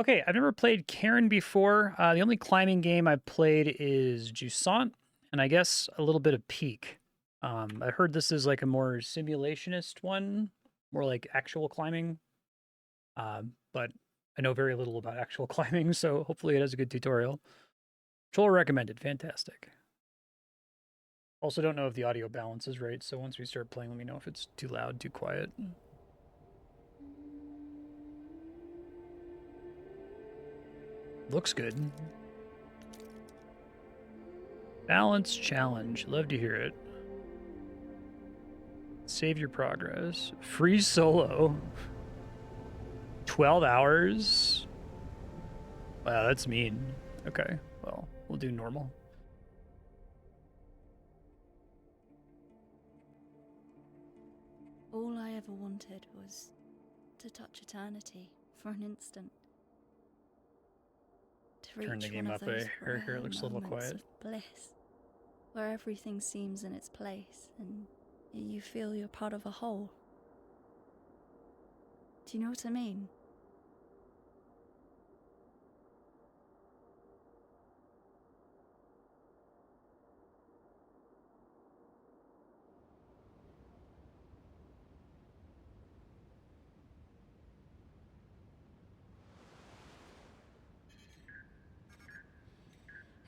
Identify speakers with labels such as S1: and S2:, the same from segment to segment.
S1: Okay, I've never played Cairn before. The only climbing game I've played is Jusant, and I guess a little bit of Peak. I heard this is like a more simulationist one, more like actual climbing. But I know very little about actual climbing, so hopefully it has a good tutorial. Troll recommended, fantastic. Also, don't know if the audio balance is right, so once we start playing, let me know if it's too loud, too quiet. Looks good. Balance challenge. Love to hear it. Save your progress. Free solo. 12 hours? Wow, that's mean. Okay, well, we'll do normal.
S2: All I ever wanted was to touch eternity for an instant. To
S1: Turn the
S2: reach
S1: game
S2: one of
S1: up.
S2: those
S1: Here
S2: rare
S1: looks a little
S2: moments
S1: quiet.
S2: of bliss, where everything seems in its place and you feel you're part of a whole. Do you know what I mean?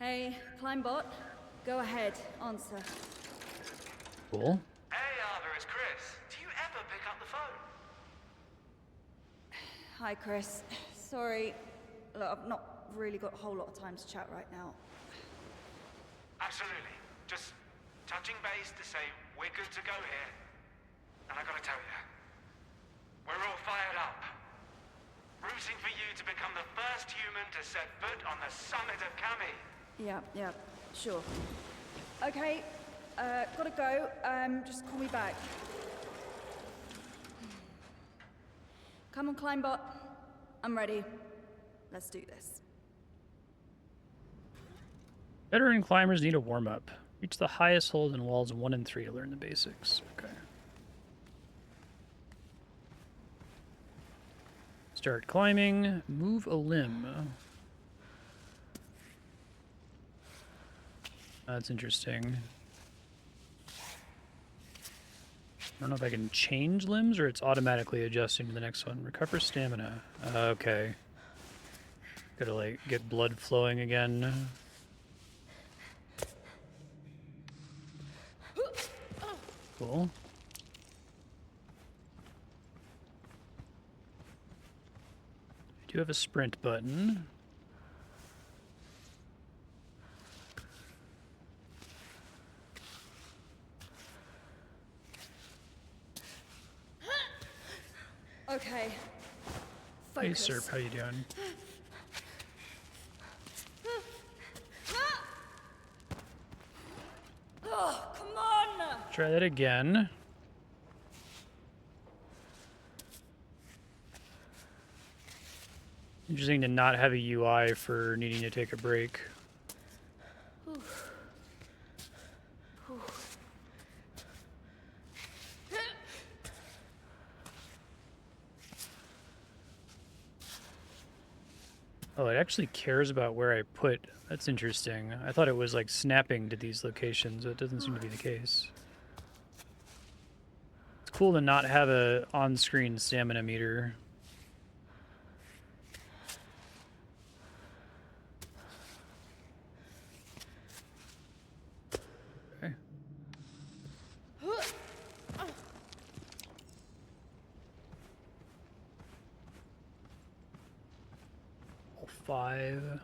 S2: Hey, Climbot. Go ahead, answer.
S1: Cool.
S3: Hey, Arthur, it's Chris. Do you ever pick up the phone?
S2: Hi, Chris. Sorry. Look, I've not really got a whole lot of time to chat right now.
S3: Absolutely. Just touching base to say we're good to go here. And I gotta tell you, we're all fired up. Rooting for you to become the first human to set foot on the summit of Kami.
S2: Yeah, sure. Okay, gotta go. Just call me back. Come on, Climbot. I'm ready. Let's do this.
S1: Veteran climbers need a warm-up. Reach the highest hold in walls 1 and 3 to learn the basics. Okay. Start climbing. Move a limb. That's interesting. I don't know if I can change limbs or it's automatically adjusting to the next one. Recover stamina. Okay. Gotta like get blood flowing again. Cool. I do have a sprint button.
S2: Okay.
S1: Hey,
S2: Focus.
S1: Serp, how you doing?
S2: Oh, come on!
S1: Try that again. Interesting to not have a UI for needing to take a break. Oh, it actually cares about where I put. That's interesting. I thought it was like snapping to these locations, but it doesn't seem to be the case. It's cool to not have a on-screen stamina meter. Okay. 5,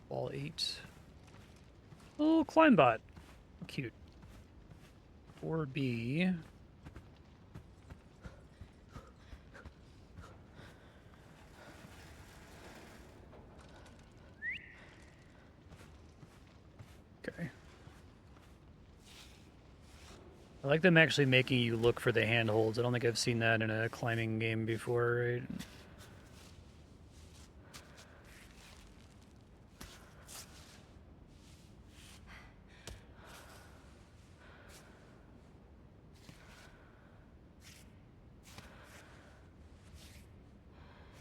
S1: ball 8. Oh, Climbot. Cute. 4B. Okay. I like them actually making you look for the handholds. I don't think I've seen that in a climbing game before, right?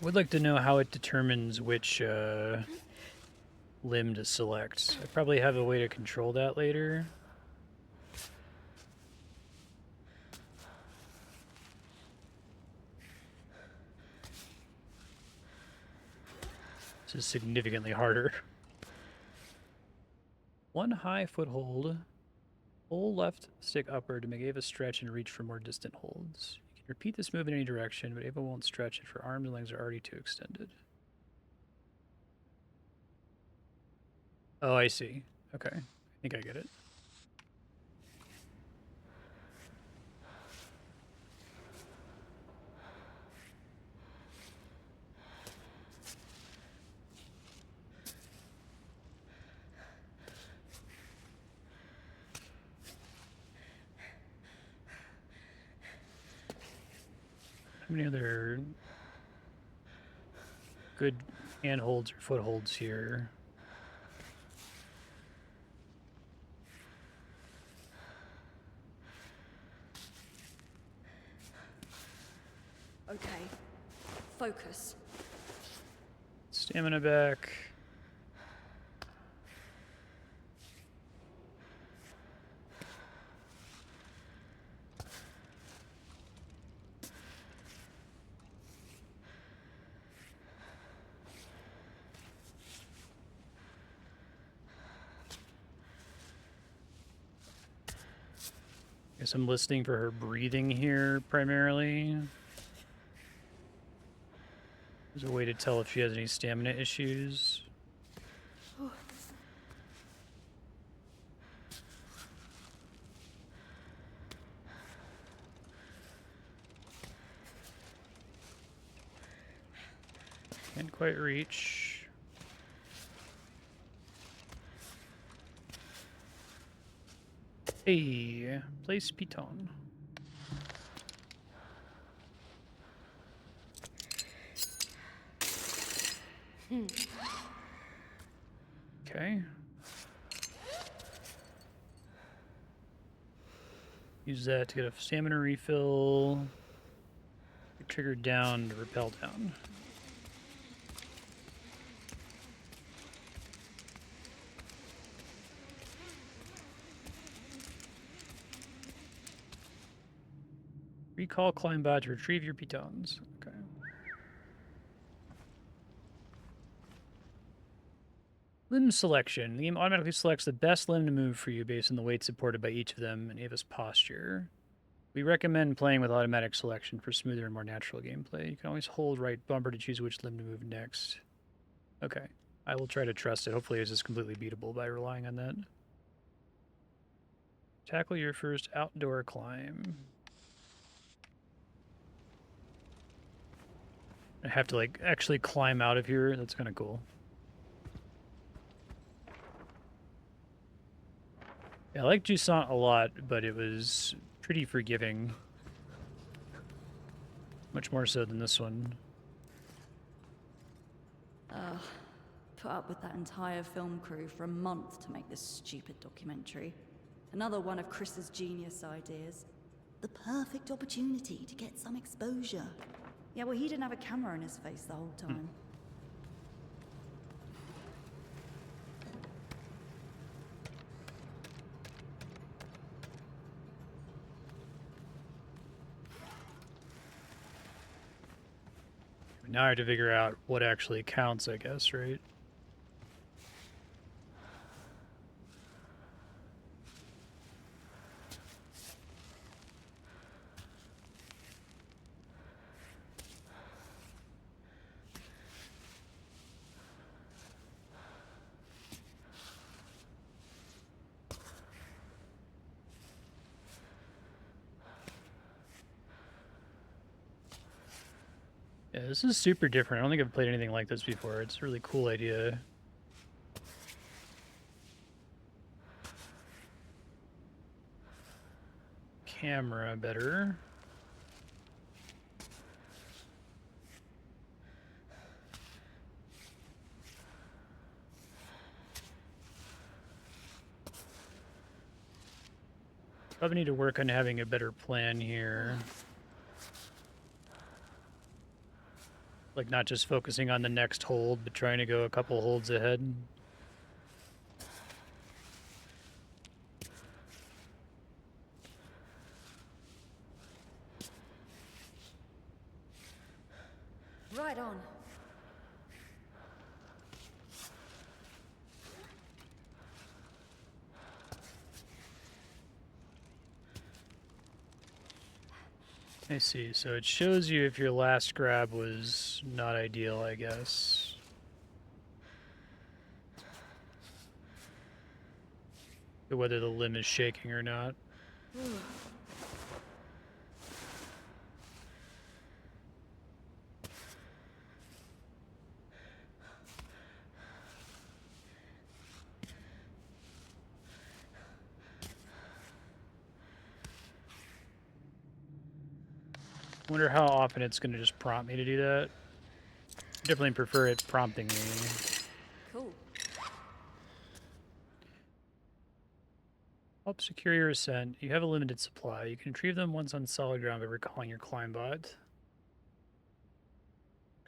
S1: Would like to know how it determines which limb to select. I probably have a way to control that later. This is significantly harder. One high foothold. Pull left stick upward to make Ava stretch and reach for more distant holds. You can repeat this move in any direction, but Ava won't stretch if her arms and legs are already too extended. Oh, I see. Okay. I think I get it. How many other good handholds or footholds here?
S2: Okay. Focus.
S1: Stamina back. Guess I'm listening for her breathing here primarily. There's a way to tell if she has any stamina issues. Can't quite reach. Hey, place piton. Okay. Use that to get a stamina refill. Trigger down to repel down. Recall climb bot to retrieve your pitons. Okay. Limb selection. The game automatically selects the best limb to move for you based on the weight supported by each of them and Ava's posture. We recommend playing with automatic selection for smoother and more natural gameplay. You can always hold right bumper to choose which limb to move next. Okay. I will try to trust it. Hopefully it's just completely beatable by relying on that. Tackle your first outdoor climb. I have to, like, actually climb out of here. That's kind of cool. Yeah, I like Jusant a lot, but it was pretty forgiving. Much more so than this one.
S2: Put up with that entire film crew for a month to make this stupid documentary. Another one of Chris's genius ideas. The perfect opportunity to get some exposure. Yeah, well, he didn't have a camera in his face the whole time.
S1: Now I have to figure out what actually counts, I guess, right? Yeah, this is super different. I don't think I've played anything like this before. It's a really cool idea. Camera better. Probably need to work on having a better plan here. Like, not just focusing on the next hold, but trying to go a couple holds ahead.
S2: Right on.
S1: I see. So it shows you if your last grab was not ideal, I guess. Whether the limb is shaking or not. Wonder how often it's going to just prompt me to do that. Definitely prefer it prompting me.
S2: Cool.
S1: Help secure your ascent. You have a limited supply. You can retrieve them once on solid ground by recalling your climb bot.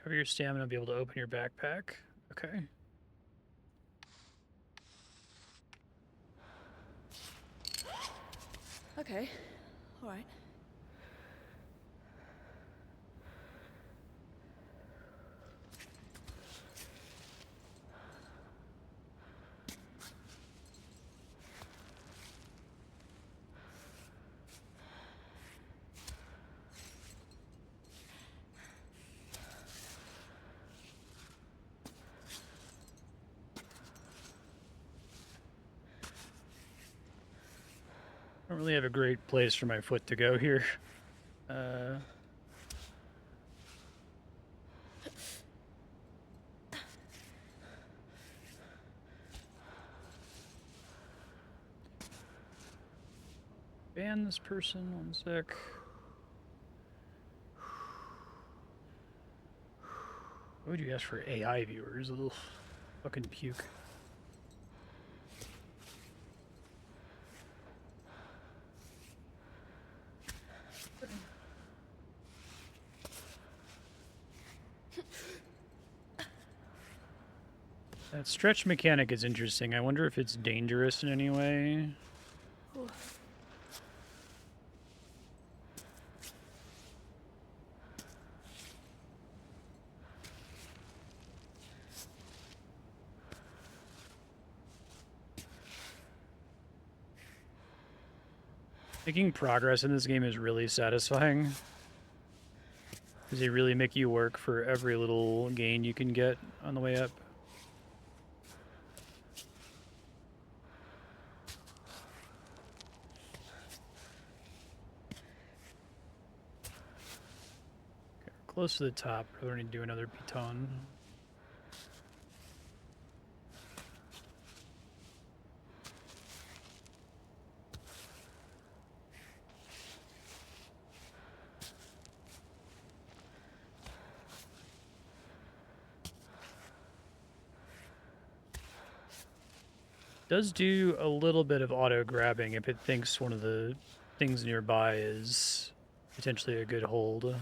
S1: Cover your stamina, be able to open your backpack. Okay.
S2: Okay. All right.
S1: I don't really have a great place for my foot to go here. Ban this person, 1 sec. Why would you ask for AI viewers? A little fucking puke. That stretch mechanic is interesting. I wonder if it's dangerous in any way. Making progress in this game is really satisfying. Because they really make you work for every little gain you can get on the way up. Okay, we're close to the top. We're going to do another piton. Does do a little bit of auto grabbing if it thinks one of the things nearby is potentially a good hold.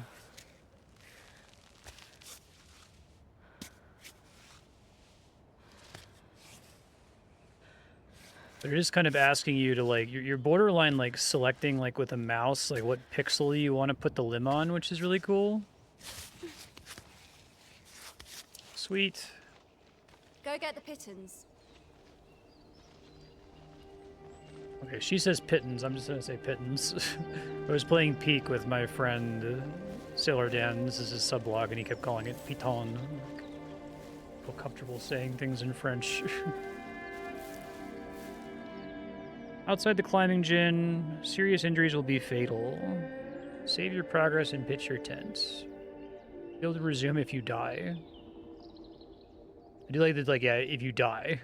S1: They're just kind of asking you to, like, you're borderline, like, selecting, like, with a mouse, like, what pixel you want to put the limb on, which is really cool. Sweet.
S2: Go get the pittons.
S1: Okay, she says pittons. I'm just going to say pittons. I was playing Peak with my friend, Sailor Dan. This is his sublog, and he kept calling it piton. I feel comfortable saying things in French. Outside the climbing gym, serious injuries will be fatal. Save your progress and pitch your tent. Be able to resume if you die. I do like that, like, yeah, if you die.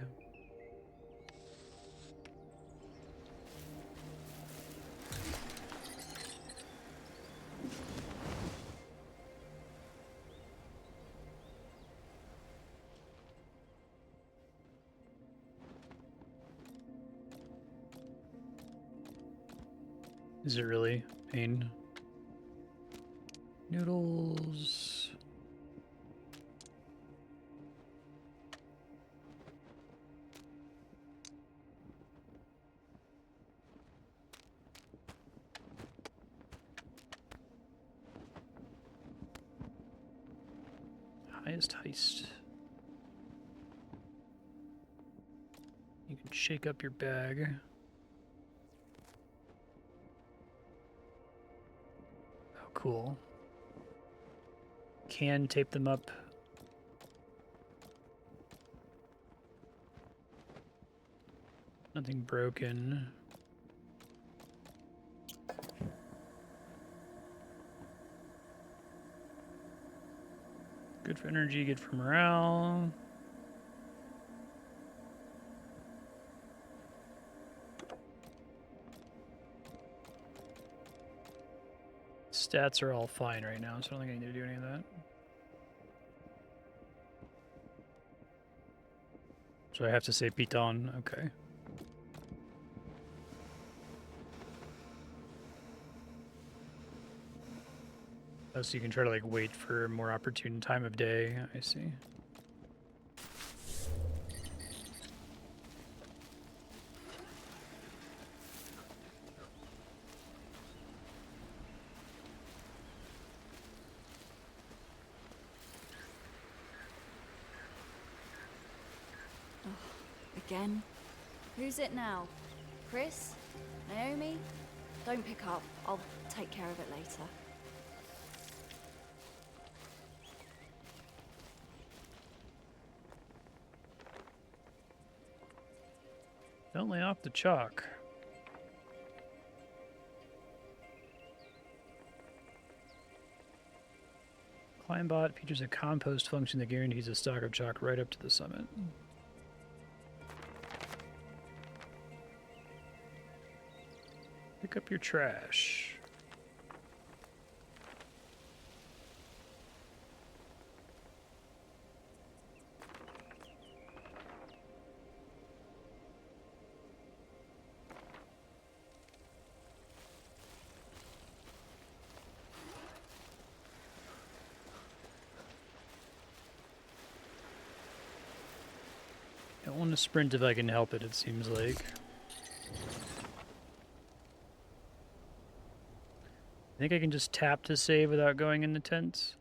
S1: Is it really pain? Noodles. Highest heist. You can shake up your bag. Oh, cool. Can tape them up. Nothing broken. Good for energy, good for morale. Stats are all fine right now, so I don't think I need to do any of that. So I have to say Piton, okay. Oh, so you can try to like wait for a more opportune time of day, I see.
S2: Again? Who's it now? Chris? Naomi? Don't pick up. I'll take care of it later.
S1: Don't lay off the chalk. Climbot features a compost function that guarantees a stock of chalk right up to the summit. Pick up your trash. Don't want to sprint if I can help it, it seems like. I think I can just tap to save without going in the tent.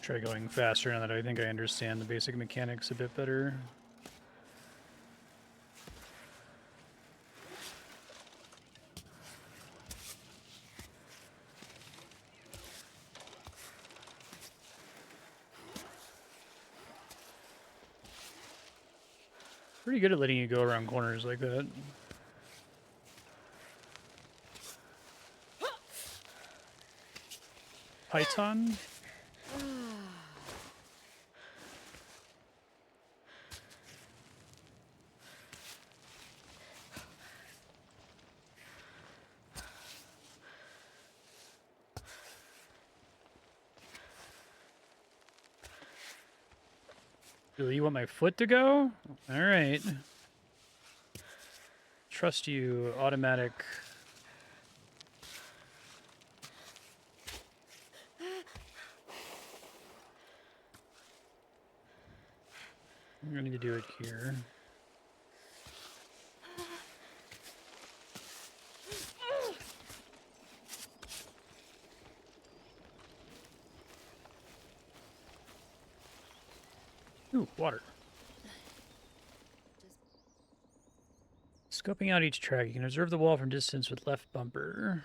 S1: Try going faster now that I think I understand the basic mechanics a bit better. Pretty good at letting you go around corners like that. Python? Really, you want my foot to go? All right. Trust you, automatic. I'm gonna need to do it here. Ooh, water. Scoping out each track, you can observe the wall from distance with left bumper.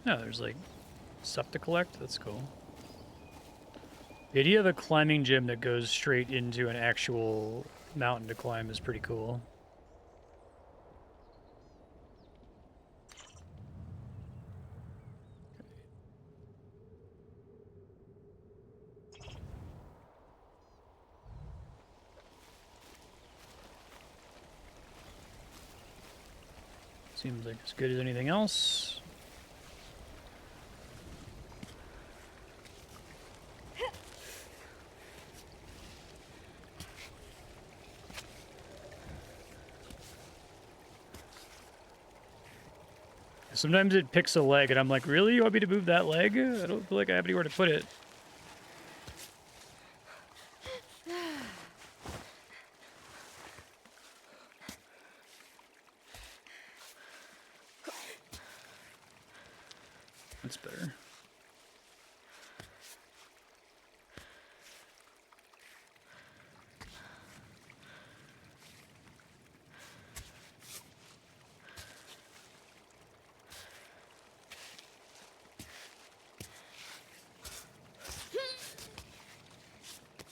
S1: No, there's like stuff to collect. That's cool. The idea of a climbing gym that goes straight into an actual mountain to climb is pretty cool. Seems like as good as anything else. Sometimes it picks a leg, and I'm like, really? You want me to move that leg? I don't feel like I have anywhere to put it. That's better.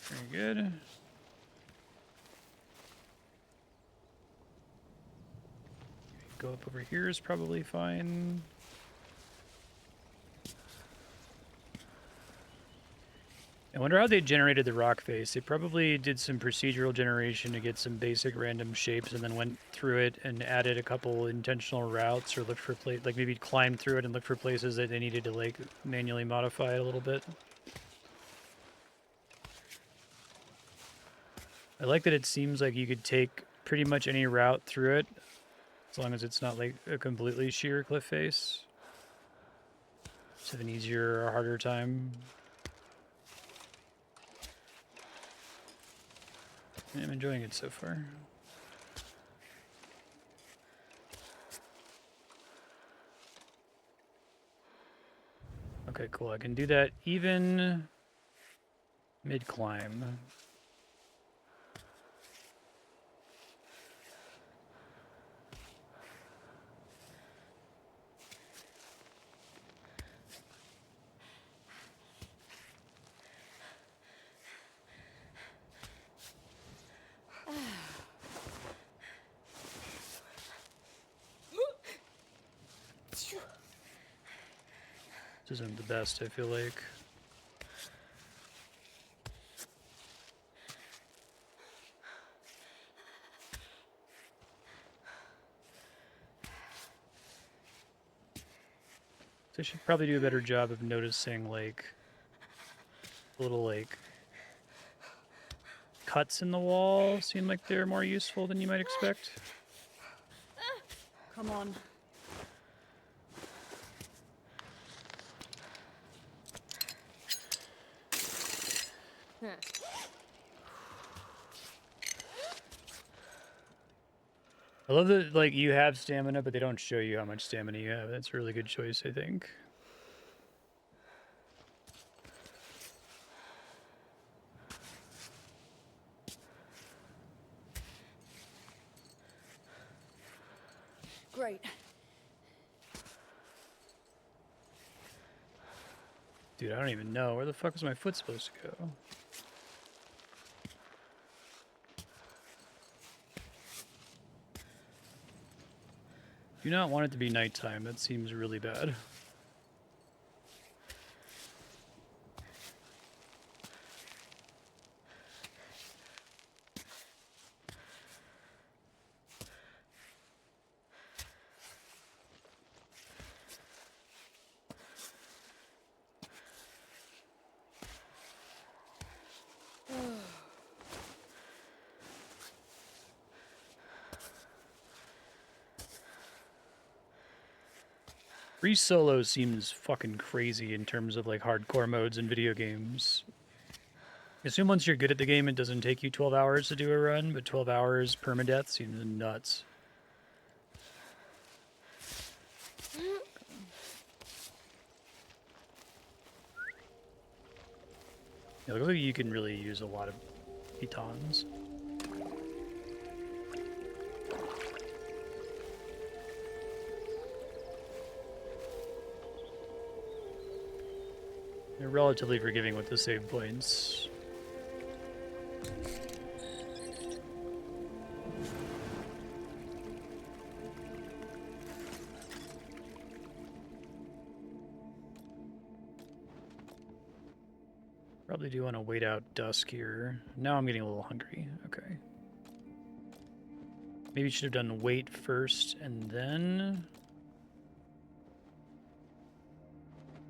S1: Very good. Go up over here is probably fine. I wonder how they generated the rock face. They probably did some procedural generation to get some basic random shapes and then went through it and added a couple intentional routes or looked for like maybe climbed through it and looked for places that they needed to like manually modify it a little bit. I like that it seems like you could take pretty much any route through it as long as it's not like a completely sheer cliff face. Just have an easier or harder time. I'm enjoying it so far. Okay, cool. I can do that even mid-climb. This isn't the best, I feel like. So I should probably do a better job of noticing, like, little, like, cuts in the wall seem like they're more useful than you might expect.
S2: Come on.
S1: I love that, like, you have stamina, but they don't show you how much stamina you have. That's a really good choice, I think.
S2: Great.
S1: Dude, I don't even know. Where the fuck is my foot supposed to go? Do not want it to be nighttime. That seems really bad. Free solo seems fucking crazy in terms of like hardcore modes in video games. I assume once you're good at the game, it doesn't take you 12 hours to do a run, but 12 hours permadeath seems nuts. It looks like you can really use a lot of pitons. They're relatively forgiving with the save points. Probably do want to wait out dusk here. Now I'm getting a little hungry. Okay. Maybe should have done weight first and then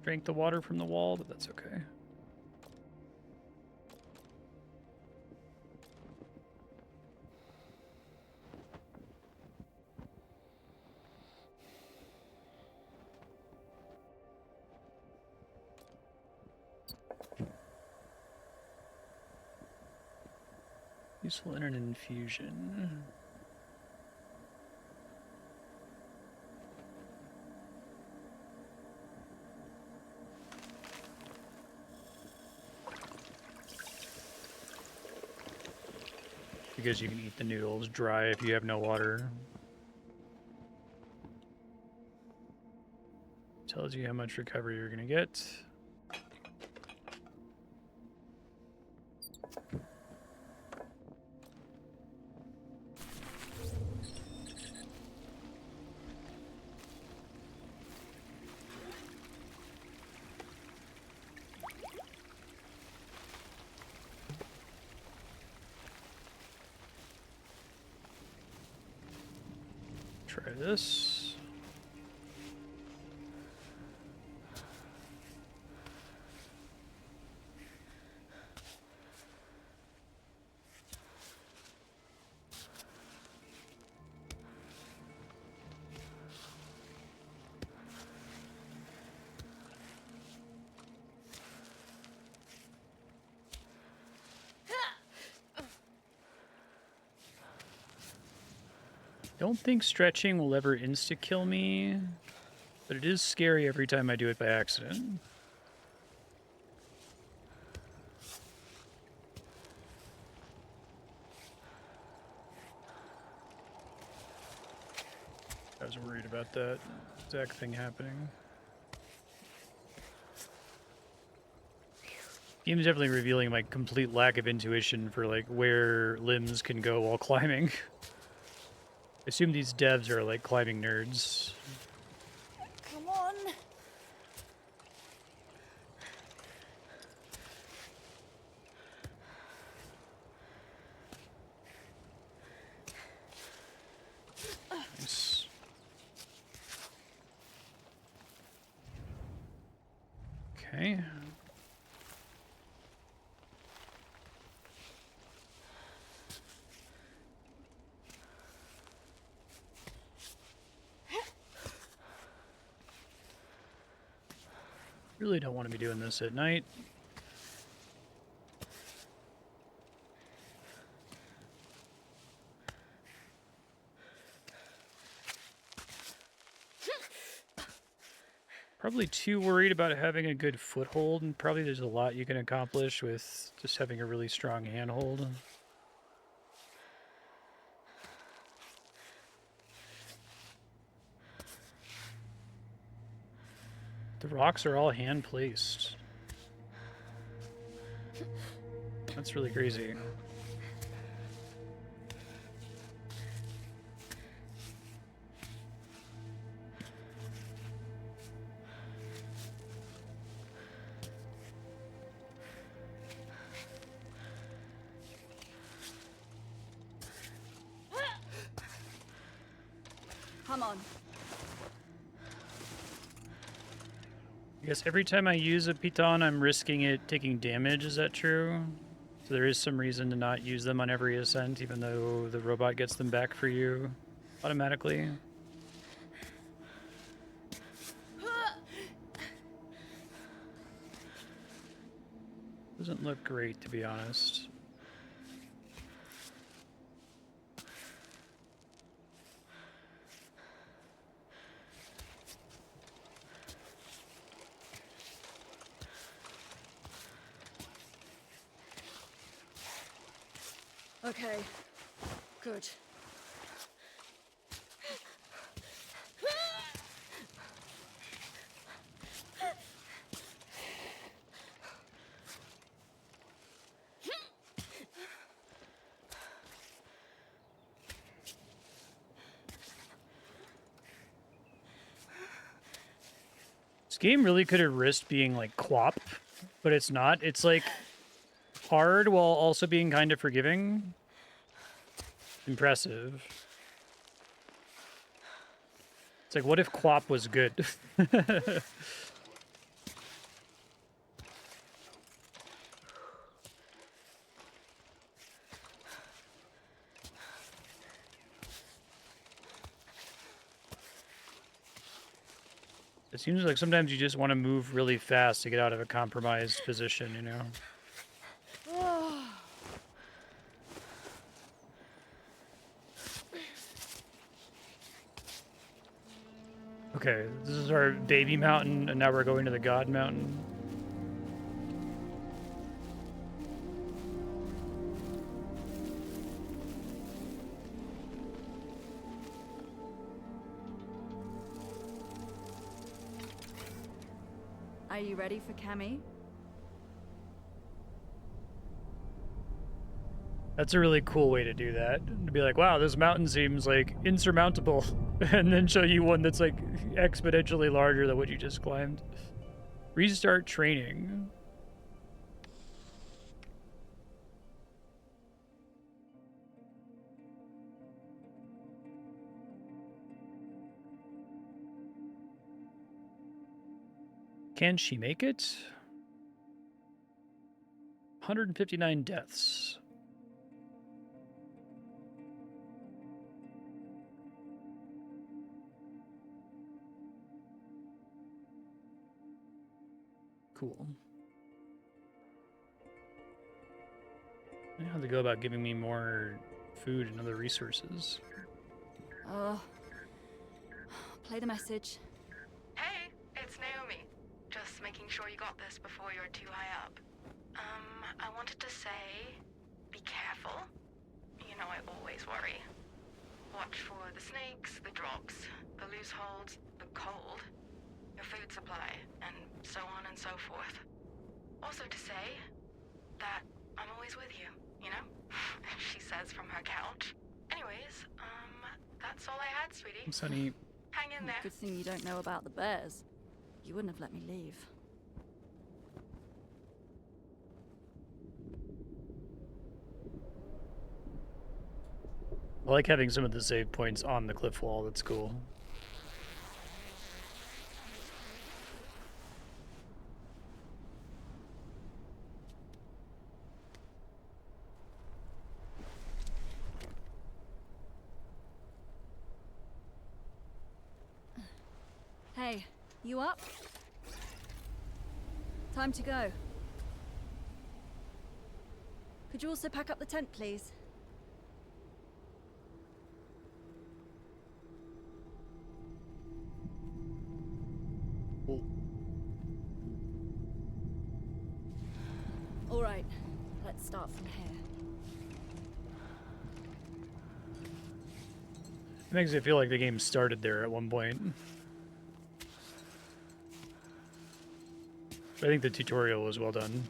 S1: drank the water from the wall, but that's okay. Useful internet infusion. Because you can eat the noodles dry if you have no water. Tells you how much recovery you're gonna get. Try this. Don't think stretching will ever insta-kill me, but it is scary every time I do it by accident. I was worried about that exact thing happening. Game's definitely revealing my complete lack of intuition for like where limbs can go while climbing. I assume these devs are like climbing nerds.
S2: Come on.
S1: Nice. Okay. Really don't want to be doing this at night. Probably too worried about having a good foothold, and probably there's a lot you can accomplish with just having a really strong handhold. The rocks are all hand placed. That's really crazy.
S2: Come on.
S1: I guess every time I use a piton, I'm risking it taking damage. Is that true? So there is some reason to not use them on every ascent, even though the robot gets them back for you automatically. Doesn't look great, to be honest.
S2: Okay. Good.
S1: This game really could have risked being like QWOP, but it's not. It's like hard while also being kind of forgiving. Impressive. It's like, what if Quap was good? It seems like sometimes you just want to move really fast to get out of a compromised position, you know? Okay, this is our baby mountain, and now we're going to the God mountain.
S2: Are you ready for Cammy?
S1: That's a really cool way to do that. To be like, wow, this mountain seems like insurmountable. And then show you one that's like exponentially larger than what you just climbed. Restart training. Can she make it? 159 deaths. Cool. I have to go about giving me more food and other resources.
S2: Play the message.
S4: Hey, it's Naomi. Just making sure you got this before you're too high up. I wanted to say, be careful. You know I always worry. Watch for the snakes, the drops, the loose holds, the cold, your food supply, and so on and so forth. Also to say that I'm always with you, you know? She says from her couch. Anyways, that's all I had, sweetie.
S1: Thanks, honey.
S4: Hang in there.
S2: Good thing you don't know about the bears. You wouldn't have let me leave.
S1: I like having some of the save points on the cliff wall. That's cool.
S2: Hey, you up? Time to go. Could you also pack up the tent, please?
S1: Cool.
S2: All right, let's start from here.
S1: It makes me feel like the game started there at one point. I think the tutorial was well done.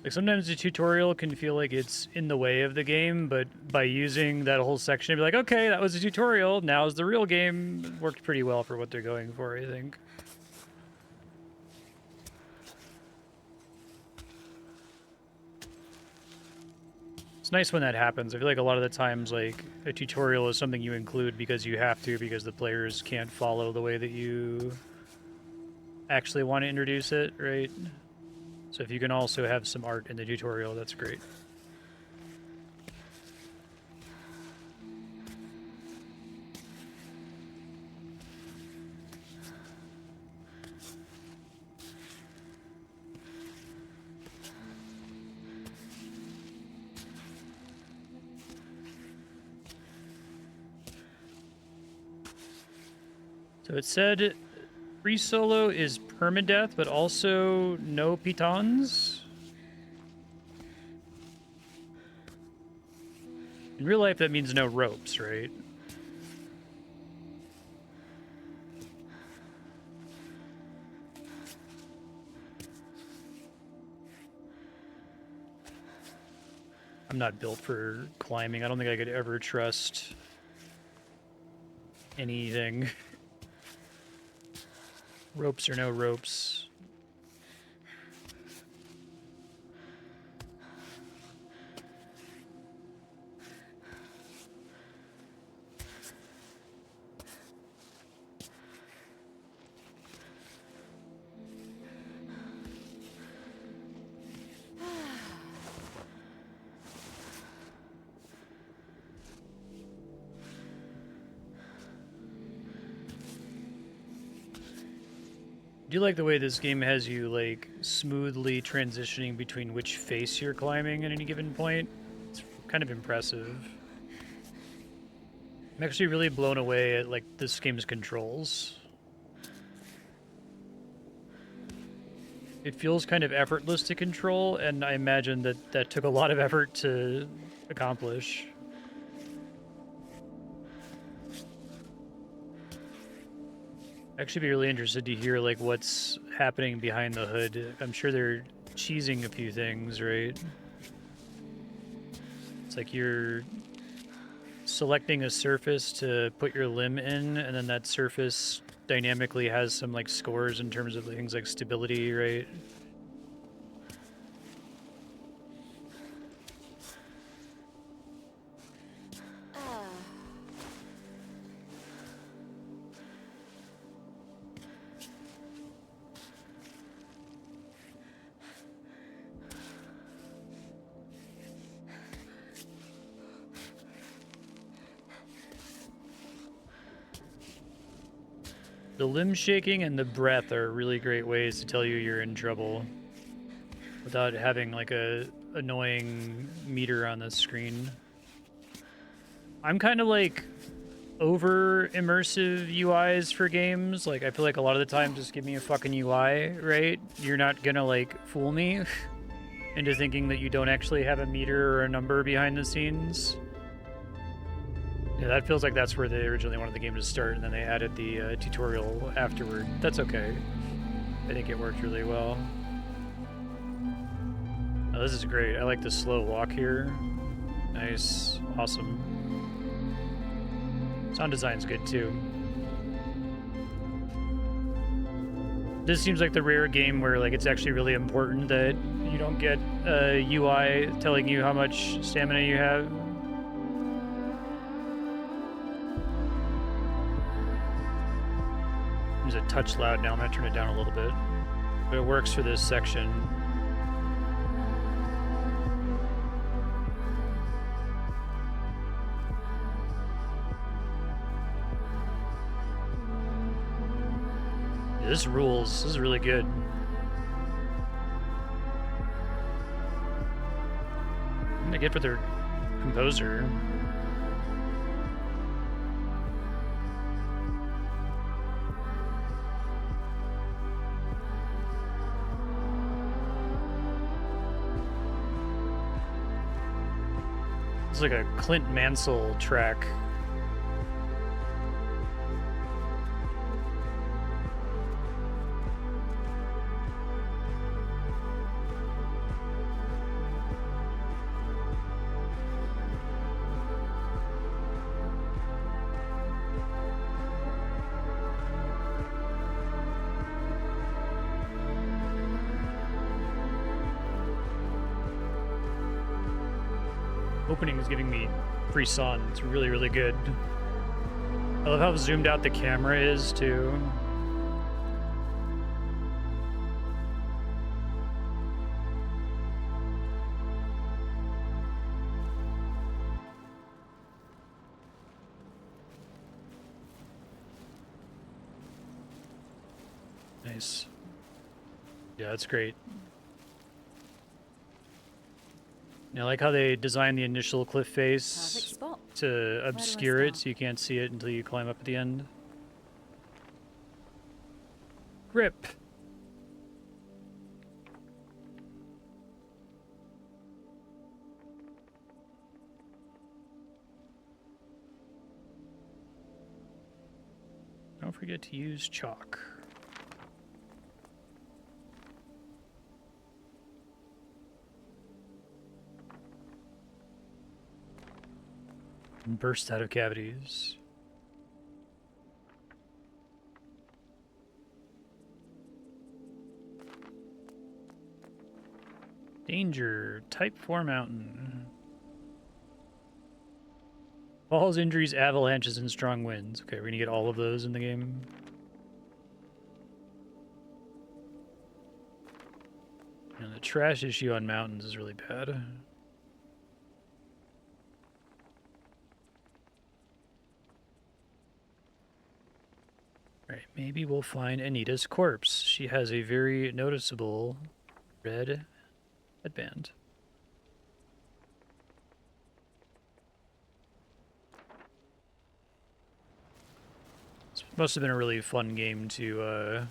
S1: Like sometimes the tutorial can feel like it's in the way of the game, but by using that whole section, it'd be like, okay, that was a tutorial. Now's the real game. It worked pretty well for what they're going for, I think. It's nice when that happens. I feel like a lot of the times, like, a tutorial is something you include because you have to, because the players can't follow the way that you actually want to introduce it, right? So if you can also have some art in the tutorial, that's great. So it said free solo is permadeath, but also no pitons. In real life, that means no ropes, right? I'm not built for climbing. I don't think I could ever trust anything. Ropes or no ropes. Do you like the way this game has you like smoothly transitioning between which face you're climbing at any given point? It's kind of impressive. I'm actually really blown away at like this game's controls. It feels kind of effortless to control, and I imagine that that took a lot of effort to accomplish. Actually be really interested to hear like what's happening behind the hood. I'm sure they're cheesing a few things, right? It's like you're selecting a surface to put your limb in, and then that surface dynamically has some like scores in terms of things like stability, right? The limb shaking and the breath are really great ways to tell you you're in trouble without having like a annoying meter on the screen. I'm kind of like over immersive UIs for games. Like I feel like a lot of the time just give me a fucking UI, right? You're not gonna like fool me into thinking that you don't actually have a meter or a number behind the scenes. Yeah, that feels like that's where they originally wanted the game to start, and then they added the tutorial afterward. That's okay. I think it worked really well. Oh, this is great. I like the slow walk here. Nice. Awesome. Sound design's good, too. This seems like the rare game where like it's actually really important that you don't get a UI telling you how much stamina you have. It's a touch loud now. I'm gonna turn it down a little bit, but it works for this section. Yeah, this rules. This is really good. I'm gonna get for their composer. It's like a Clint Mansell track. Opening is giving me frisson. It's really, really good. I love how zoomed out the camera is, too. Nice. Yeah, that's great. I like how they designed the initial cliff face to obscure it so you can't see it until you climb up at the end. Grip. Don't forget to use chalk. And burst out of cavities. Danger. Type 4 mountain. Falls, injuries, avalanches, and strong winds. Okay, we're gonna get all of those in the game. And the trash issue on mountains is really bad. Right, maybe we'll find Anita's corpse. She has a very noticeable red headband. This must have been a really fun game to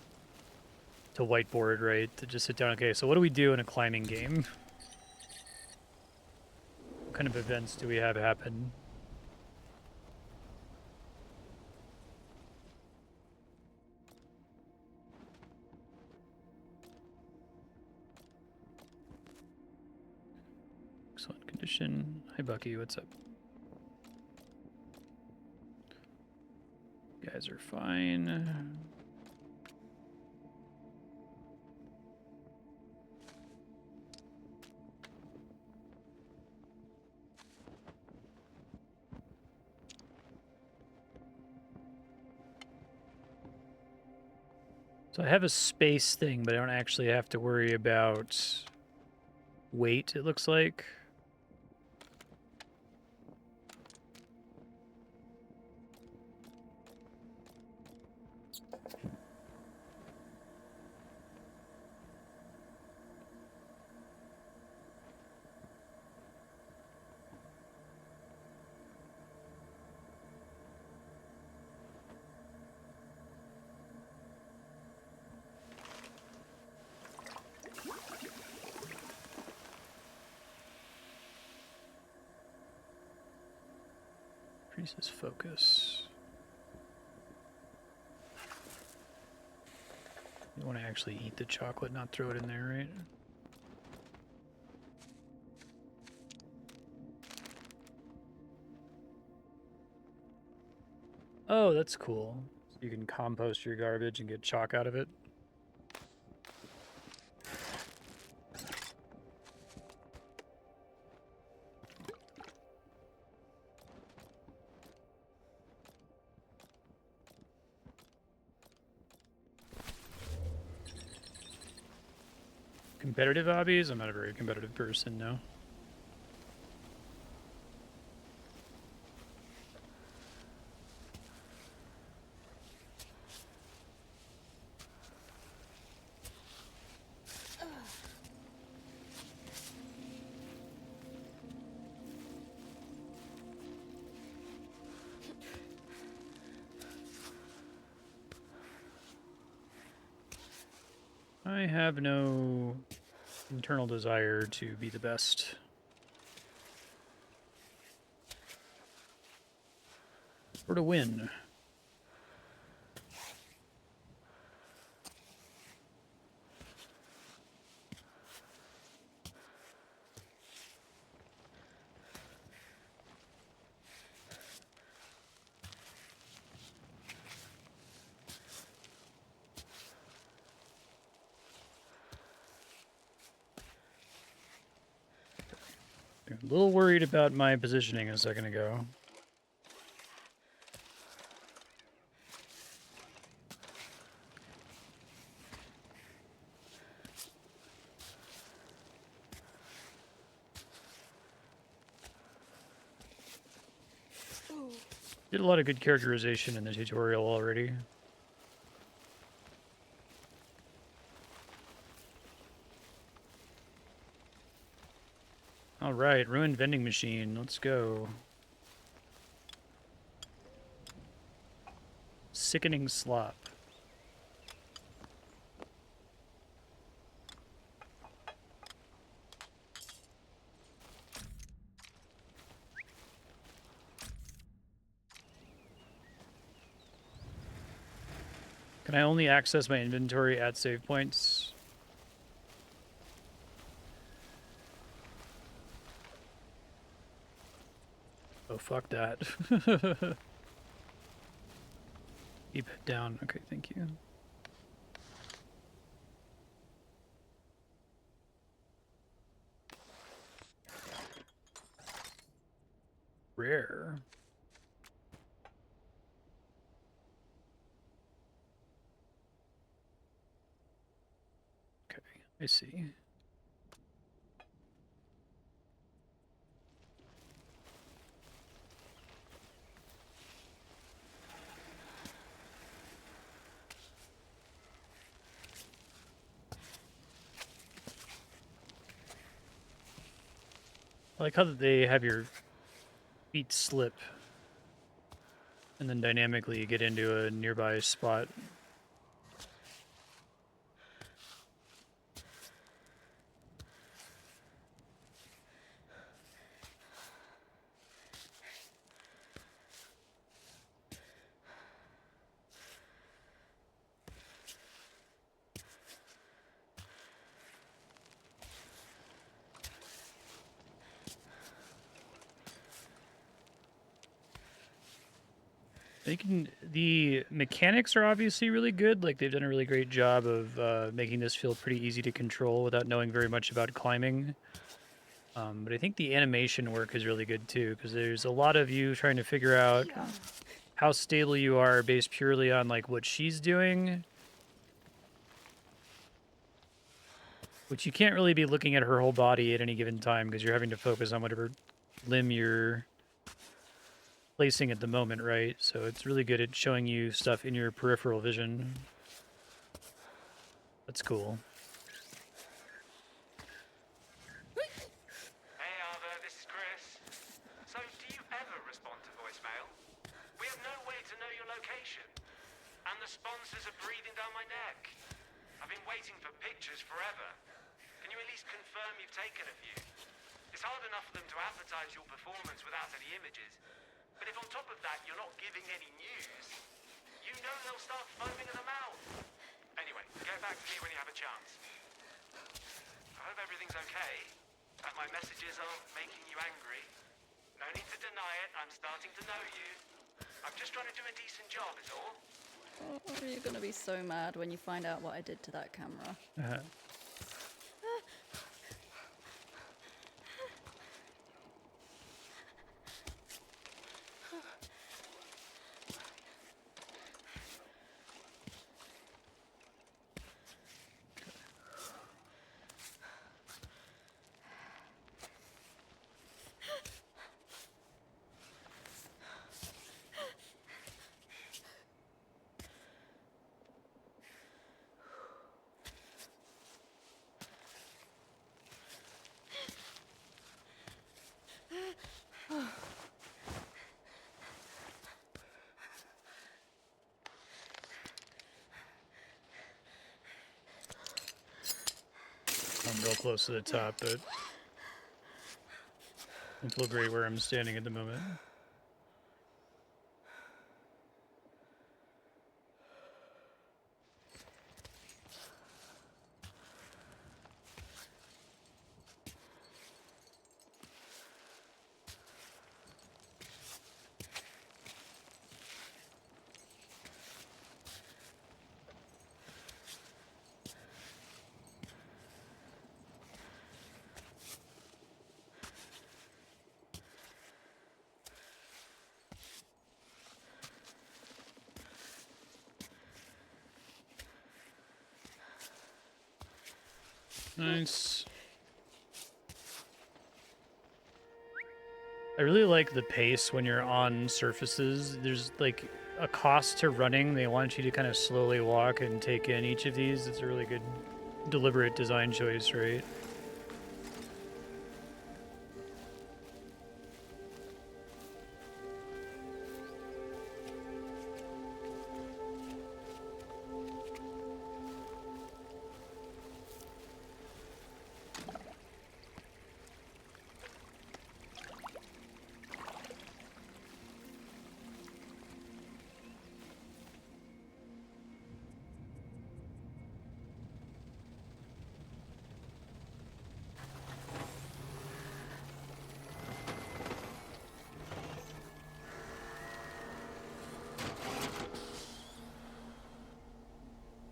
S1: whiteboard, right? To just sit down. Okay, so what do we do in a climbing game? What kind of events do we have happen? Excellent condition. Hi, Bucky. What's up? You guys are fine. So I have a space thing, but I don't actually have to worry about weight, it looks like. Increases focus. You want to actually eat the chocolate, not throw it in there, right? Oh, that's cool. So you can compost your garbage and get chalk out of it. Competitive hobbies? I'm not a very competitive person, no. I have no internal desire to be the best. Or to win. A little worried about my positioning a second ago. Did a lot of good characterization in the tutorial already. All right, ruined vending machine. Let's go. Sickening slop. Can I only access my inventory at save points? Oh, fuck that. Keep it down. Okay, thank you. Rare. Okay, I see. I like how they have your feet slip, and then dynamically you get into a nearby spot. The mechanics are obviously really good. Like, they've done a really great job of making this feel pretty easy to control without knowing very much about climbing. But I think the animation work is really good too, because there's a lot of you trying to figure out how stable you are based purely on like what she's doing, which you can't really be looking at her whole body at any given time because you're having to focus on whatever limb you're placing at the moment, right? So it's really good at showing you stuff in your peripheral vision. That's cool.
S3: Hey Arthur, this is Chris. So, do you ever respond to voicemail? We have no way to know your location. And the sponsors are breathing down my neck. I've been waiting for pictures forever. Can you at least confirm you've taken a few? It's hard enough for them to advertise your performance without any images. But if on top of that you're not giving any news, you know they'll start foaming at the mouth. Anyway, get back to me when you have a chance. I hope everything's okay, and my messages aren't making you angry. No need to deny it, I'm starting to know you. I'm just trying to do a decent job, is all.
S2: Oh, you're gonna be so mad when you find out what I did to that camera.
S1: I'm real close to the top, but I feel great where I'm standing at the moment. Nice. I really like the pace when you're on surfaces. There's like a cost to running. They want you to kind of slowly walk and take in each of these. It's a really good, deliberate design choice, right?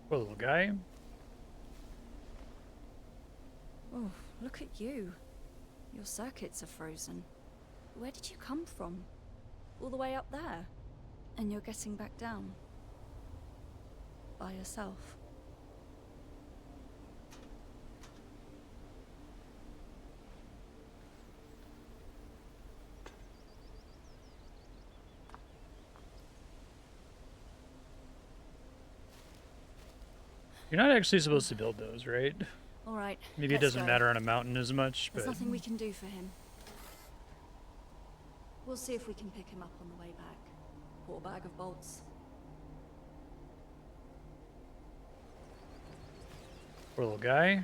S1: Poor little guy.
S2: Oh, look at you. Your circuits are frozen. Where did you come from? All the way up there? And you're getting back down? By yourself?
S1: You're not actually supposed to build those, right?
S2: All right.
S1: Maybe it
S2: let's
S1: doesn't
S2: go.
S1: matter on a mountain as much,
S2: There's
S1: but
S2: nothing we can do for him. We'll see if we can pick him up on the way back. Poor bag of bolts.
S1: Poor little guy.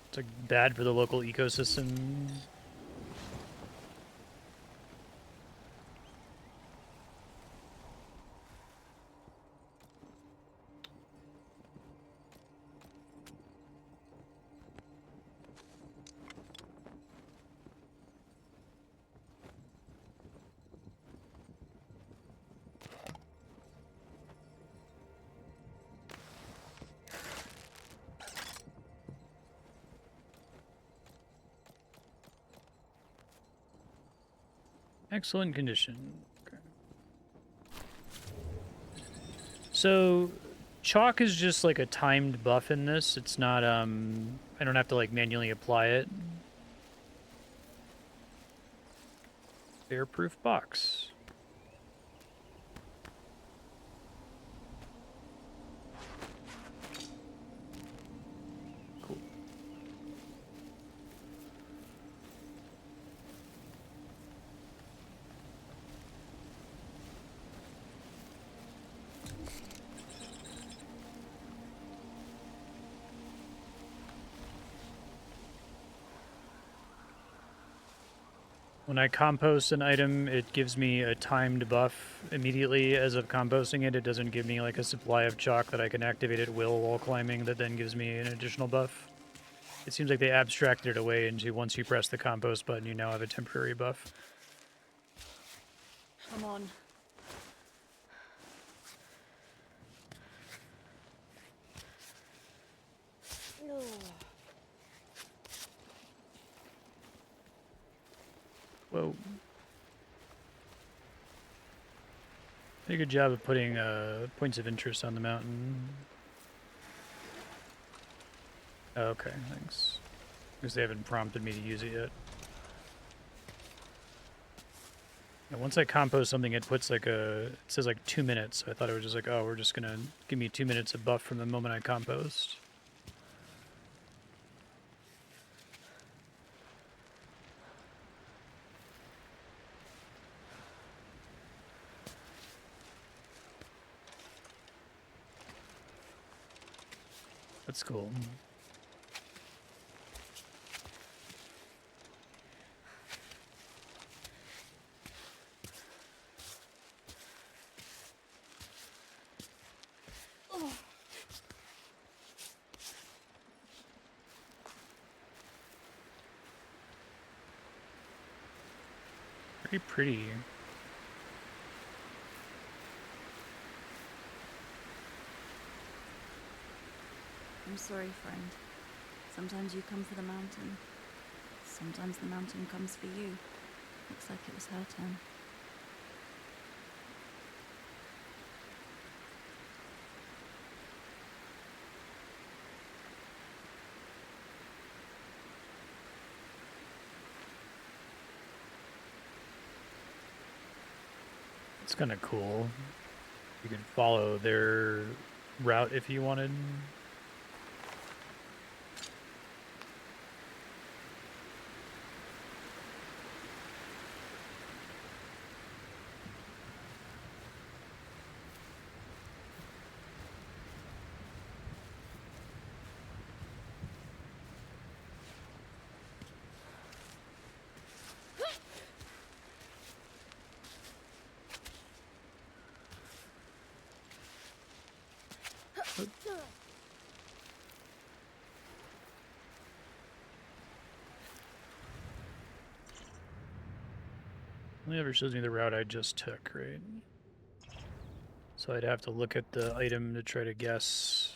S1: It's like bad for the local ecosystem. Excellent condition. Okay. So, chalk is just like a timed buff in this. It's not, I don't have to like manually apply it. Airproof box. Cool. When I compost an item, it gives me a timed buff immediately as of composting it. It doesn't give me like a supply of chalk that I can activate at will while climbing that then gives me an additional buff. It seems like they abstracted it away into once you press the compost button, you now have a temporary buff.
S2: Come on.
S1: Whoa. Did a good job of putting points of interest on the mountain. Oh, okay, thanks. Because they haven't prompted me to use it yet. And once I compost something, it puts like it says like 2 minutes. So I thought it was just like, oh, we're just gonna give me 2 minutes of buff from the moment I compost. That's cool. Very pretty.
S2: I'm sorry, friend. Sometimes you come for the mountain. Sometimes the mountain comes for you. Looks like it was her turn.
S1: It's kind of cool. You could follow their route if you wanted. Only ever shows me the route I just took, right? So I'd have to look at the item to try to guess.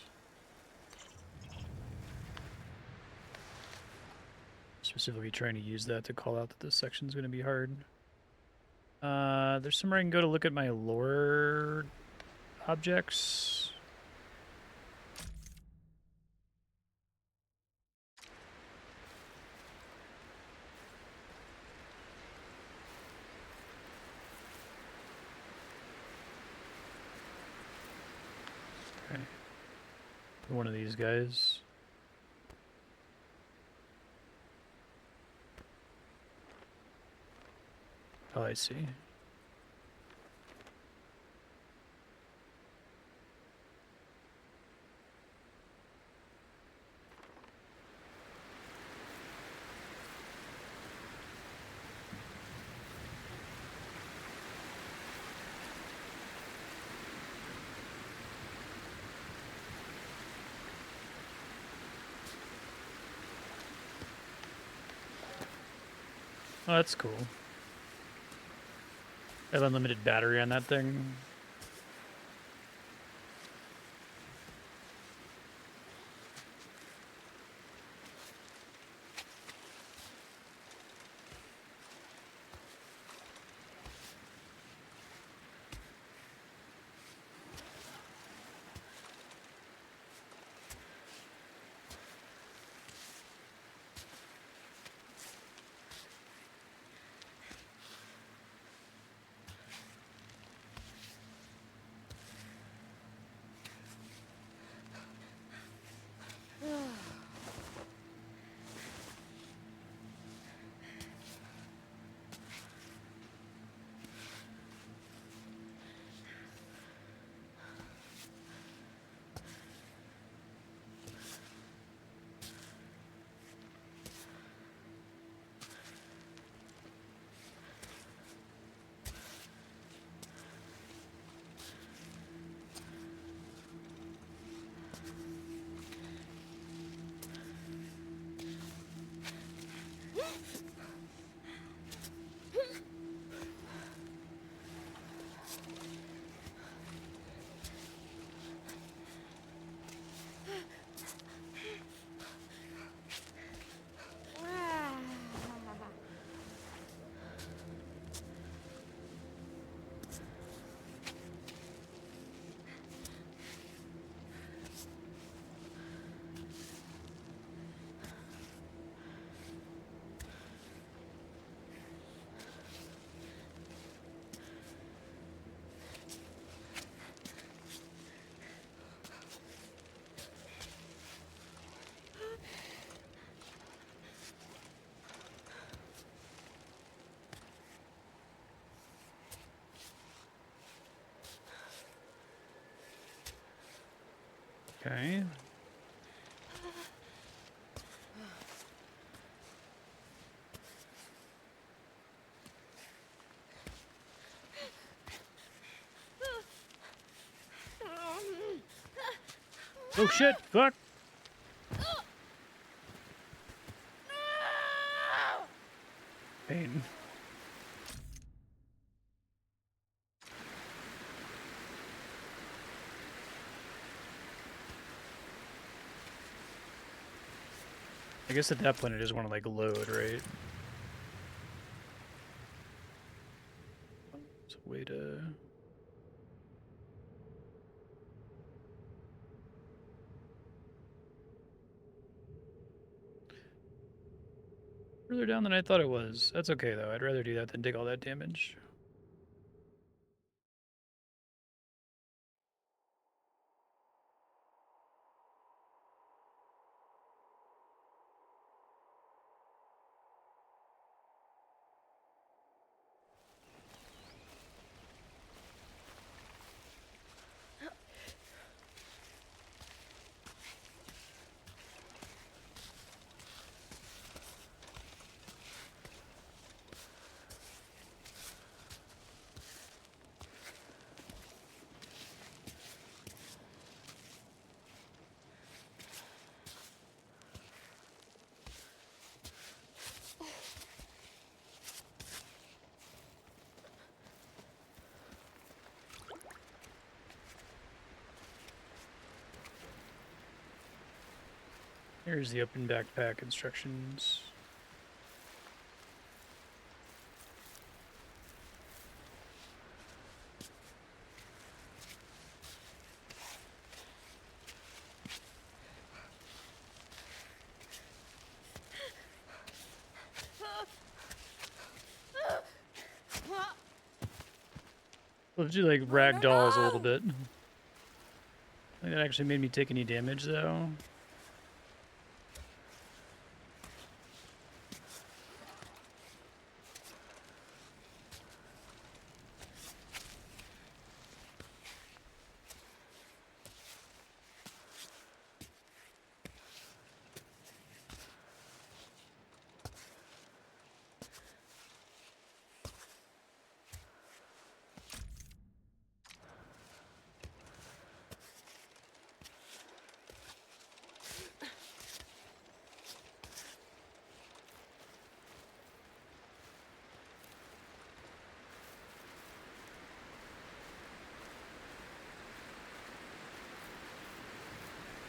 S1: Specifically trying to use that to call out that this section's going to be hard. There's somewhere I can go to look at my lore objects. Okay. One of these guys. Oh, I see. Oh, that's cool. I have unlimited battery on that thing. Okay. Oh shit! Fuck! Pain. I guess at that point I just want to like load, right? It's a way to... Further down than I thought it was. That's okay though. I'd rather do that than take all that damage. Here's the open backpack instructions. Let's do like ragdolls a little bit. I think that actually made me take any damage though.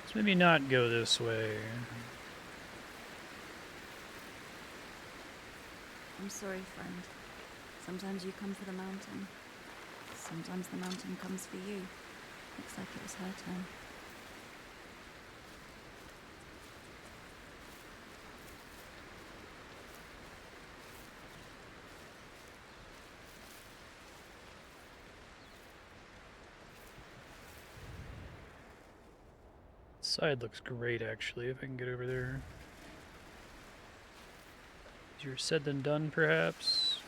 S1: Let's maybe not go this way.
S2: I'm sorry, friend. Sometimes you come for the mountain. Sometimes the mountain comes for you. Looks like it was her turn.
S1: Side looks great, actually, if I can get over there. Easier said than done, perhaps.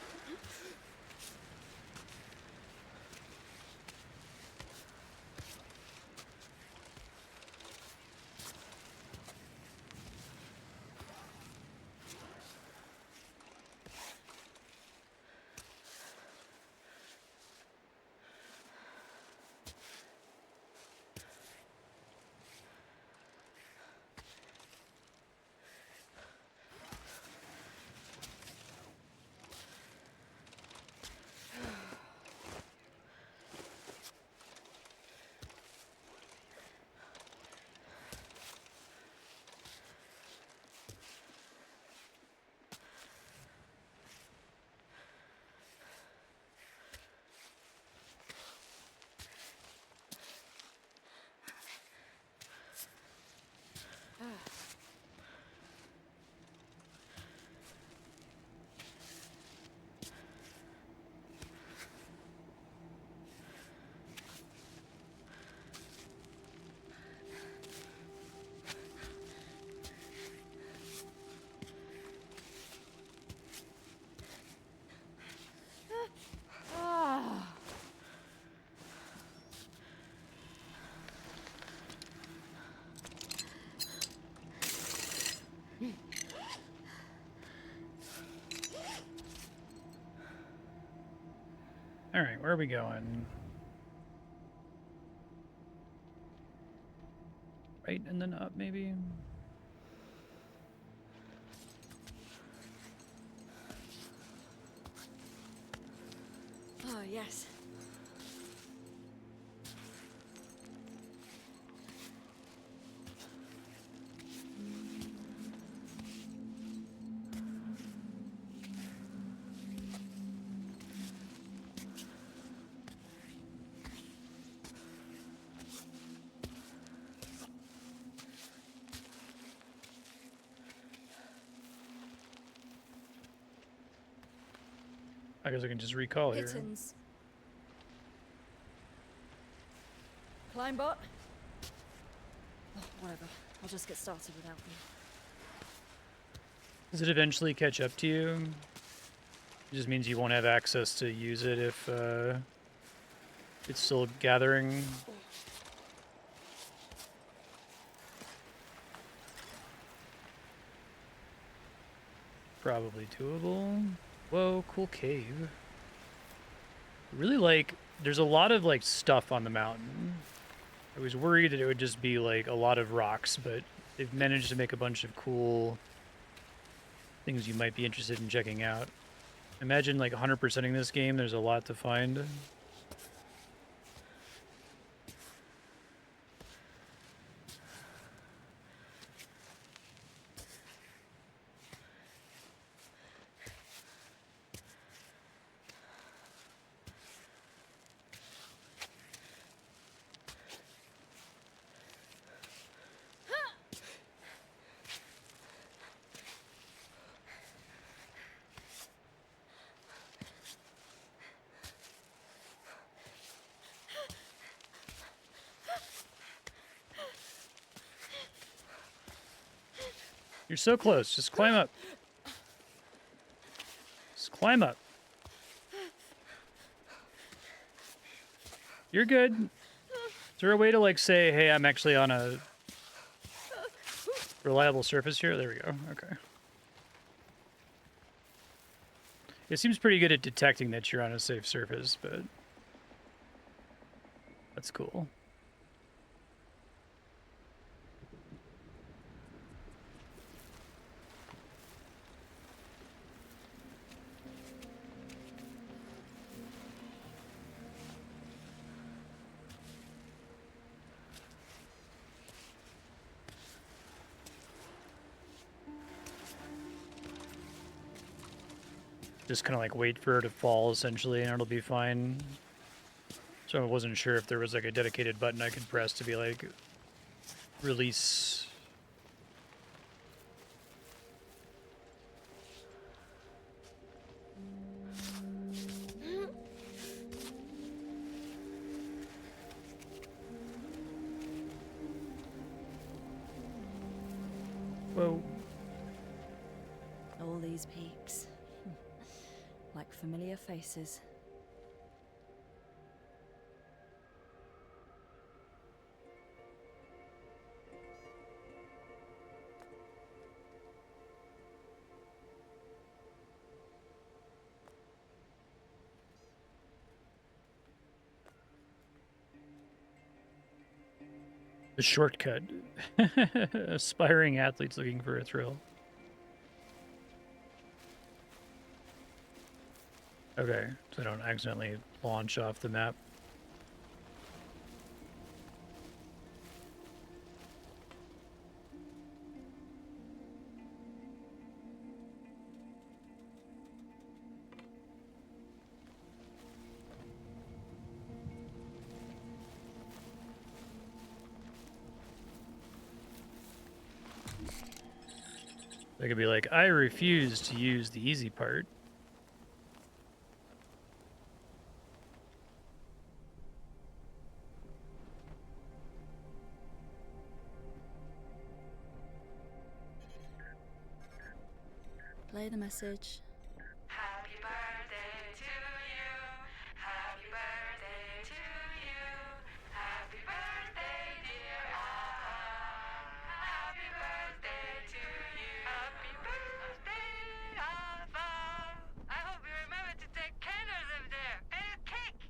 S1: Alright, where are we going? Right and then up, maybe?
S2: Oh, yes.
S1: I guess I can just recall here.
S2: Kittens. Climb bot? Oh, whatever. I'll just get started without them.
S1: Does it eventually catch up to you? It just means you won't have access to use it if it's still gathering. Probably doable. Whoa, cool cave. Really like, there's a lot of like stuff on the mountain. I was worried that it would just be like a lot of rocks, but they've managed to make a bunch of cool things you might be interested in checking out. Imagine like 100%ing this game, there's a lot to find. You're so close. Just climb up. Just climb up. You're good. Is there a way to like say, hey, I'm actually on a reliable surface here? There we go. Okay. It seems pretty good at detecting that you're on a safe surface, but that's cool. Just kind of like wait for her to fall, essentially, and it'll be fine. So I wasn't sure if there was like a dedicated button I could press to be like, release. Whoa.
S2: All these peaks. Like familiar faces.
S1: The shortcut. Aspiring athletes looking for a thrill. Okay, so I don't accidentally launch off the map. They could be like, I refuse to use the easy part.
S2: Play the message.
S4: Happy birthday to you. Happy birthday to you. Happy birthday, dear Alpha. Happy birthday to you. Happy birthday, Alpha. I hope you remember to take candles up there and a cake.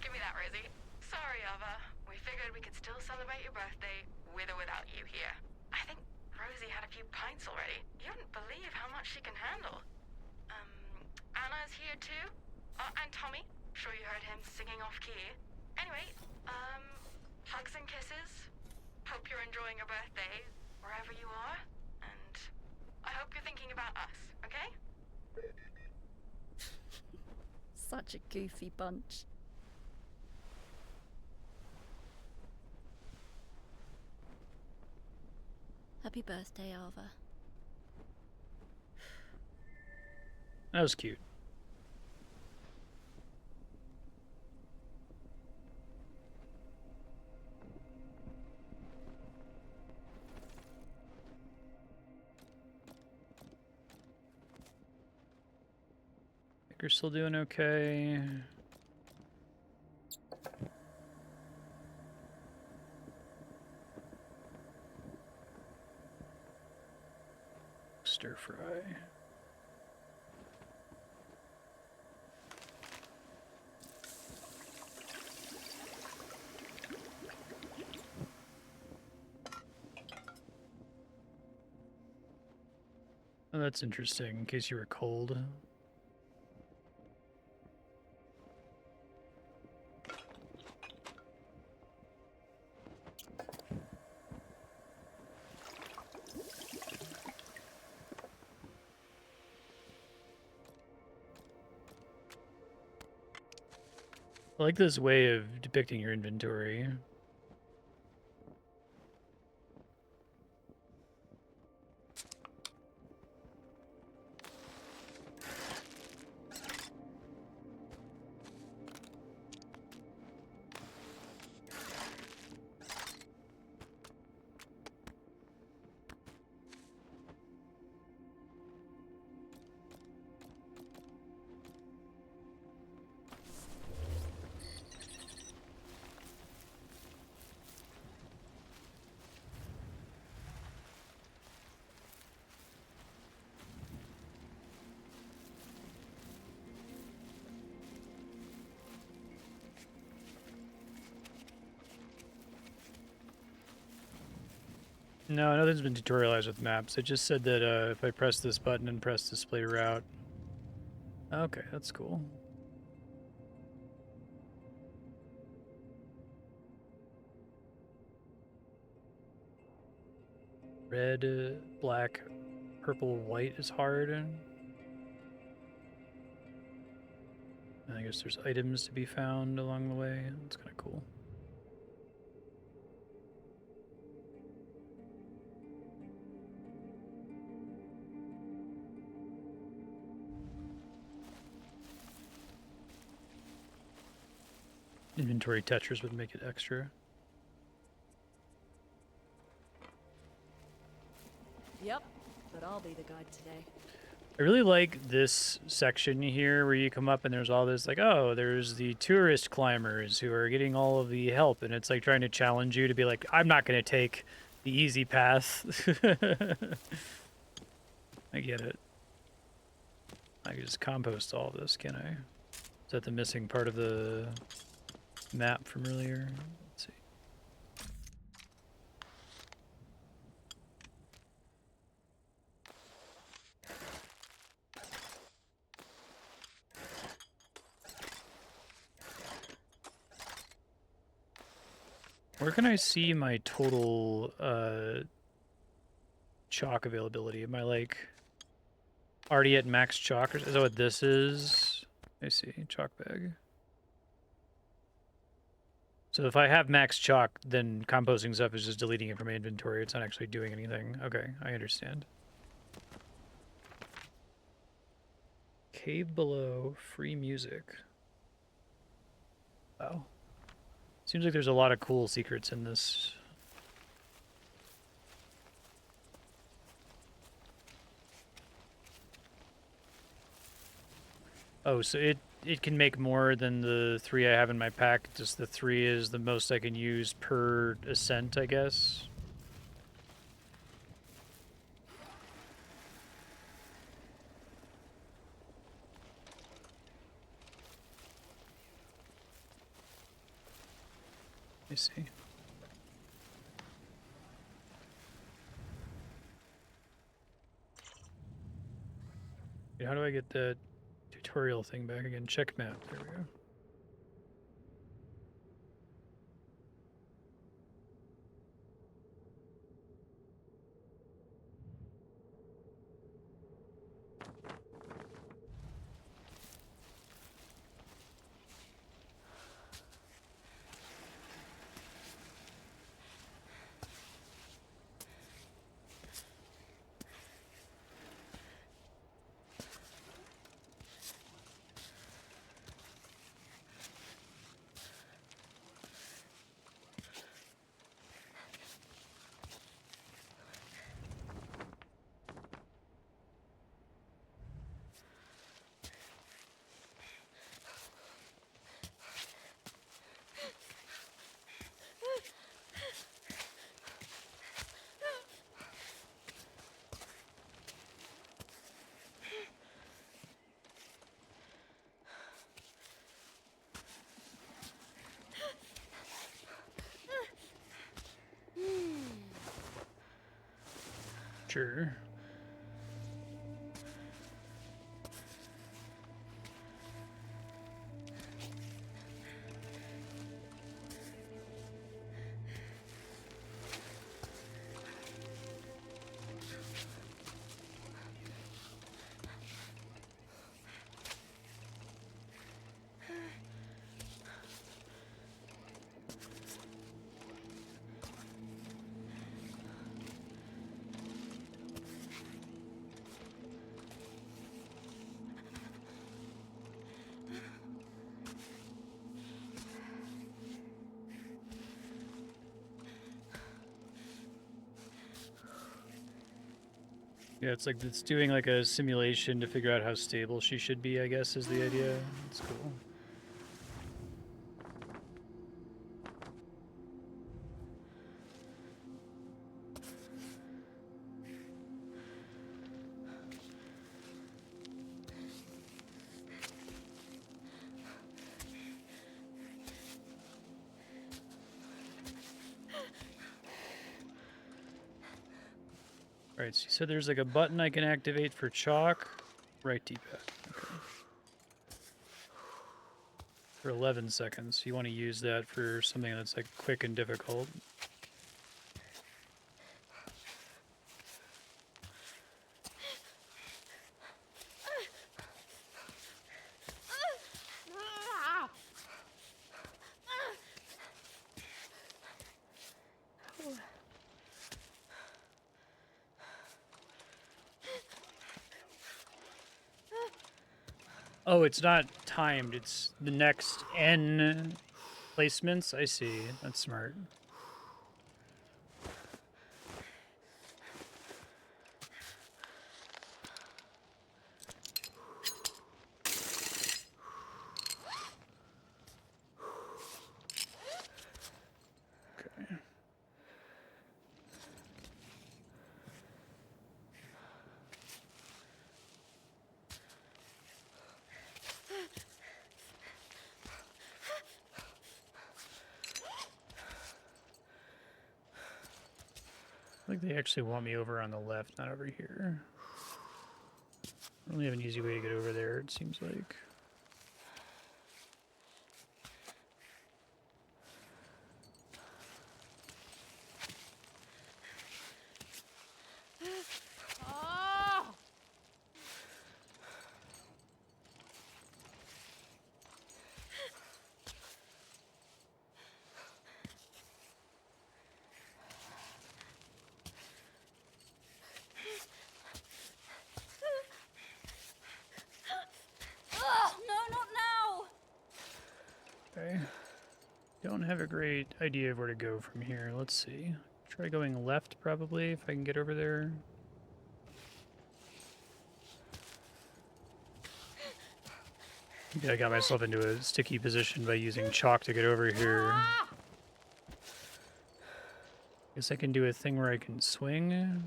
S4: Give me that, Rosie. Sorry, Alpha. We figured we could still celebrate your birthday with or without you here. I think Rosie had a few pints already. You wouldn't believe how much she can handle. Anna's here too. And Tommy. Sure you heard him singing off key. Anyway, hugs and kisses. Hope you're enjoying your birthday wherever you are. And I hope you're thinking about us, okay?
S2: Such a goofy bunch. Happy birthday, Alva.
S1: That was cute. Think you're still doing okay. Stir fry. Oh, that's interesting, in case you were cold. I like this way of depicting your inventory. No, nothing's been tutorialized with maps. It just said that if I press this button and press display route. Okay, that's cool. Red, black, purple, white is hard. I guess there's items to be found along the way. That's kind of cool. Inventory Tetris would make it extra.
S2: Yep, but I'll be the guide today.
S1: I really like this section here where you come up and there's all this like, oh, there's the tourist climbers who are getting all of the help, and it's like trying to challenge you to be like, I'm not going to take the easy path. I get it. I can just compost all of this, can I? Is that the missing part of the map from earlier? Let's see. Where can I see my total chalk availability? Am I like already at max chalk? Or is that what this is? I see, chalk bag. So if I have max chalk, then composting stuff is just deleting it from my inventory. It's not actually doing anything. Okay, I understand. Cave below, free music. Wow. Seems like there's a lot of cool secrets in this. Oh, so it can make more than the 3 I have in my pack. Just the 3 is the most I can use per ascent, I guess. Let me see. Wait, how do I get the tutorial thing back again? Check map. There we go. Sure. Yeah, it's like it's doing like a simulation to figure out how stable she should be, I guess, is the idea. That's cool. Alright, so you said there's like a button I can activate for chalk. Right D-pad. Okay. For 11 seconds. You want to use that for something that's like quick and difficult. Oh, it's not timed. It's the next N placements. I see. That's smart. Okay. I think they actually want me over on the left, not over here. I only have an easy way to get over there, it seems like.
S2: No, not now!
S1: Okay. Don't have a great idea of where to go from here. Let's see. Try going left, probably, if I can get over there. Maybe I got myself into a sticky position by using chalk to get over here. Guess I can do a thing where I can swing.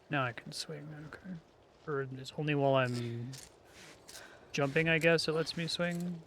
S1: Now I can swing, okay. Or it's only while I'm jumping, I guess, it lets me swing.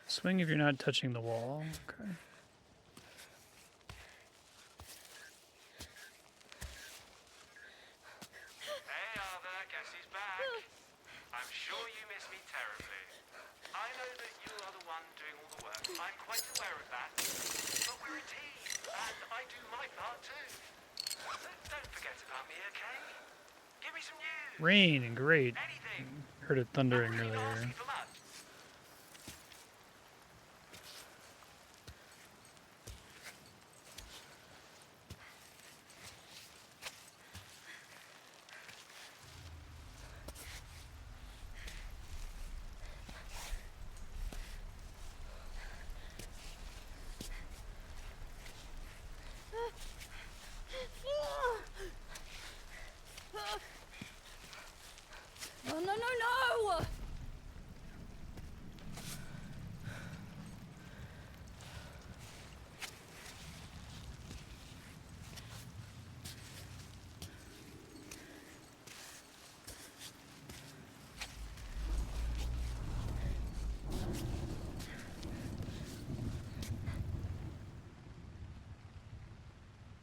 S1: Swing if you're not touching the wall. Okay.
S3: Hey, Arthur, guess he's back. I'm sure you miss me terribly. I know that you are the one doing all the work. I'm quite aware of that. But we're a team, and I do my part too. So don't forget about me, okay? Give me some news.
S1: Rain, great.
S3: Anything.
S1: Heard it
S3: Not
S1: thundering
S3: really
S1: earlier.
S3: asking for much.
S2: Oh, no, no, no!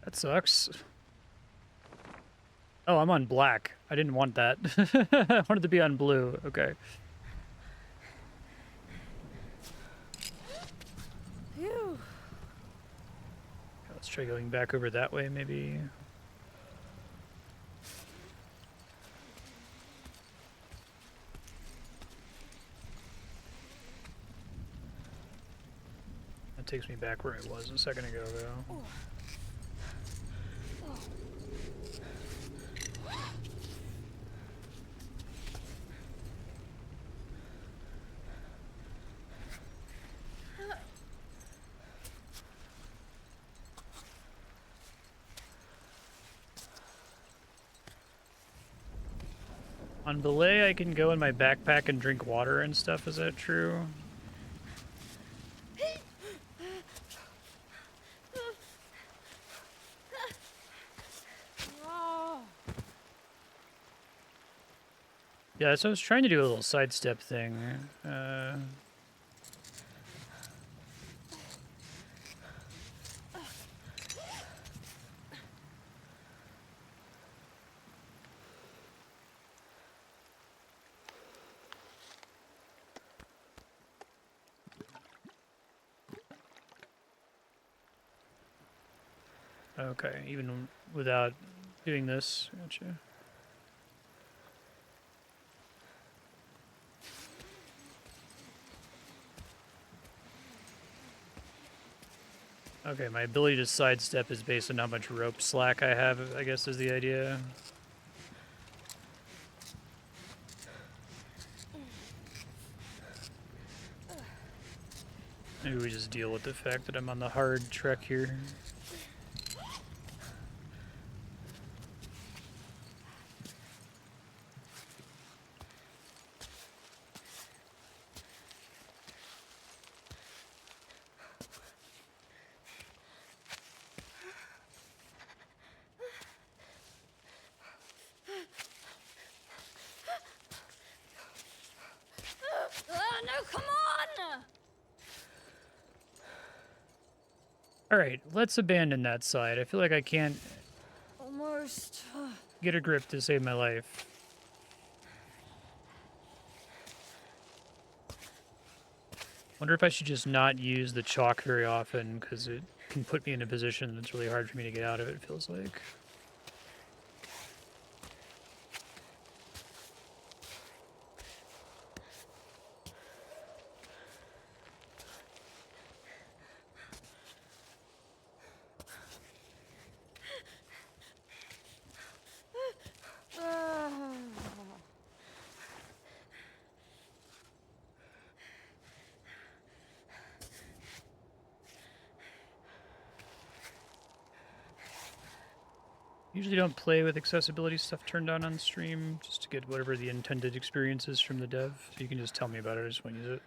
S1: That sucks. Oh, I'm on black. I didn't want that. I wanted to be on blue. Okay.
S2: Phew.
S1: Let's try going back over that way, maybe. That takes me back where I was a second ago, though. On Belay, I can go in my backpack and drink water and stuff. Is that true? Yeah, so I was trying to do a little sidestep thing. Okay, even without doing this, gotcha. Okay, my ability to sidestep is based on how much rope slack I have, I guess is the idea. Maybe we just deal with the fact that I'm on the hard trek here.
S2: No, come on!
S1: Alright, let's abandon that side. I feel like I can't
S2: Almost.
S1: get a grip to save my life. Wonder if I should just not use the chalk very often, because it can put me in a position that's really hard for me to get out of, it feels like. Usually don't play with accessibility stuff turned on stream, just to get whatever the intended experience is from the dev. So you can just tell me about it, I just want to use it.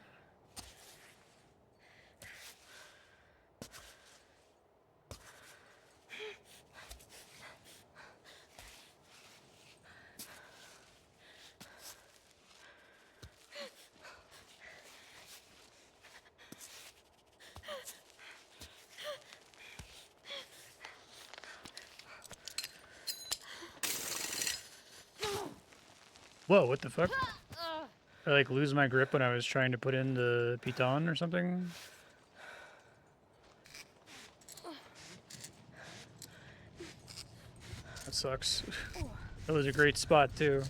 S1: Whoa, what the fuck? I like lose my grip when I was trying to put in the piton or something? That sucks. That was a great spot too.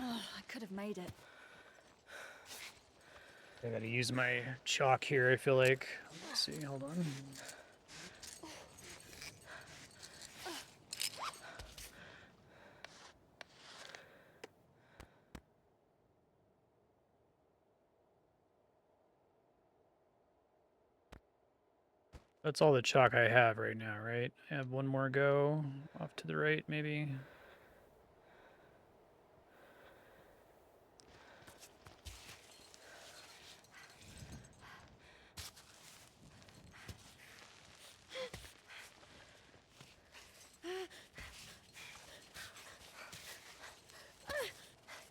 S2: I could have made it.
S1: I gotta use my chalk here, I feel like. Let's see, hold on. That's all the chalk I have right now, right? I have one more go off to the right, maybe.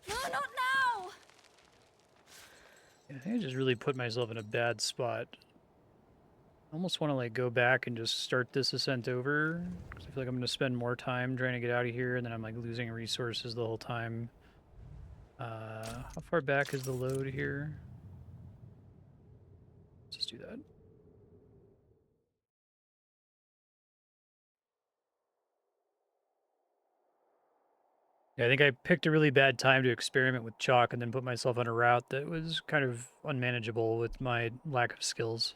S2: No, not now!
S1: Yeah, I think I just really put myself in a bad spot. I almost want to like go back and just start this ascent over, because I feel like I'm going to spend more time trying to get out of here, and then I'm like losing resources the whole time. How far back is the load here? Let's just do that. Yeah, I think I picked a really bad time to experiment with chalk and then put myself on a route that was kind of unmanageable with my lack of skills.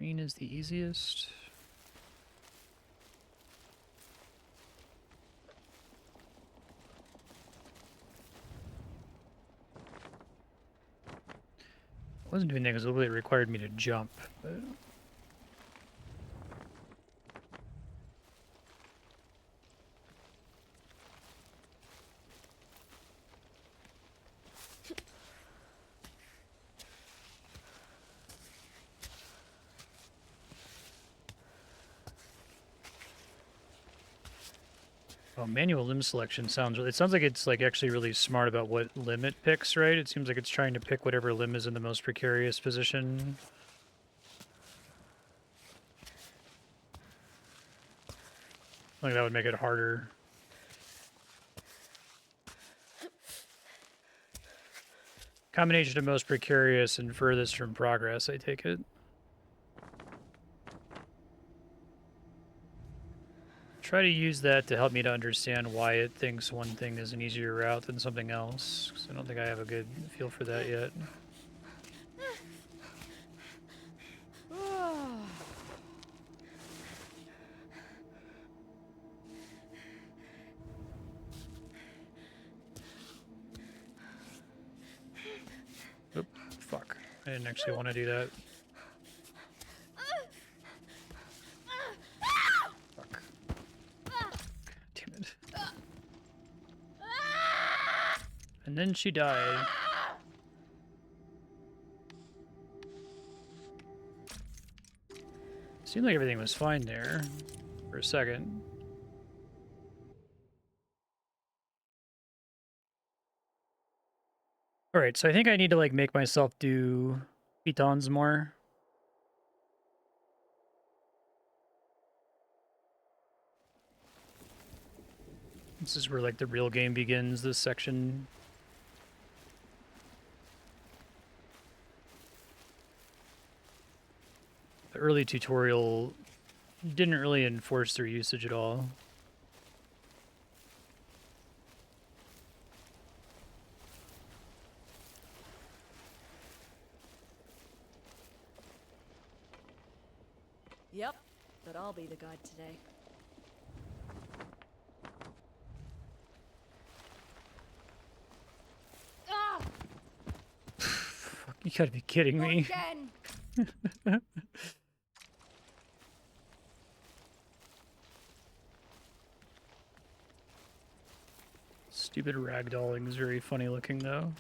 S1: Green is the easiest. I wasn't doing that because it really required me to jump, but... Oh, manual limb selection sounds... It sounds like it's like actually really smart about what limb it picks, right? It seems like it's trying to pick whatever limb is in the most precarious position. Like that would make it harder. Combination of most precarious and furthest from progress, I take it. Try to use that to help me to understand why it thinks one thing is an easier route than something else, because I don't think I have a good feel for that yet. Oop, fuck. I didn't actually want to do that. Fuck. Damn it. And then she died. Seemed like everything was fine there for a second. Alright, so I think I need to like make myself do pitons more. This is where like the real game begins, this section. The early tutorial didn't really enforce their usage at all.
S2: Yep, but I'll be the guide today.
S1: You gotta be kidding me. Stupid ragdolling is very funny looking though.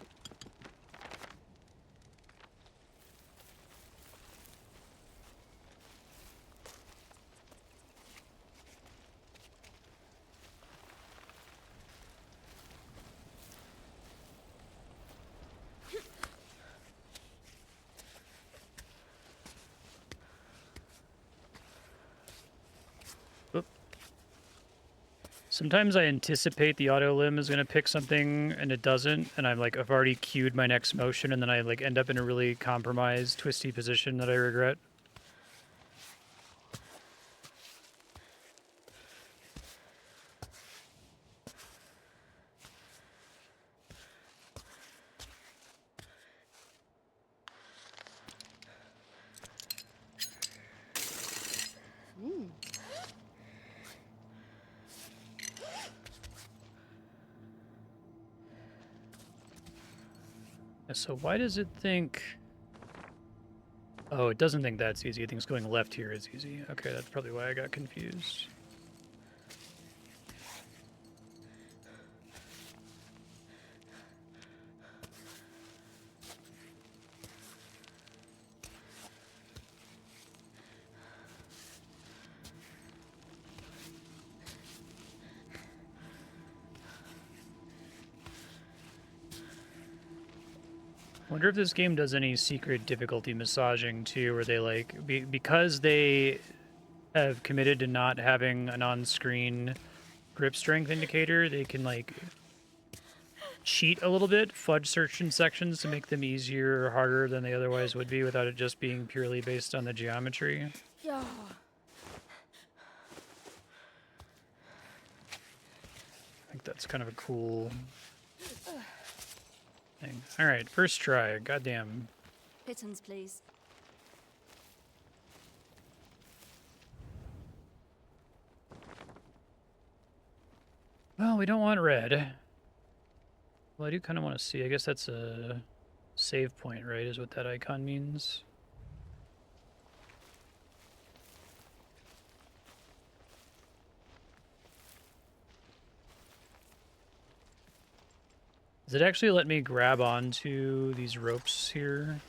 S1: Sometimes I anticipate the auto limb is going to pick something and it doesn't, and I'm like, I've already queued my next motion, and then I like end up in a really compromised, twisty position that I regret. So why does it think... Oh, it doesn't think that's easy. It thinks going left here is easy. Okay, that's probably why I got confused. Wonder if this game does any secret difficulty massaging too, where they like because they have committed to not having an on-screen grip strength indicator, they can like cheat a little bit, fudge certain sections to make them easier or harder than they otherwise would be without it just being purely based on the geometry.
S2: Yeah.
S1: I think that's kind of a cool thing. All right, first try. Goddamn.
S2: Pittons, please.
S1: Well, we don't want red. Well, I do kind of want to see. I guess that's a save point, right? Is what that icon means. Does it actually let me grab onto these ropes here?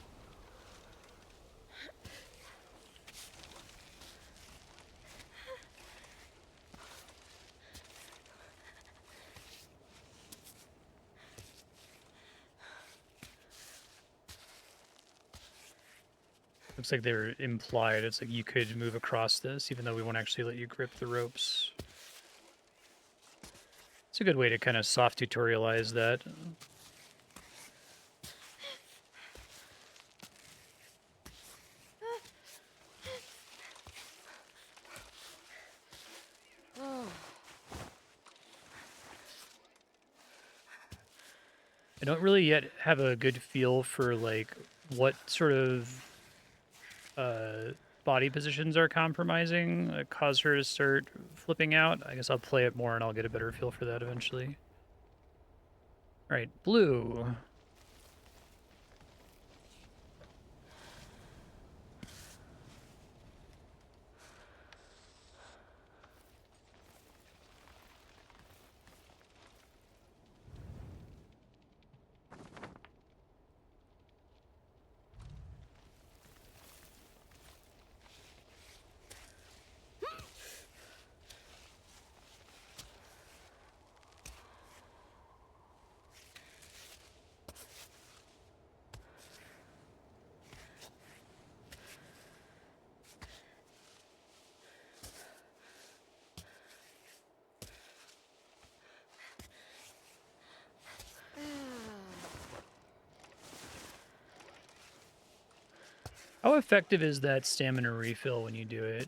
S1: Looks like they were implied. It's like you could move across this, even though we won't actually let you grip the ropes. It's a good way to kind of soft tutorialize that. I don't really yet have a good feel for like what sort of body positions are compromising that cause her to start flipping out. I guess I'll play it more and I'll get a better feel for that eventually. All right, blue. How effective is that stamina refill when you do it?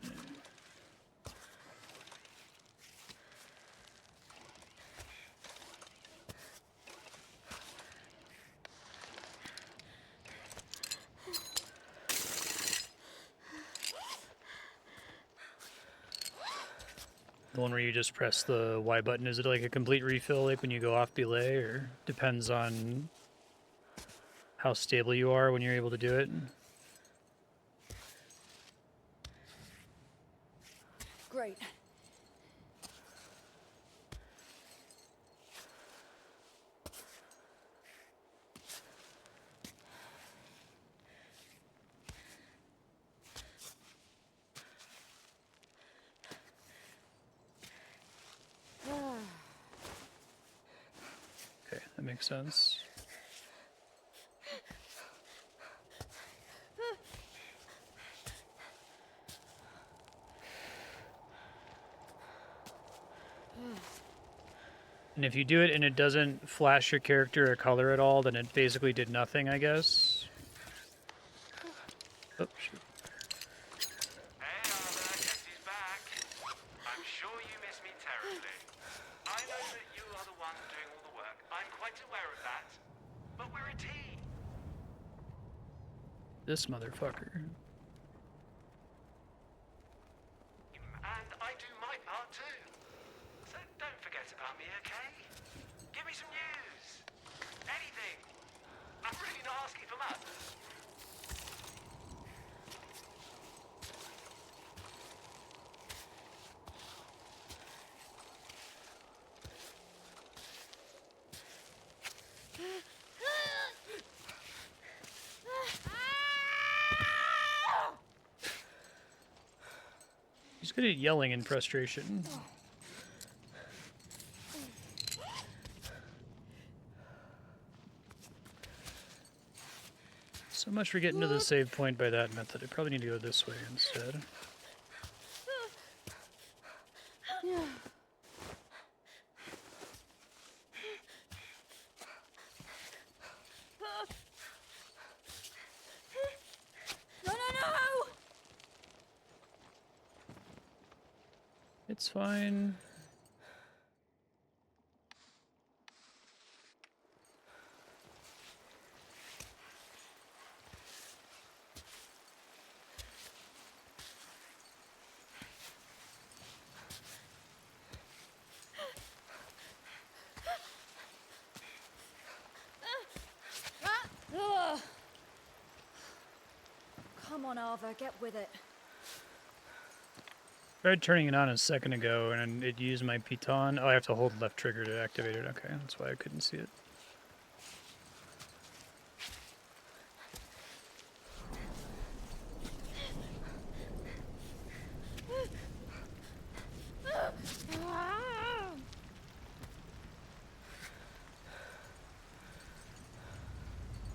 S1: The one where you just press the Y button, is it like a complete refill like when you go off belay, or depends on how stable you are when you're able to do it?
S2: Great.
S1: Okay, that makes sense. And if you do it and it doesn't flash your character a color at all, then it basically did nothing, I guess. Oh, shoot.
S3: Hey, Arthur, guess who's back? I'm sure you miss me terribly. I know that you are the one doing all the work. I'm quite aware of that. But we're a team.
S1: This motherfucker.
S3: And I do my part too. So don't forget about me, okay? Give me some news. Anything. I'm really not asking for much.
S1: He's good at yelling in frustration. So much for getting to the save point by that method. I probably need to go this way instead.
S2: No, no, no!
S1: It's fine.
S2: Come on, Ava, get with it.
S1: Tried turning it on a second ago, and it used my piton. Oh, I have to hold left trigger to activate it. Okay, that's why I couldn't see it.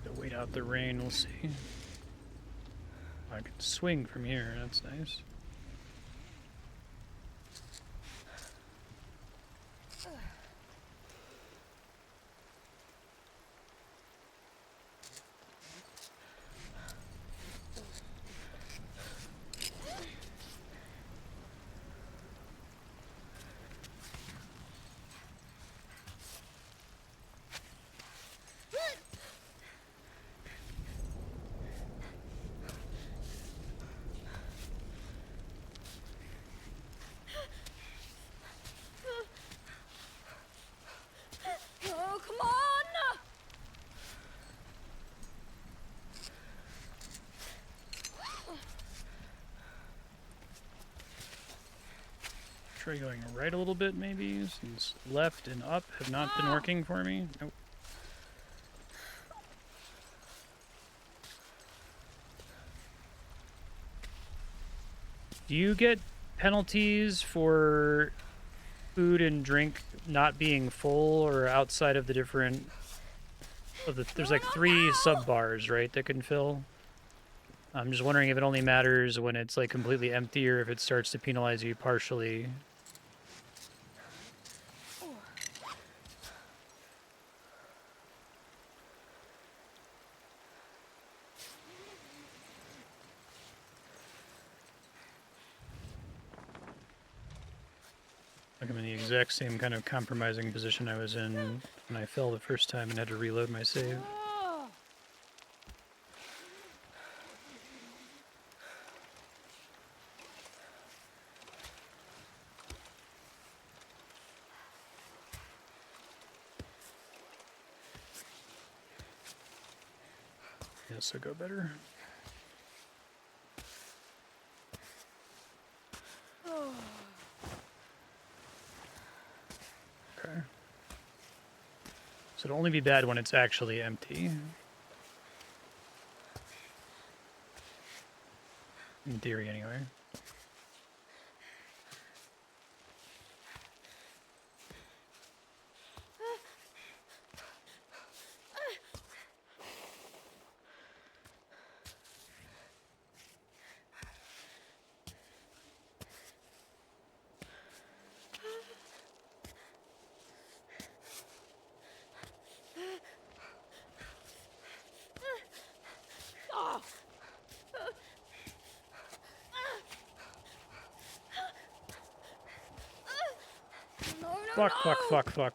S1: To wait out the rain, we'll see. I can swing from here, that's nice.
S2: Oh, come on!
S1: Try going right a little bit, maybe, since left and up have not been working for me. Nope. Do you get penalties for food and drink not being full or outside of the different... there's like 3 sub bars, right, that can fill? I'm just wondering if it only matters when it's like completely empty or if it starts to penalize you partially. Like I'm in the exact same kind of compromising position I was in when I fell the first time and had to reload my save. Yes, I'll go better. Okay. So it'll only be bad when it's actually empty. In theory, anyway.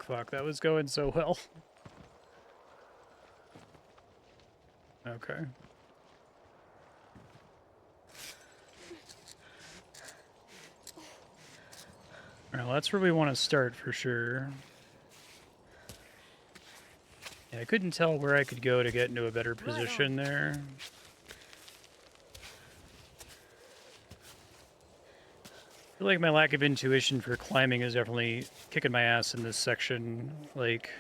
S1: Fuck. That was going so well. Okay. Alright, well, that's where we want to start for sure. Yeah, I couldn't tell where I could go to get into a better position there. I feel like my lack of intuition for climbing is definitely kicking my ass in this section. Like,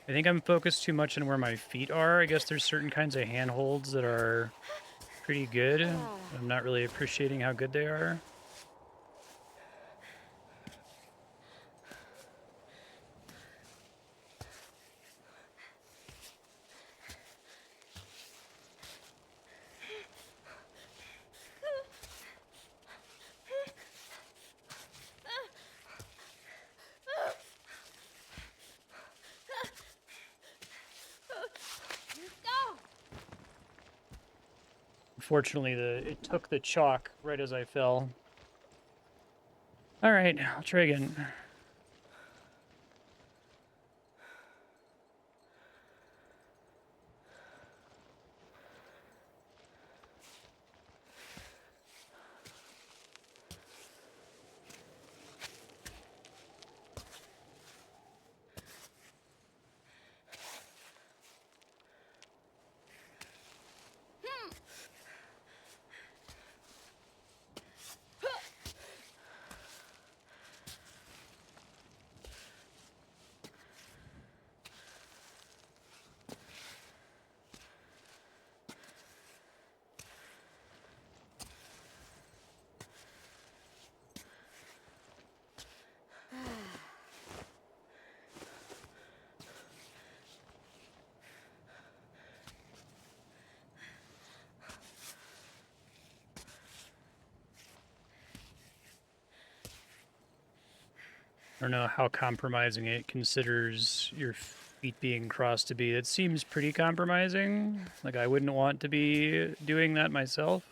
S1: I think I'm focused too much on where my feet are. I guess there's certain kinds of handholds that are pretty good. I'm not really appreciating how good they are. Unfortunately, it took the chalk right as I fell. All right, I'll try again. don't know how compromising it considers your feet being crossed to be. It seems pretty compromising. Like, I wouldn't want to be doing that myself.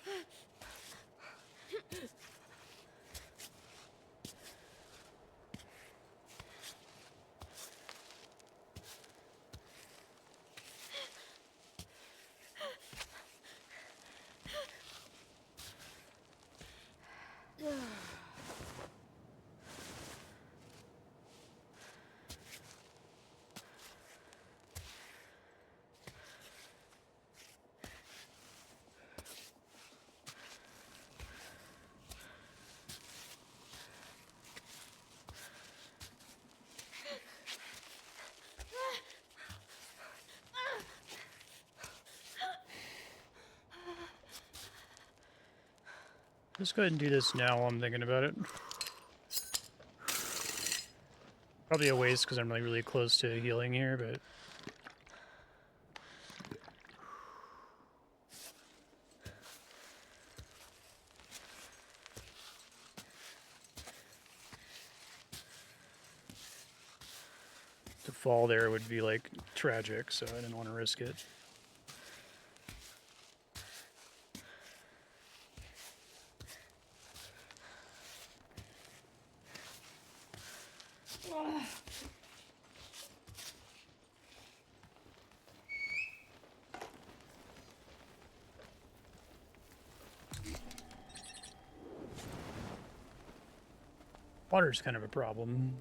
S1: Let's go ahead and do this now while I'm thinking about it. Probably a waste because I'm like really close to healing here, but... to fall there would be like tragic, so I didn't want to risk it. Water's kind of a problem.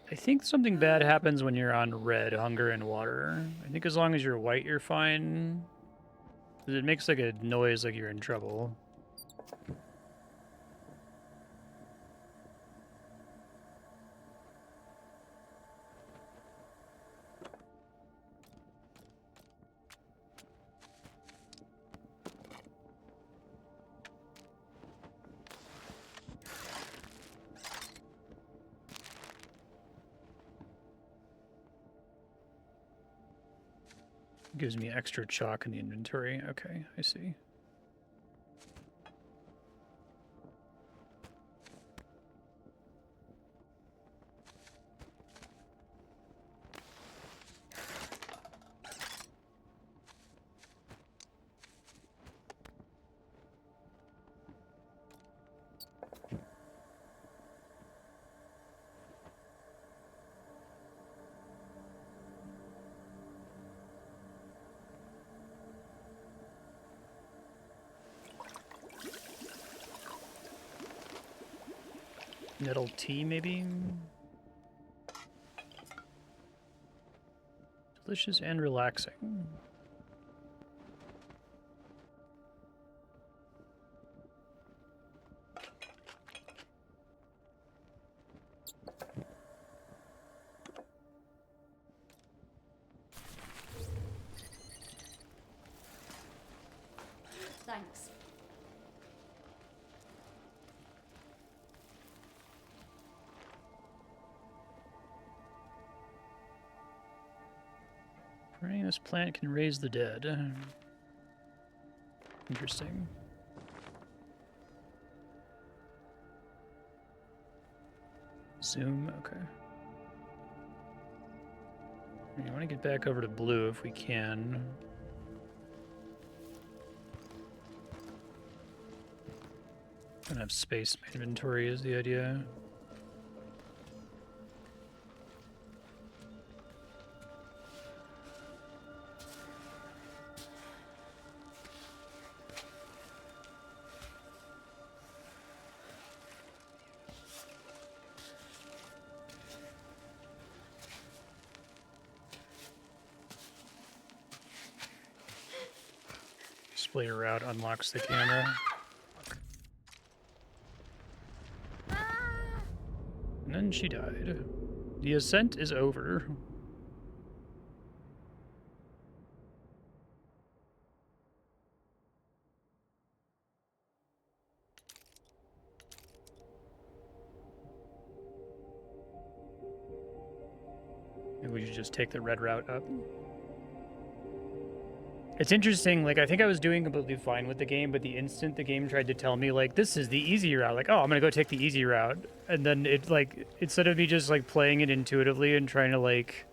S1: I think something bad happens when you're on red, hunger and water. I think as long as you're white, you're fine. It makes like a noise like you're in trouble. Gives me extra chalk in the inventory. Okay, I see. Nettle tea, maybe? Delicious and relaxing.
S2: Thanks.
S1: Praying this plant can raise the dead. Interesting. Zoom, okay. I want to get back over to blue if we can. Don't have space in my inventory is the idea. Display route unlocks the camera. And then she died. The ascent is over. just take the red route up. It's interesting, like, I think I was doing completely fine with the game, but the instant the game tried to tell me, like, this is the easy route, like, oh, I'm gonna go take the easy route, and then it, like, instead of me just, like, playing it intuitively and trying to, like,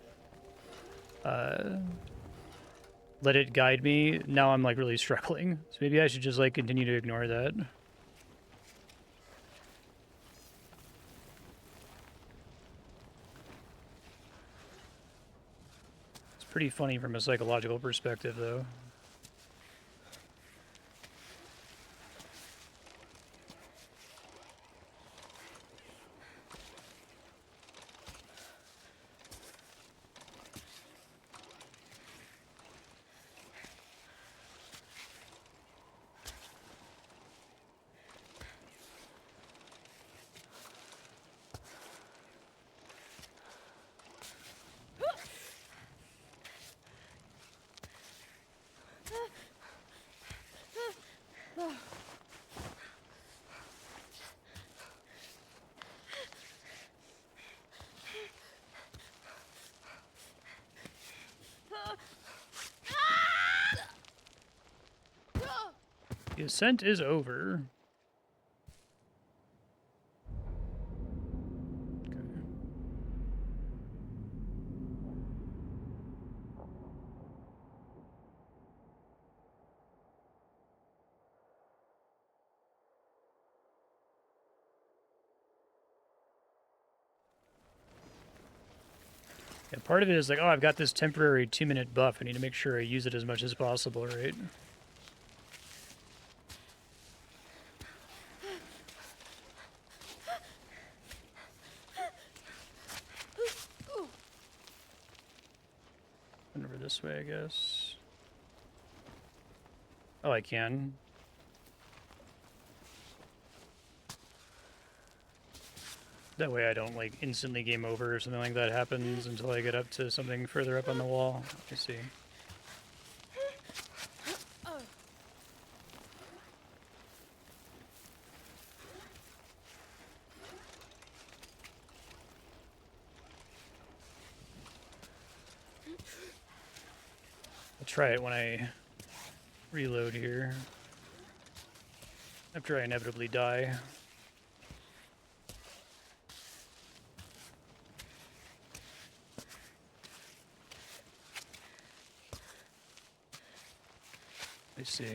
S1: let it guide me, now I'm, like, really struggling. So maybe I should just, like, continue to ignore that. It's pretty funny from a psychological perspective, though. The ascent is over. Okay. Yeah, part of it is like, oh, I've got this temporary 2-minute buff. I need to make sure I use it as much as possible, right? Over this way, I guess. Oh, I can. That way I don't, like, instantly game over or something like that happens until I get up to something further up on the wall. I see. I'll try it when I reload here. After I inevitably die. I see.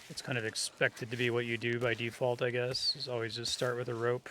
S1: It's kind of expected to be what you do by default, I guess. Is always just start with a rope.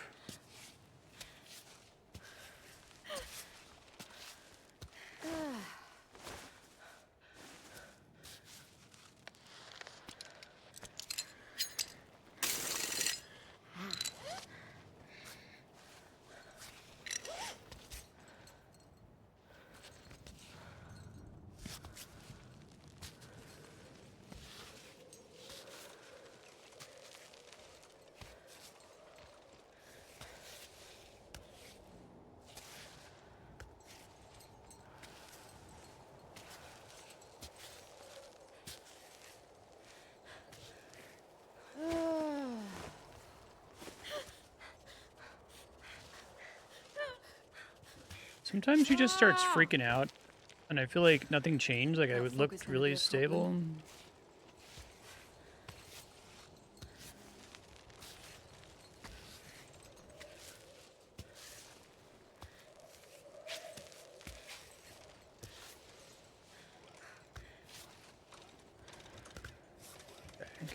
S1: Sometimes she just starts freaking out, and I feel like nothing changed. Like I would look really stable.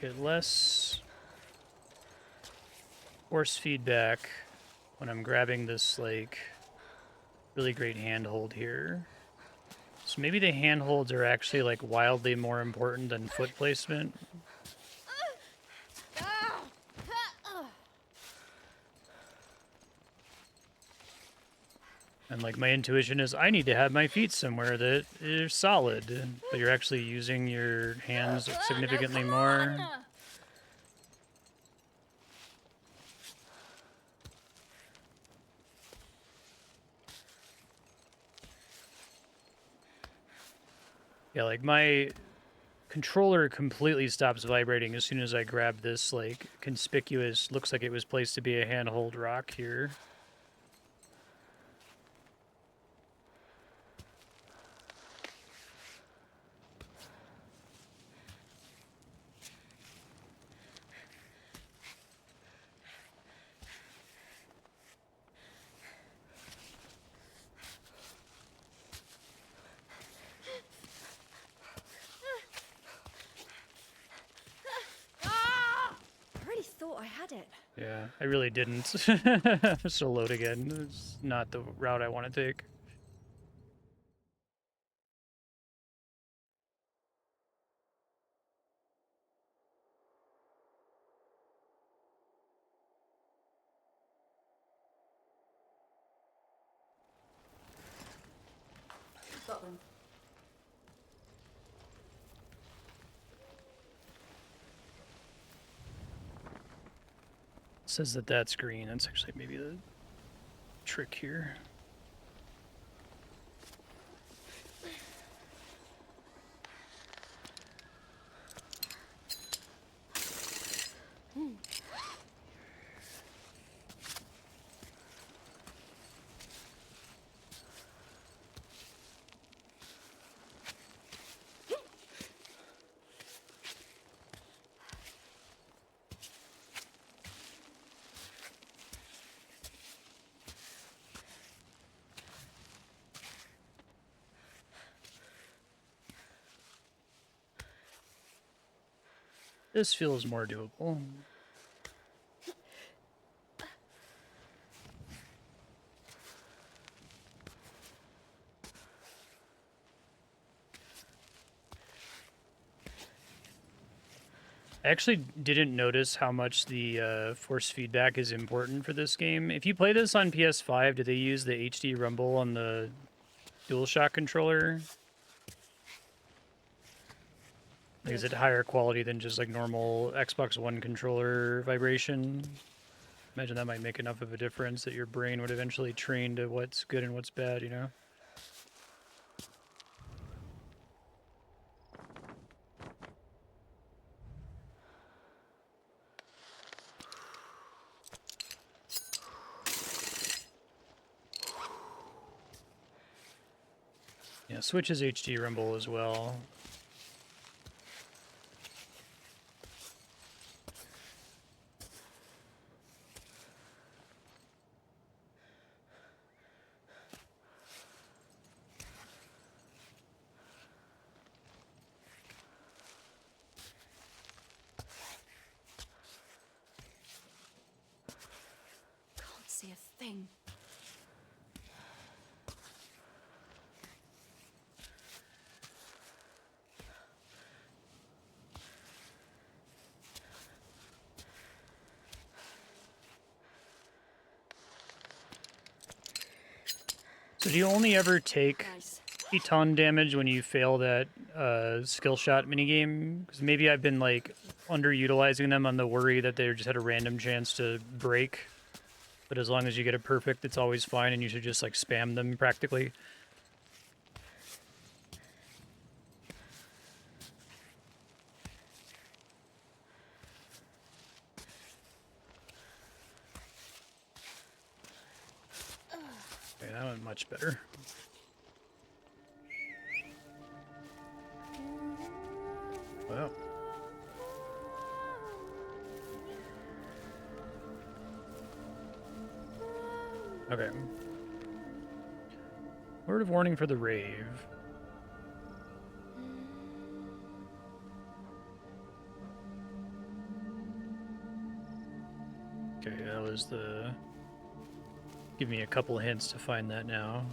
S1: Get less force feedback when I'm grabbing this, like, really great handhold here. So maybe the handholds are actually, like, wildly more important than foot placement. And, like, my intuition is I need to have my feet somewhere that are solid, but you're actually using your hands significantly more. Yeah, like, my controller completely stops vibrating as soon as I grab this, like, conspicuous, looks like it was placed to be a handhold rock here.
S2: I had it.
S1: Yeah, I really didn't. So load again. It's not the route I want to take.
S2: Got them.
S1: It says that that's green. That's actually maybe the trick here. This feels more doable. I actually didn't notice how much the force feedback is important for this game. If you play this on PS5, do they use the HD rumble on the DualShock controller? Like, is it higher quality than just like normal Xbox One controller vibration? Imagine that might make enough of a difference that your brain would eventually train to what's good and what's bad, you know? Yeah, Switch is HD rumble as well.
S2: Can't see a thing.
S1: So do you only ever take
S2: Nice.
S1: a ton damage when you fail that skill shot minigame? Because maybe I've been like underutilizing them on the worry that they just had a random chance to break. But as long as you get it perfect, it's always fine, and you should just like spam them practically. Okay, that went much better. Wow. Okay. Word of warning for the rave. Okay, that was the... Give me a couple hints to find that now.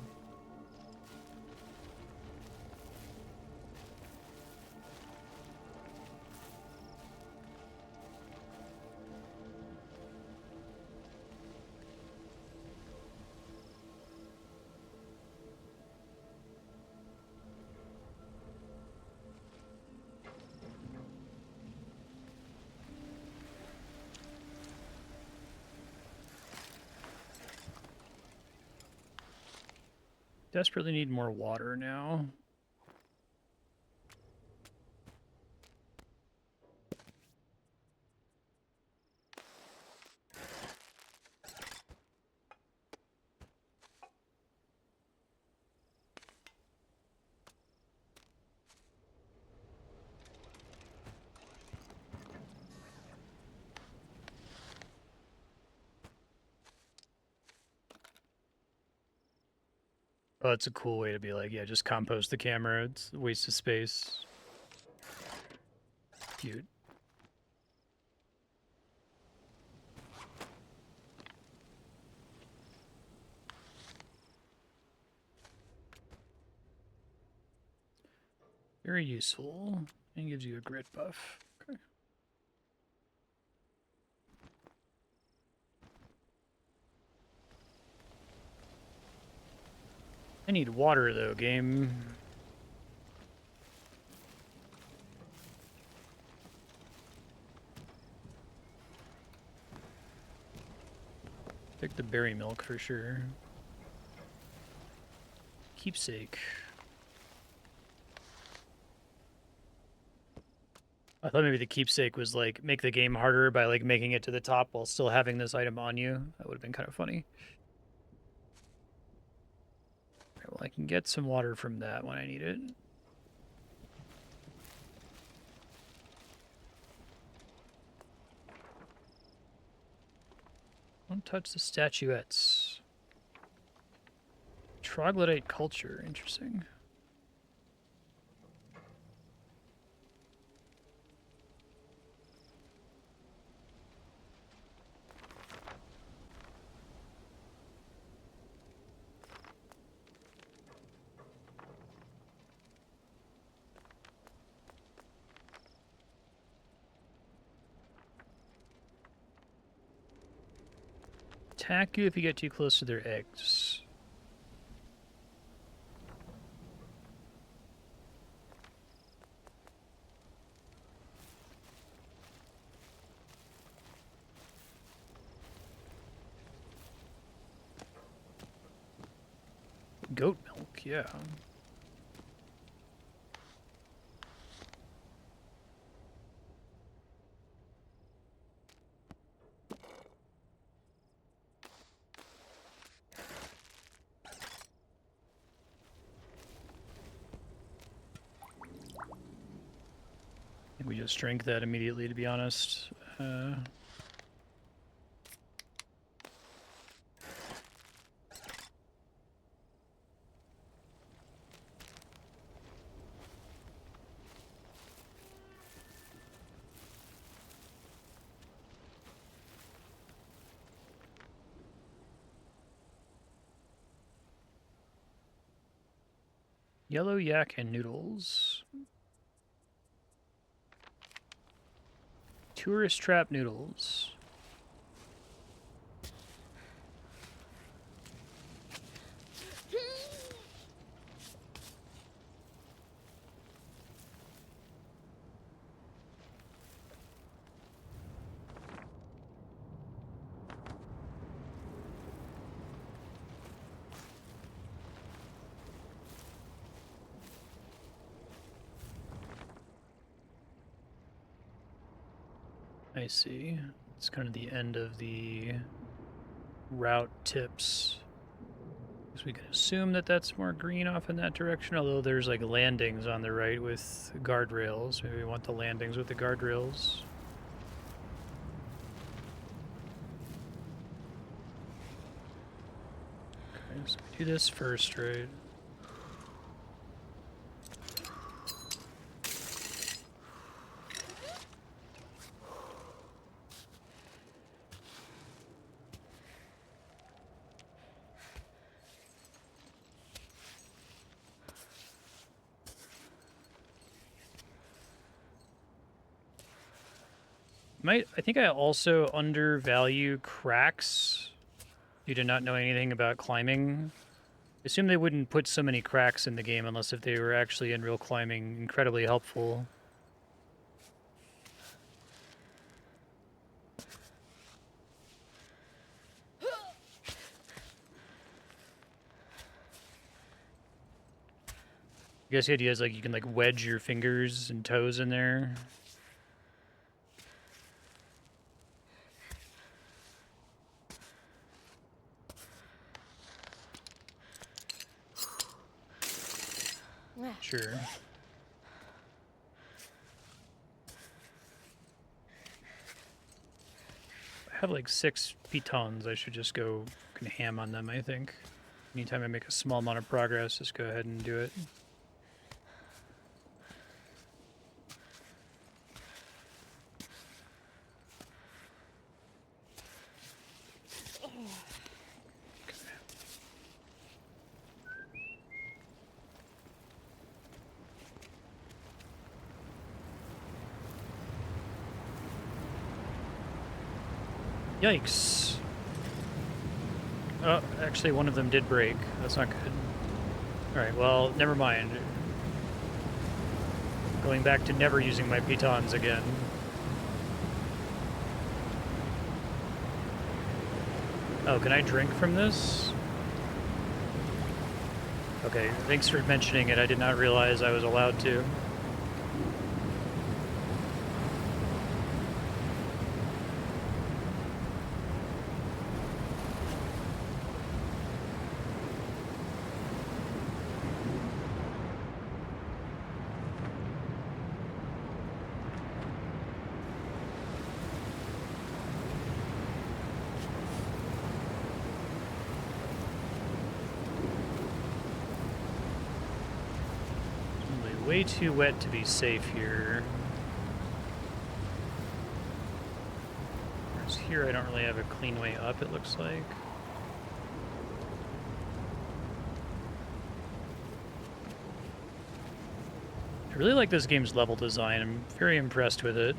S1: Desperately need more water now. Oh, that's a cool way to be like, yeah, just compost the camera. It's a waste of space. Cute. Very useful. And gives you a grit buff. Okay. I need water though, game. Pick the berry milk for sure. Keepsake. I thought maybe the keepsake was like make the game harder by like making it to the top while still having this item on you. That would have been kind of funny. Okay, well, I can get some water from that when I need it. Don't touch the statuettes. Troglodyte culture, interesting. Attack you if you get too close to their eggs. Goat milk, yeah. I think we just drank that immediately, to be honest. Yellow yak and noodles. Tourist trap noodles. I see. It's kind of the end of the route tips. So we can assume that that's more green off in that direction, although there's like landings on the right with guardrails. Maybe we want the landings with the guardrails. Okay, so we do this first, right? I think I also undervalue cracks due to not knowing anything about climbing. I assume they wouldn't put so many cracks in the game unless if they were actually in real climbing incredibly helpful. I guess the idea is like you can like wedge your fingers and toes in there. Sure. I have like 6 pitons. I should just go ham on them, I think. Anytime I make a small amount of progress, just go ahead and do it. Yikes. Oh, actually one of them did break. That's not good. Alright, well, never mind. Going back to never using my pitons again. Oh, can I drink from this? Okay, thanks for mentioning it. I did not realize I was allowed to. Way too wet to be safe here. Whereas here I don't really have a clean way up, it looks like. I really like this game's level design. I'm very impressed with it.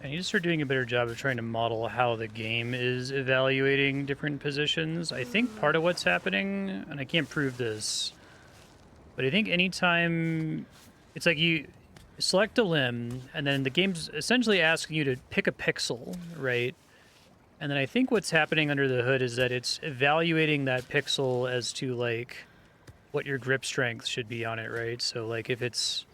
S1: I need to start doing a better job of trying to model how the game is evaluating different positions. I think part of what's happening, and I can't prove this, but I think anytime it's like you select a limb, and then the game's essentially asking you to pick a pixel, right? And then I think what's happening under the hood is that it's evaluating that pixel as to, like, what your grip strength should be on it, right? So, like, if it's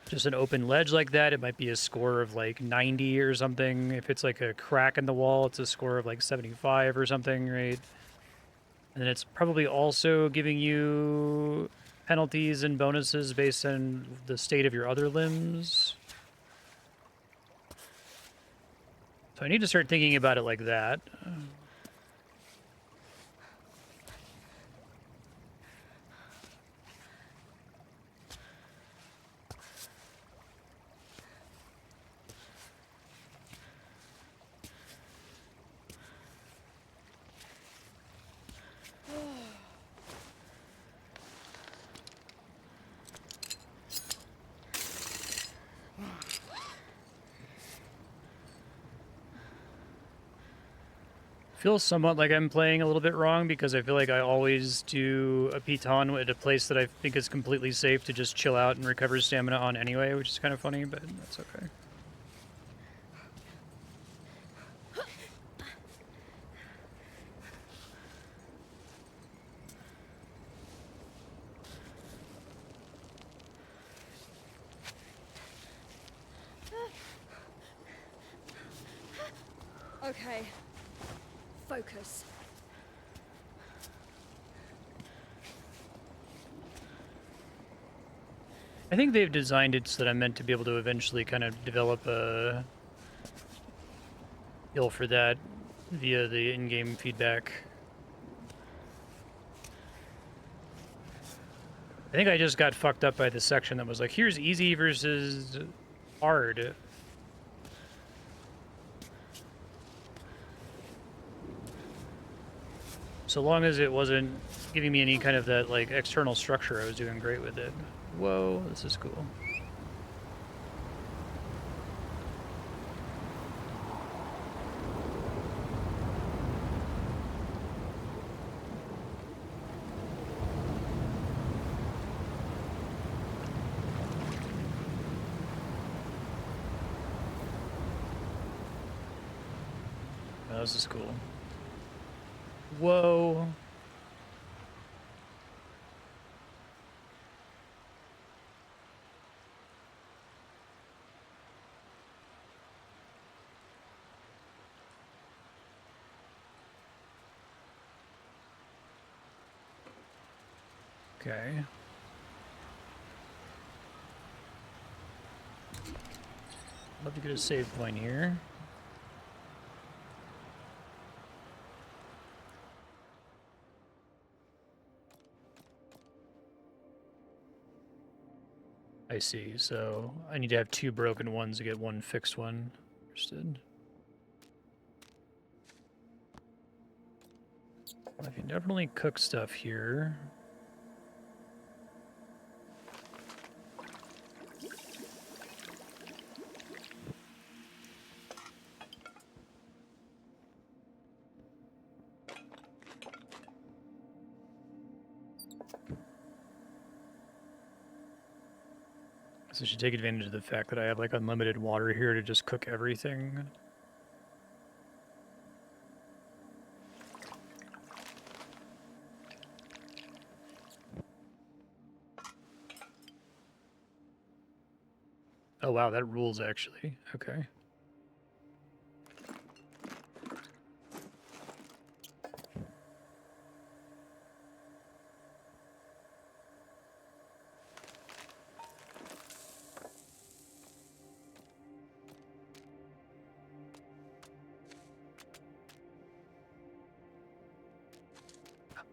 S1: just an open ledge like that, it might be a score of like 90 or something. If it's like a crack in the wall, it's a score of like 75 or something, right? And then it's probably also giving you penalties and bonuses based on the state of your other limbs. So I need to start thinking about it like that. Feels somewhat like I'm playing a little bit wrong because I feel like I always do a piton at a place that I think is completely safe to just chill out and recover stamina on anyway, which is kind of funny, but that's okay.
S2: Okay. Focus.
S1: I think they've designed it so that I'm meant to be able to eventually kind of develop a feel for that via the in-game feedback. I think I just got fucked up by the section that was like, here's easy versus hard. So long as it wasn't giving me any kind of that, like, external structure, I was doing great with it. Whoa, this is cool. Oh, this is cool. Whoa. Okay. Love to get a save point here. I see, so I need to have 2 broken ones to get 1 fixed one. Understood. I can definitely cook stuff here. So I should take advantage of the fact that I have like unlimited water here to just cook everything. Oh wow, that rules actually. Okay.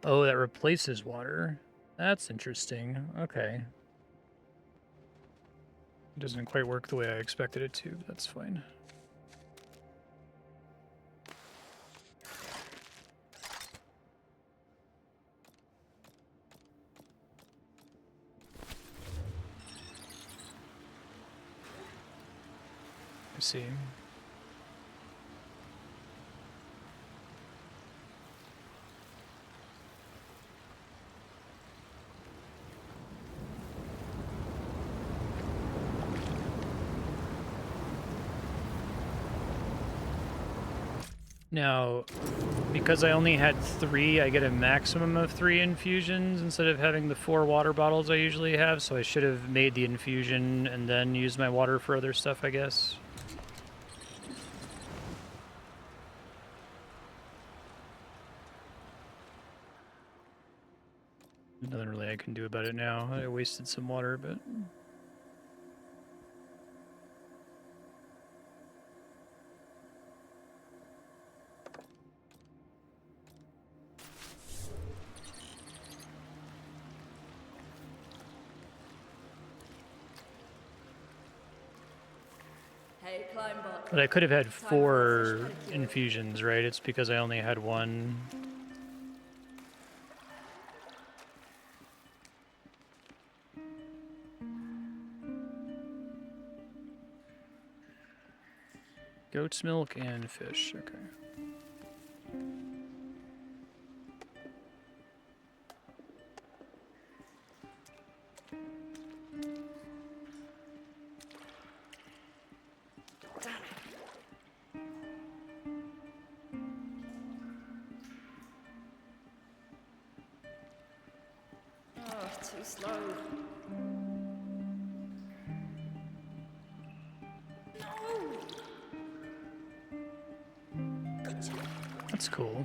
S1: Oh, that replaces water. That's interesting. Okay. It doesn't quite work the way I expected it to, but that's fine. I see. Now, because I only had 3, I get a maximum of 3 infusions instead of having the 4 water bottles I usually have, so I should have made the infusion and then used my water for other stuff, I guess. Nothing really I can do about it now. I wasted some water, but...
S2: Hey, Climbot.
S1: But I could have had
S2: Time for a
S1: 4
S2: fresh pedicure.
S1: infusions, right? It's because I only had 1. Goat's milk and fish, okay.
S2: Oh, too slow. No! Gotcha.
S1: That's cool.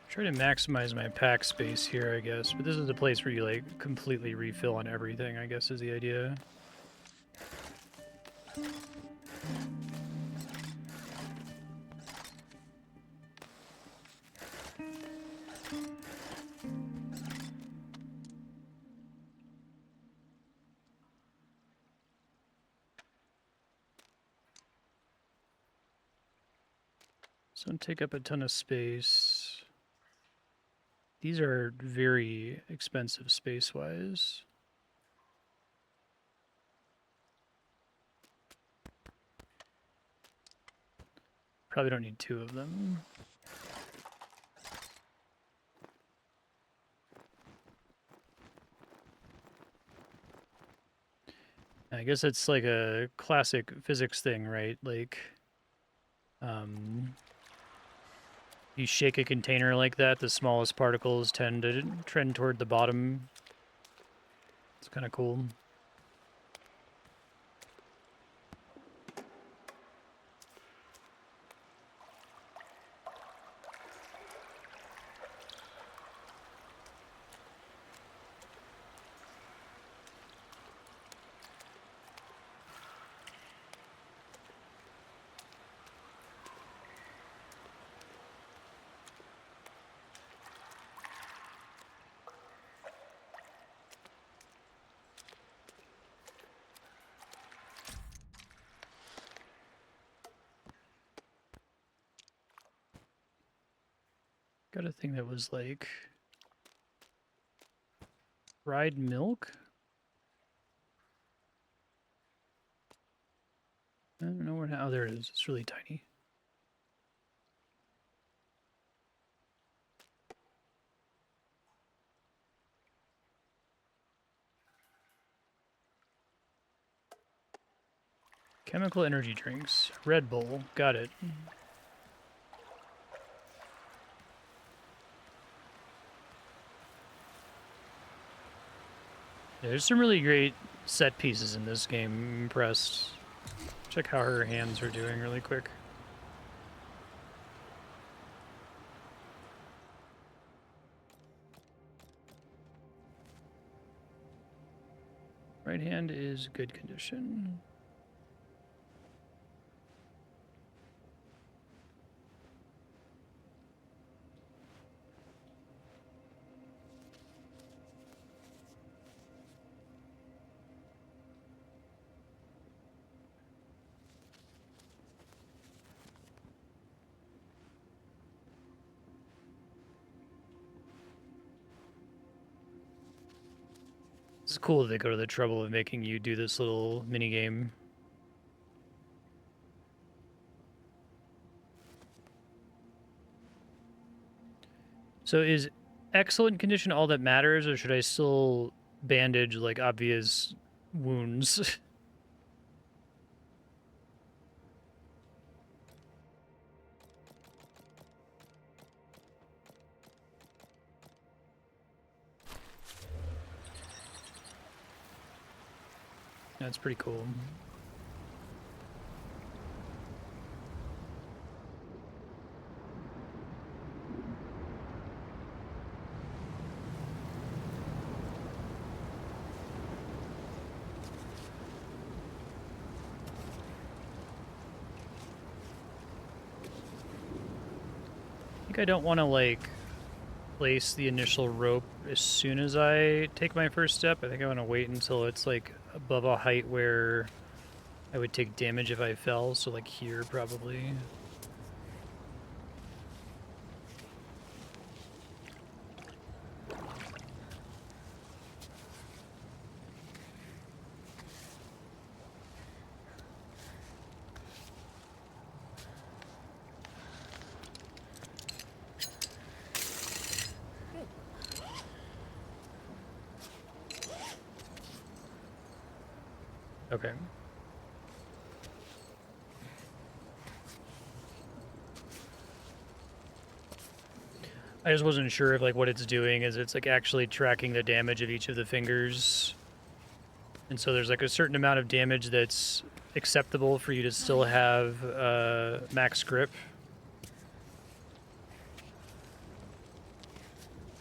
S1: Try to maximize my pack space here, I guess. But this is the place where you, like, completely refill on everything, I guess is the idea. So don't take up a ton of space. These are very expensive space-wise. Probably don't need 2 of them. I guess it's like a classic physics thing, right? Like, you shake a container like that, the smallest particles tend to trend toward the bottom. It's kind of cool. Got a thing that was like fried milk? I don't know where now. Oh, there it is. It's really tiny. Chemical energy drinks. Red Bull. Got it. Yeah, there's some really great set pieces in this game. I'm impressed. Check how her hands are doing really quick. Right hand is good condition. It's cool that they go to the trouble of making you do this little mini game. So is excellent condition all that matters, or should I still bandage like obvious wounds? That's pretty cool. I think I don't want to like place the initial rope as soon as I take my first step. I think I want to wait until it's like above a height where I would take damage if I fell, so like here probably. Okay. I just wasn't sure if like what it's doing is it's like actually tracking the damage of each of the fingers. And so there's like a certain amount of damage that's acceptable for you to still have max grip.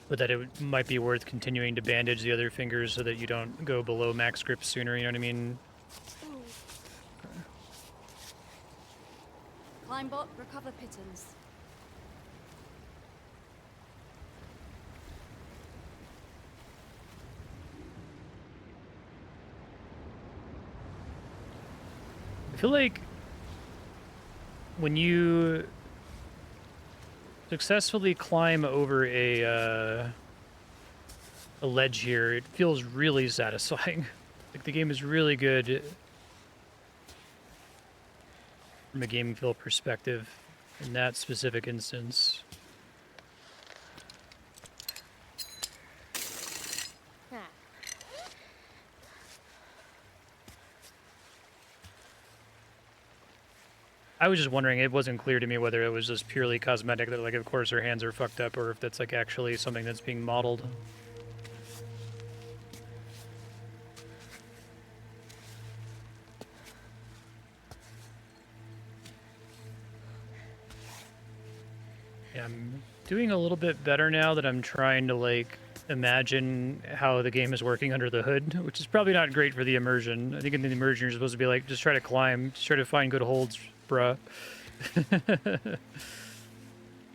S1: But that it might be worth continuing to bandage the other fingers so that you don't go below max grip sooner, you know what I mean?
S2: Climb bot, recover pittance.
S1: I feel like when you successfully climb over a ledge here, it feels really satisfying. Like the game is really good from a game feel perspective in that specific instance. I was just wondering, it wasn't clear to me whether it was just purely cosmetic, that like of course her hands are fucked up, or if that's like actually something that's being modeled. Yeah, I'm doing a little bit better now that I'm trying to like imagine how the game is working under the hood, which is probably not great for the immersion. I think in the immersion you're supposed to be like, just try to climb, just try to find good holds, bruh. But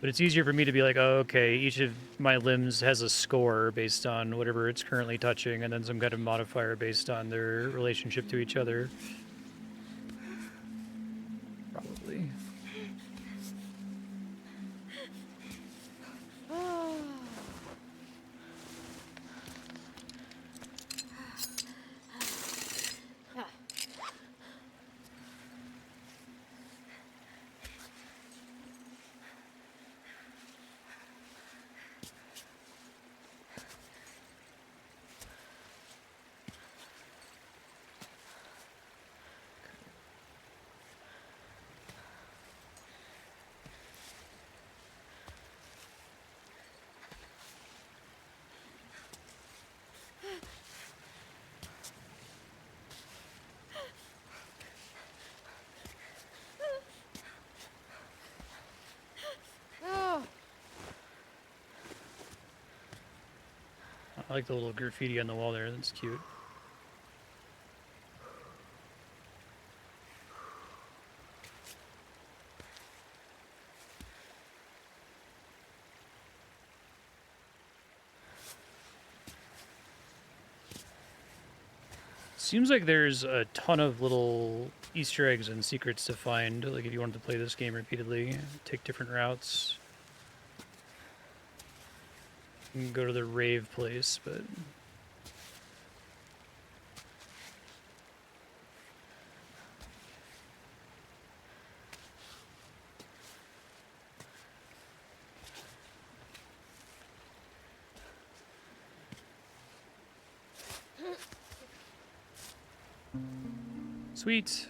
S1: it's easier for me to be like, oh, okay, each of my limbs has a score based on whatever it's currently touching, and then some kind of modifier based on their relationship to each other. Probably. I like the little graffiti on the wall there. That's cute. Seems like there's a ton of little Easter eggs and secrets to find. Like if you wanted to play this game repeatedly, take different routes. You can go to the rave place, but sweet.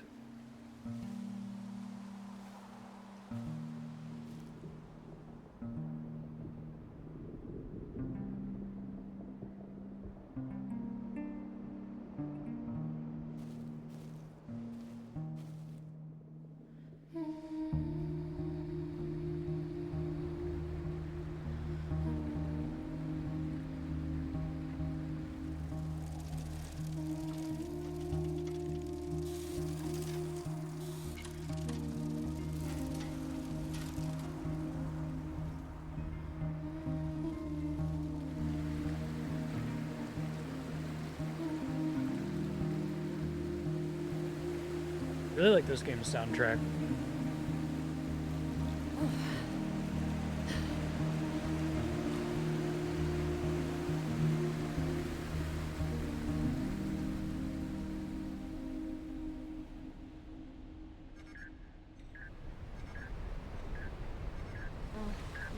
S1: Really like this game's soundtrack.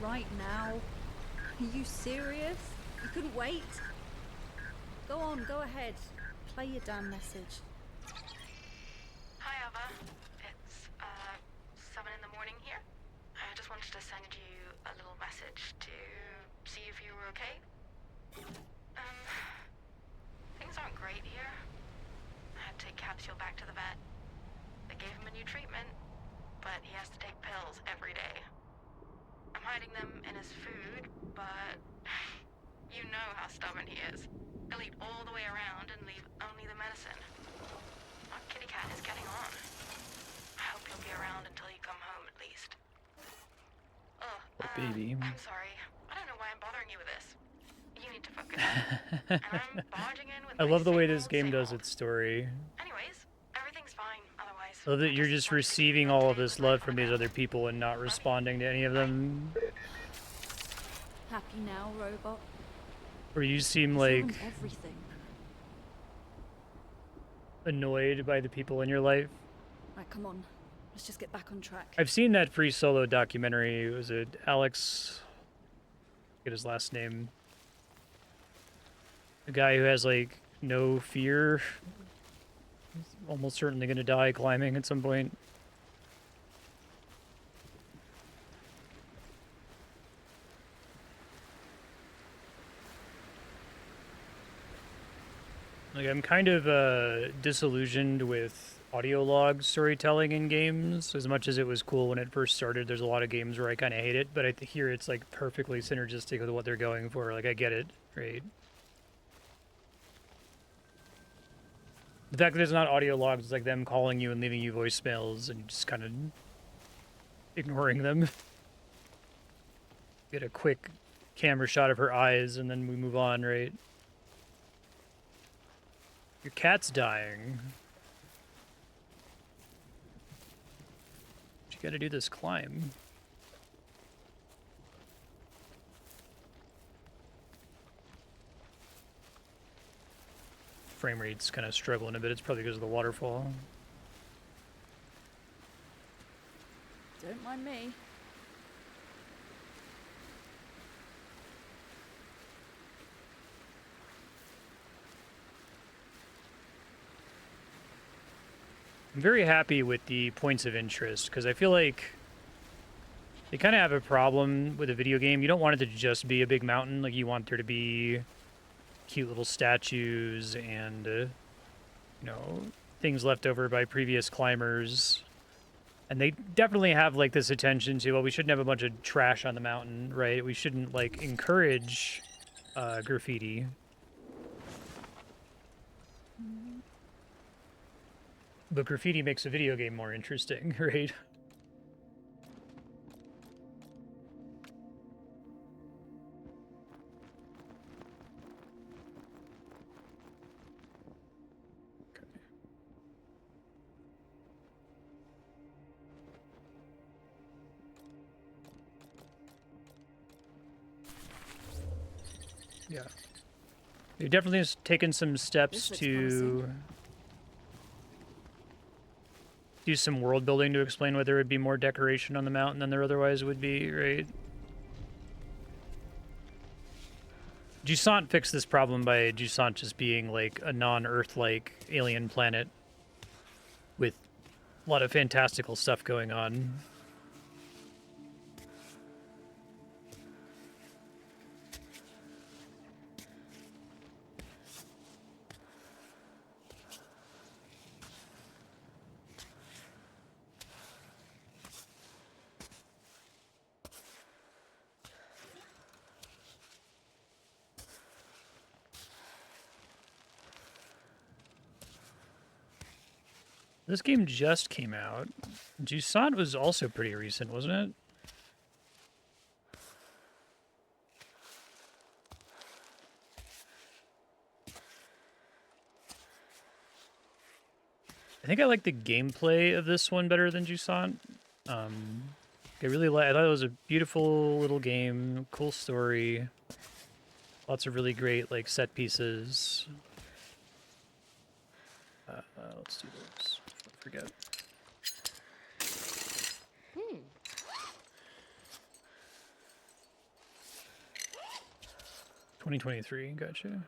S2: Right now? Are you serious? You couldn't wait? Go on, go ahead. Play your damn message.
S4: Hi, Ava. It's 7 in the morning here. I just wanted to send you a little message to see if you were okay. Things aren't great here. I had to take Capsule back to the vet. They gave him a new treatment, but he has to take pills every day. I'm hiding them in his food, but you know how stubborn he is. He'll eat all the way around and leave only the medicine. Our kitty cat is getting on. I hope you'll be around until you come home at least.
S1: Baby.
S4: I'm sorry. I don't know why I'm bothering you with this. You need to focus. And I'm barging in with
S1: I
S4: my
S1: love the way
S4: same
S1: this
S4: old,
S1: game
S4: same
S1: does
S4: old.
S1: its story.
S4: Anyways, everything's fine otherwise.
S1: I love that
S4: I
S1: you're just
S4: wanted to keep
S1: receiving
S4: you up
S1: all
S4: to
S1: of
S4: date
S1: this
S4: with my
S1: love from these
S4: progress.
S1: other people and not responding to any of them.
S2: Happy now, robot?
S1: Or you seem
S2: You
S1: like
S2: found everything.
S1: annoyed by the people in your life.
S2: Right, come on. Let's just get back on track.
S1: I've seen that Free Solo documentary. Was it Alex? Get his last name. The guy who has like no fear. He's almost certainly going to die climbing at some point. Like, I'm kind of disillusioned with audio log storytelling in games. As much as it was cool when it first started, there's a lot of games where I kind of hate it, but I hear it's like perfectly synergistic with what they're going for. Like, I get it, right? The fact that there's not audio logs, it's like them calling you and leaving you voicemails and just kind of ignoring them. Get a quick camera shot of her eyes and then we move on, right? Your cat's dying. You gotta do this climb. Frame rate's kind of struggling a bit. It's probably because of the waterfall.
S2: Don't mind me.
S1: I'm very happy with the points of interest because I feel like they kind of have a problem with a video game. You don't want it to just be a big mountain. Like, you want there to be cute little statues and, you know, things left over by previous climbers. And they definitely have, like, this attention to, well, we shouldn't have a bunch of trash on the mountain, right? We shouldn't, like, encourage graffiti. But graffiti makes a video game more interesting, right? Okay. Yeah. They've definitely taken some steps
S2: This looks
S1: to
S2: promising.
S1: do some world building to explain why there would be more decoration on the mountain than there otherwise would be, right? Jusant fixed this problem by Jusant just being like a non-Earth-like alien planet with a lot of fantastical stuff going on. This game just came out. Jusant was also pretty recent, wasn't it? I think I like the gameplay of this one better than Jusant. I thought it was a beautiful little game, cool story, lots of really great like set pieces. Let's do this. Don't forget. 2023, gotcha.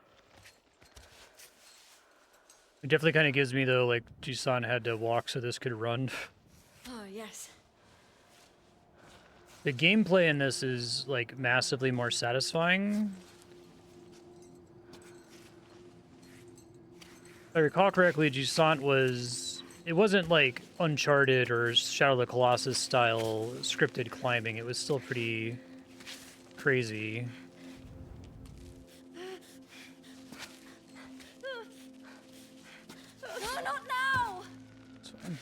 S1: It definitely kind of gives me though, like Jusant had to walk so this could run.
S2: Oh, yes.
S1: The gameplay in this is like massively more satisfying. If I recall correctly, Jusant it wasn't like Uncharted or Shadow of the Colossus style scripted climbing. It was still pretty crazy.
S2: No, not now!
S1: It's fine.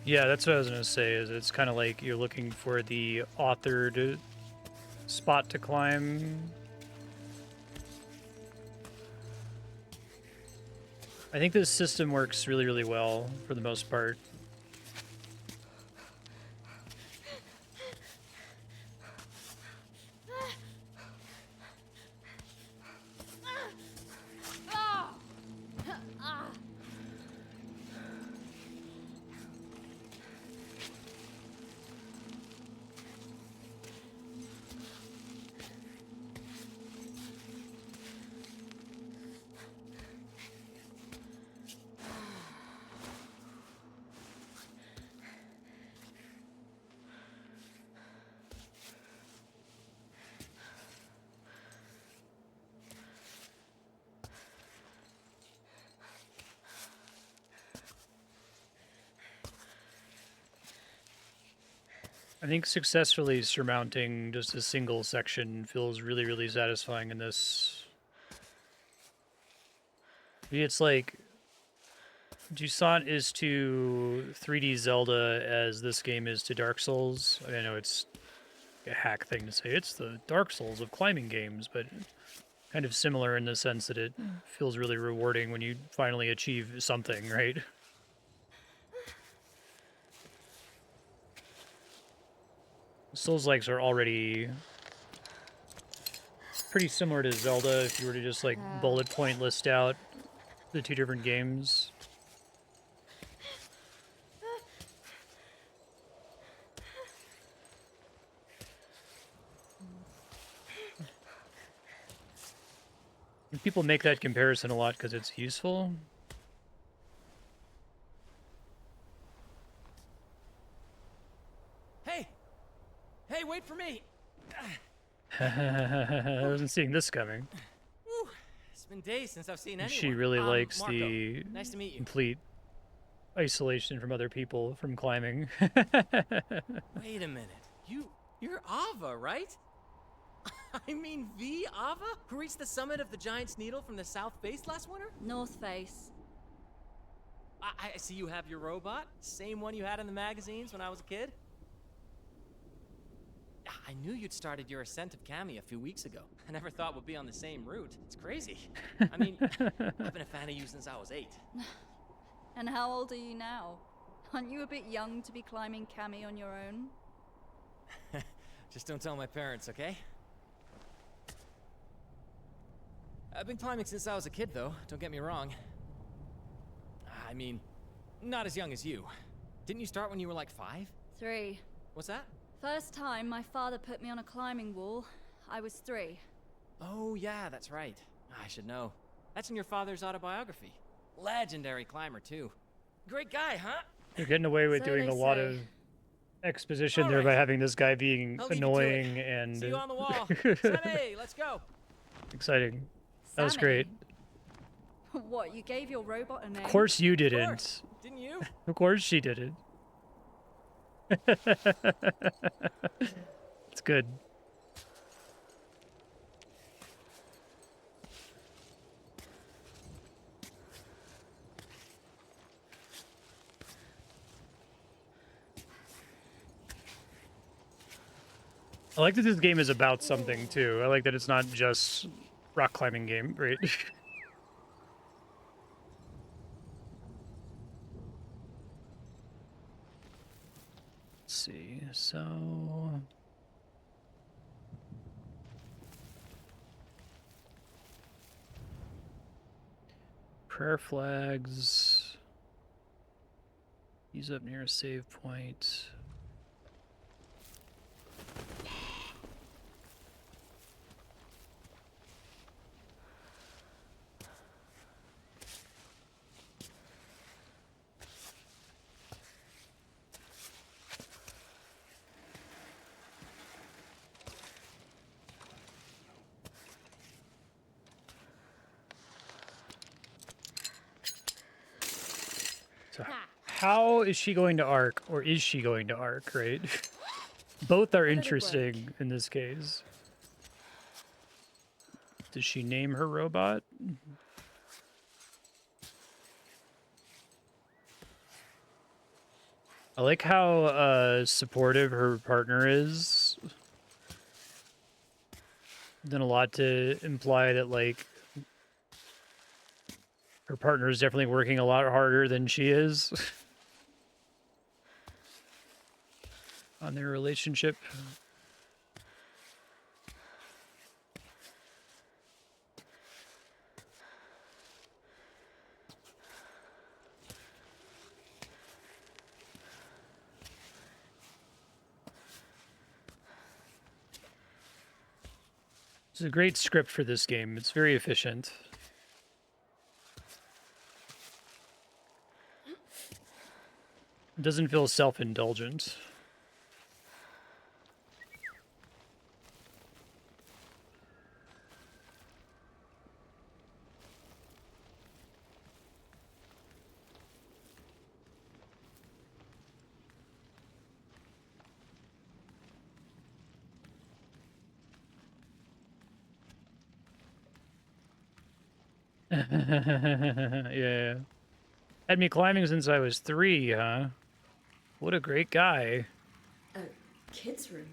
S1: Yeah, that's what I was gonna say, is it's kind of like you're looking for the authored spot to climb. I think this system works really, really well for the most part. I think successfully surmounting just a single section feels really, really satisfying in this. Maybe it's like Jusant is to 3D Zelda as this game is to Dark Souls. I know it's a hack thing to say it's the Dark Souls of climbing games, but kind of similar in the sense that it feels really rewarding when you finally achieve something, right? Souls-likes are already pretty similar to Zelda if you were to just like bullet point list out the two different games. And people make that comparison a lot because it's useful.
S5: Hey! Hey, wait for me!
S1: I wasn't seeing this coming.
S5: Whew. It's been days since I've seen anyone.
S1: She really likes
S5: Marco.
S1: the
S5: Nice to meet you.
S1: complete isolation from other people from climbing.
S5: Wait a minute. You're Ava, right? I mean the Ava? Who reached the summit of the Giant's Needle from the south base last winter?
S2: North Face.
S5: I see you have your robot. Same one you had in the magazines when I was a kid. I knew you'd started your ascent of Cammy a few weeks ago. I never thought we'd be on the same route. It's crazy. I mean, I've been a fan of you since I was 8.
S2: And how old are you now? Aren't you a bit young to be climbing Cammy on your own?
S5: Just don't tell my parents, okay? I've been climbing since I was a kid, though. Don't get me wrong. I mean, not as young as you. Didn't you start when you were like 5?
S2: 3.
S5: What's that?
S2: First time my father put me on a climbing wall, I was 3.
S5: Oh, yeah, that's right. I should know. That's in your father's autobiography. Legendary climber, too. Great guy, huh?
S1: You're getting away with
S2: So
S1: doing
S2: they
S1: a lot
S2: say.
S1: of exposition
S5: All
S1: there by
S5: right.
S1: having this guy being
S5: I'll leave you to it.
S1: annoying and
S5: See you on the wall. Sammy, let's go.
S1: exciting. That was
S2: Sammy?
S1: great.
S2: What, you gave your robot a name?
S1: Of course you
S5: Of
S1: didn't.
S5: course. Didn't you?
S1: Of course she didn't. It's good. I like that this game is about something too. I like that it's not just rock climbing game, right? Let's see. So prayer flags. He's up near a save point. So how is she going to arc, or is she going to arc, right? Both are
S2: How did it
S1: interesting in this case. Does she name her robot? I like how supportive her partner is. Done a lot to imply that, like, her partner is definitely working a lot harder than she is on their relationship. It's a great script for this game. It's very efficient. It doesn't feel self-indulgent. Yeah. Had me climbing since I was 3, huh? What a great guy.
S2: A kid's room.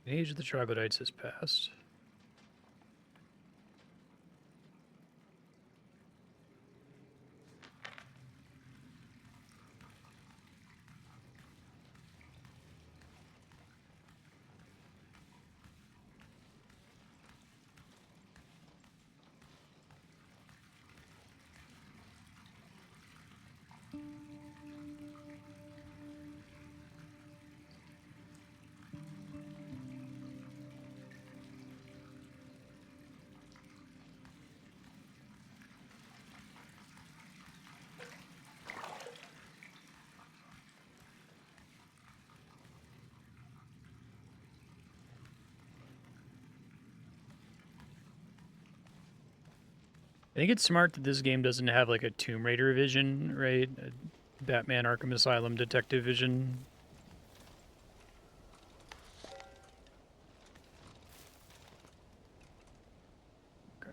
S1: The age of the troglodytes has passed. I think it's smart that this game doesn't have like a Tomb Raider vision, right? A Batman Arkham Asylum detective vision. Okay.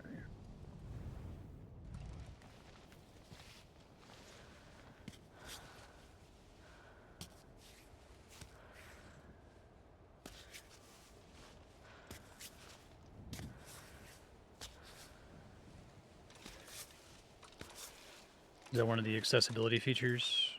S1: Is that one of the accessibility features?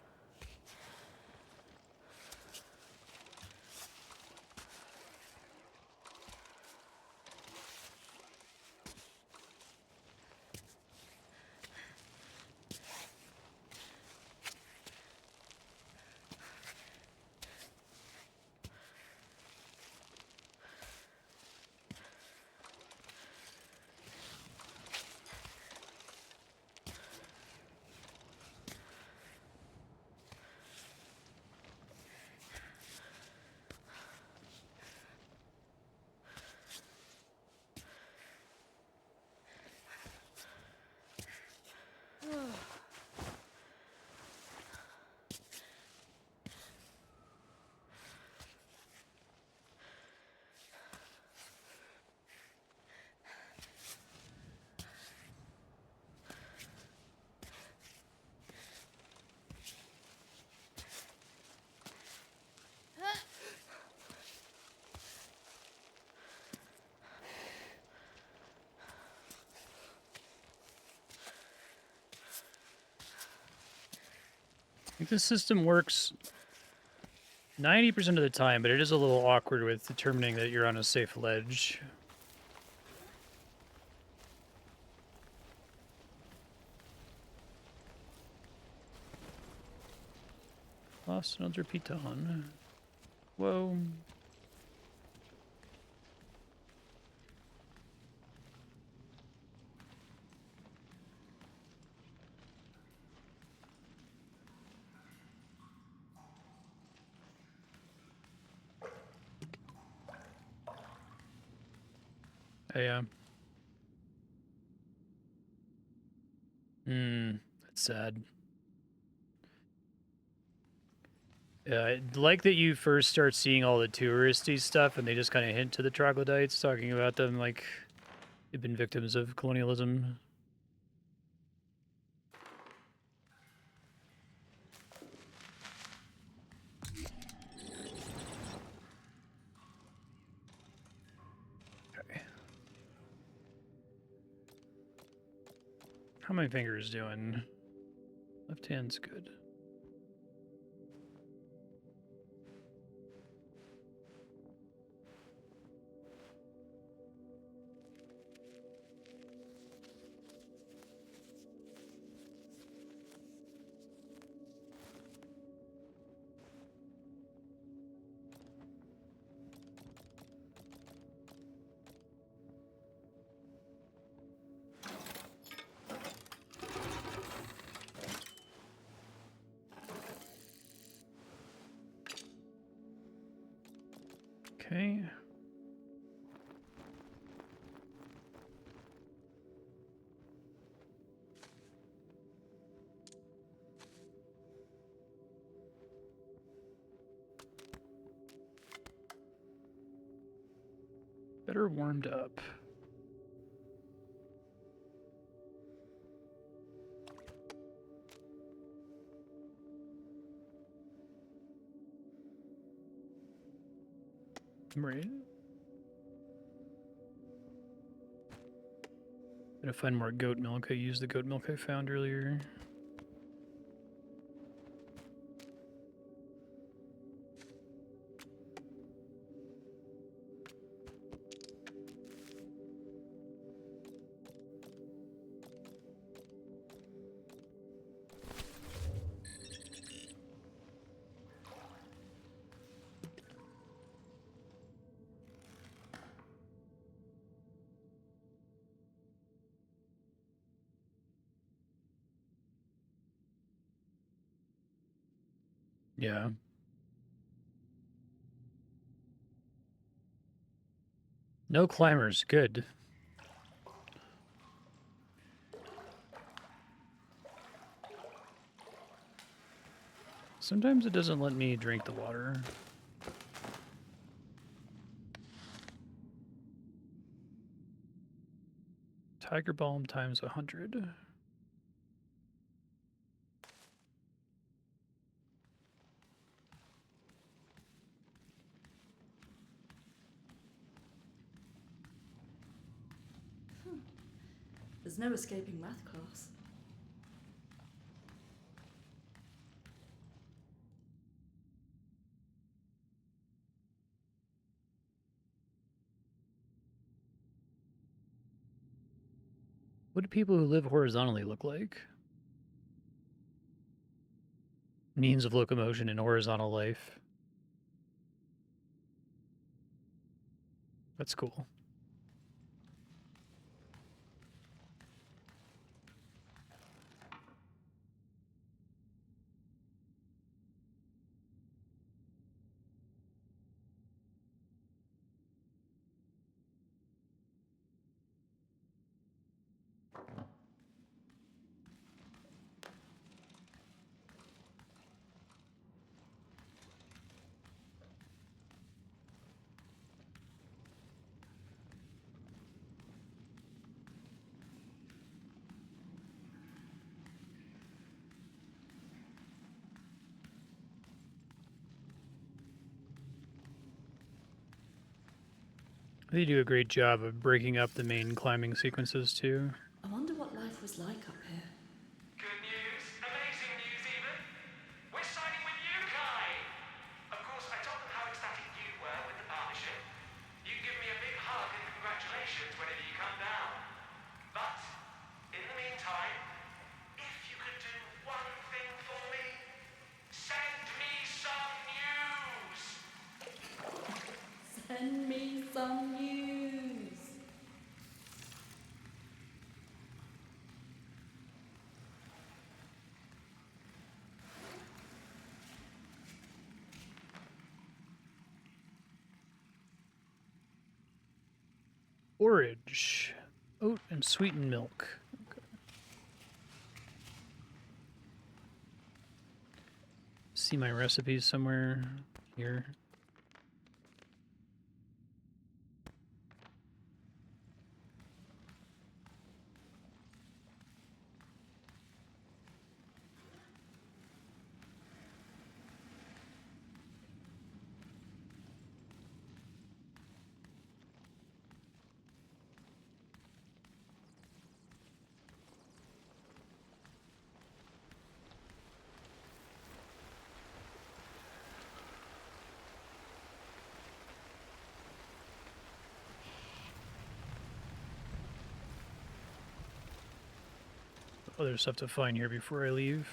S1: I think this system works 90% of the time, but it is a little awkward with determining that you're on a safe ledge. Lost another piton. Whoa. Yeah. That's sad. Yeah, I like that you first start seeing all the touristy stuff and they just kind of hint to the troglodytes, talking about them like they've been victims of colonialism. Okay. How my fingers doing? Left hand's good. Okay. Better warmed up. Right. Gonna find more goat milk. I used the goat milk I found earlier. Yeah. No climbers. Good. Sometimes it doesn't let me drink the water. Tiger Balm times 100.
S2: There's no escaping math class.
S1: What do people who live horizontally look like? Means of locomotion in horizontal life. That's cool. They do a great job of breaking up the main climbing sequences too.
S2: I wonder what life was like up here.
S3: Good news, amazing news even. We're signing with you, Kai. Of course, I told them how ecstatic you were with the partnership. You can give me a big hug and congratulations whenever you come down. But, in the meantime, if you could do one thing for me, send me some news.
S2: Send me some news.
S1: Forage. Oat and sweetened milk. Okay. See my recipes somewhere here. Other stuff to find here before I leave.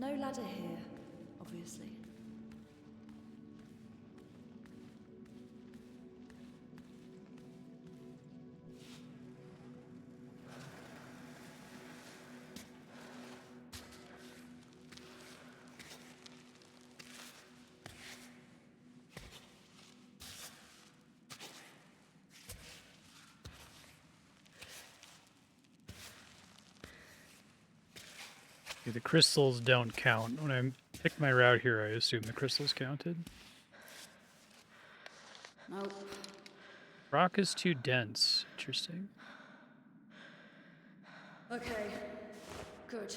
S2: No ladder here, obviously.
S1: Okay, the crystals don't count. When I picked my route here, I assumed the crystals counted.
S2: Nope.
S1: Rock is too dense. Interesting.
S2: Okay. Good.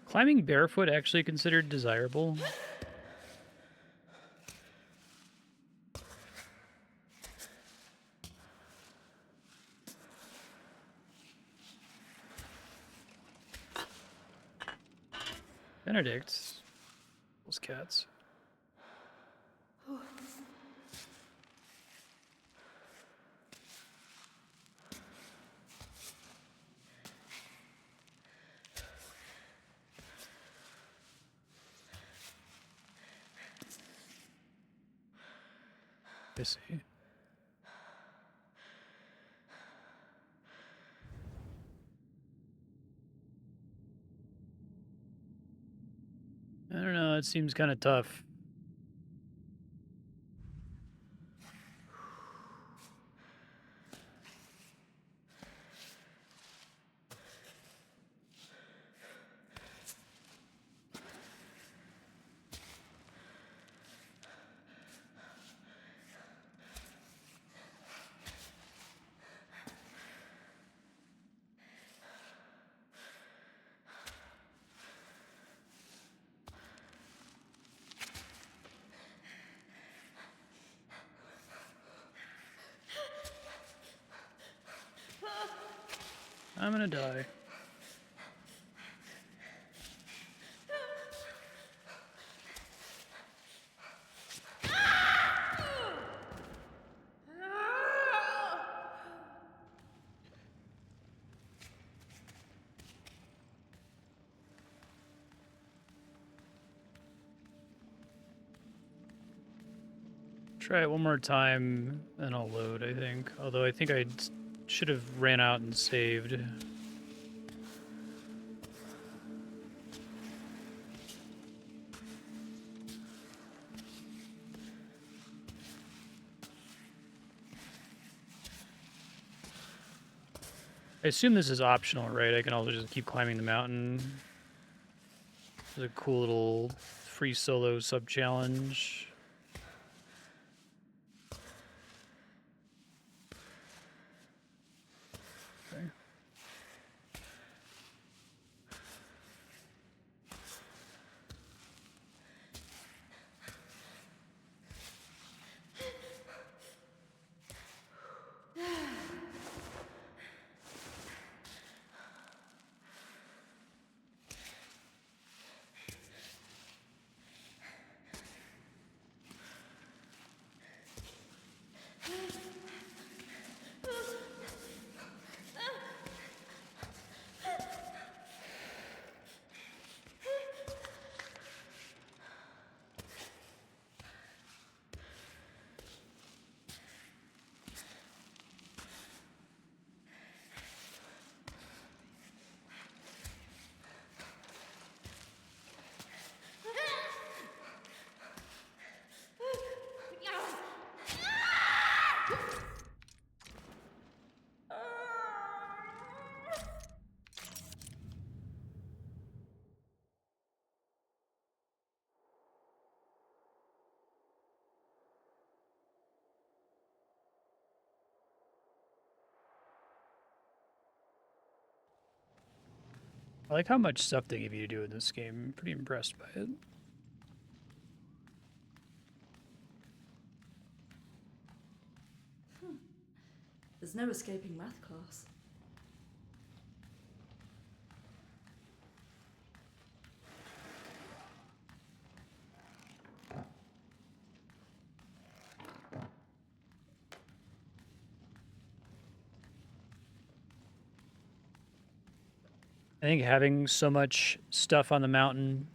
S1: Climbing barefoot actually considered desirable? Benedict. Those cats. I see. I don't know, it seems kind of tough. I'm gonna die. Try it one more time, and I'll load, I think. Although I think I should have ran out and saved. I assume this is optional, right? I can also just keep climbing the mountain. There's a cool little free solo sub-challenge. Okay. I like how much stuff they give you to do in this game. I'm pretty impressed by it.
S2: There's no escaping math class.
S1: I think having so much stuff on the mountain,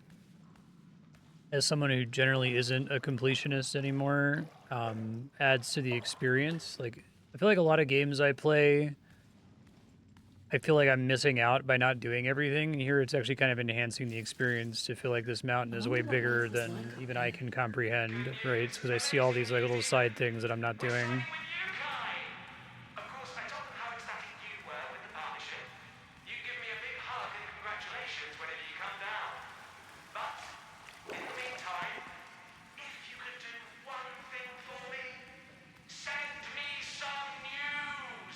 S1: as someone who generally isn't a completionist anymore, adds to the experience. Like, I feel like a lot of games I play, I feel like I'm missing out by not doing everything. And here it's actually kind of enhancing the experience to feel like this mountain is way bigger than even I can comprehend, right? It's because I see all these like little side things that I'm not doing.
S3: Of course, I told them how ecstatic you were with the partnership. You give me a big hug and congratulations whenever you come down. But, in the meantime, if you could do one thing for me, send me some news!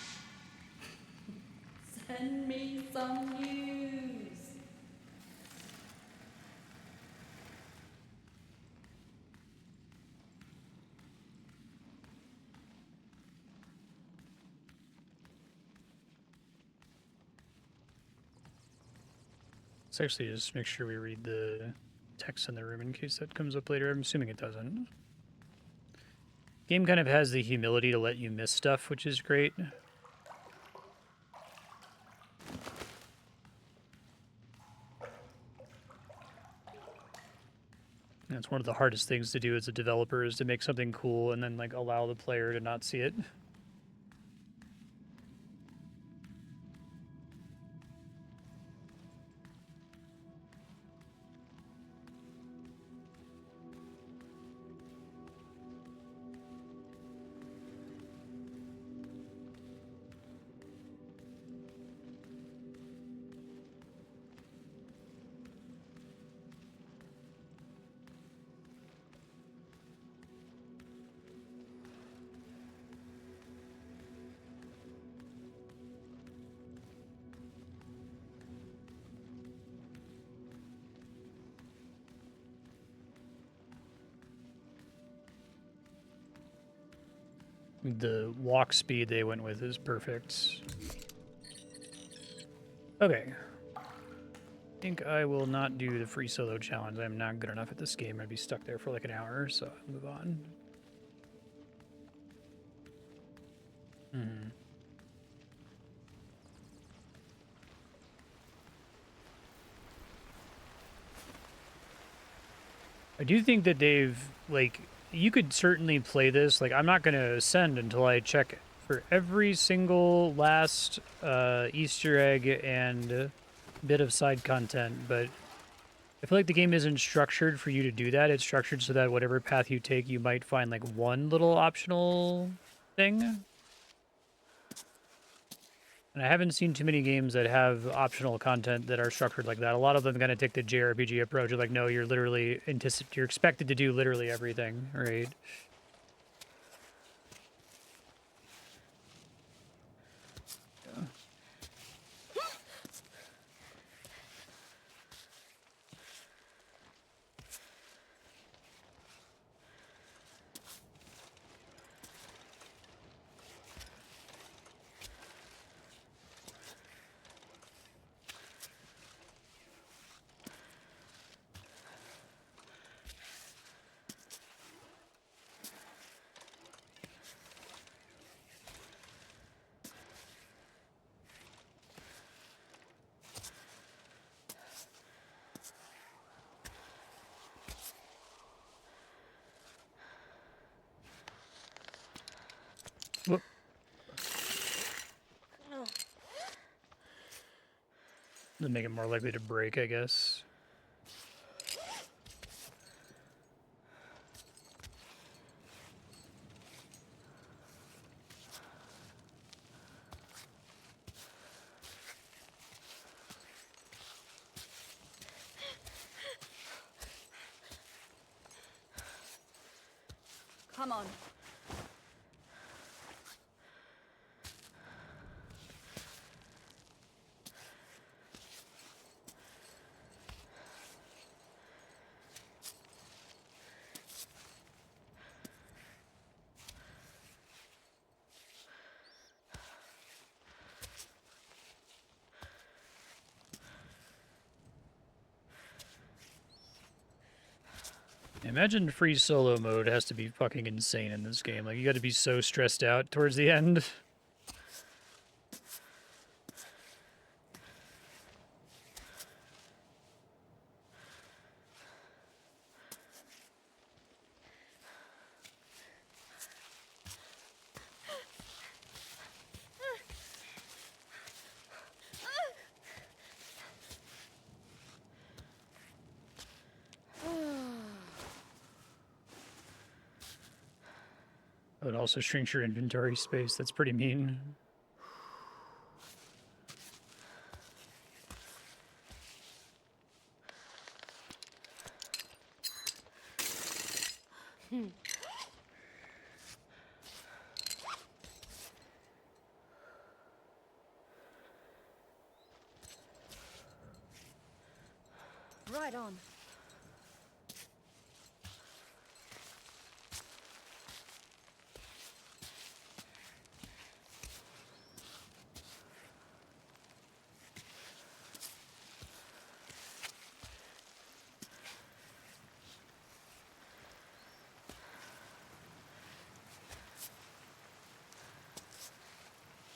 S2: Send me some news.
S1: Let's actually just make sure we read the text in the room in case that comes up later. I'm assuming it doesn't. Game kind of has the humility to let you miss stuff, which is great. That's one of the hardest things to do as a developer is to make something cool and then like allow the player to not see it. The walk speed they went with is perfect. Okay. I think I will not do the free solo challenge. I'm not good enough at this game. I'd be stuck there for like an hour, so I'll move on. I do think that they've, like, you could certainly play this. Like, I'm not going to ascend until I check for every single last Easter egg and bit of side content, but I feel like the game isn't structured for you to do that. It's structured so that whatever path you take, you might find, like, one little optional thing. And I haven't seen too many games that have optional content that are structured like that. A lot of them kind of take the JRPG approach of like, no, you're literally you're expected to do literally everything, right? Whoop. To make it more likely to break, I guess.
S2: Come on.
S1: Imagine free solo mode has to be fucking insane in this game. Like, you gotta be so stressed out towards the end. Oh, it also shrinks your inventory space. That's pretty mean.
S2: Right on.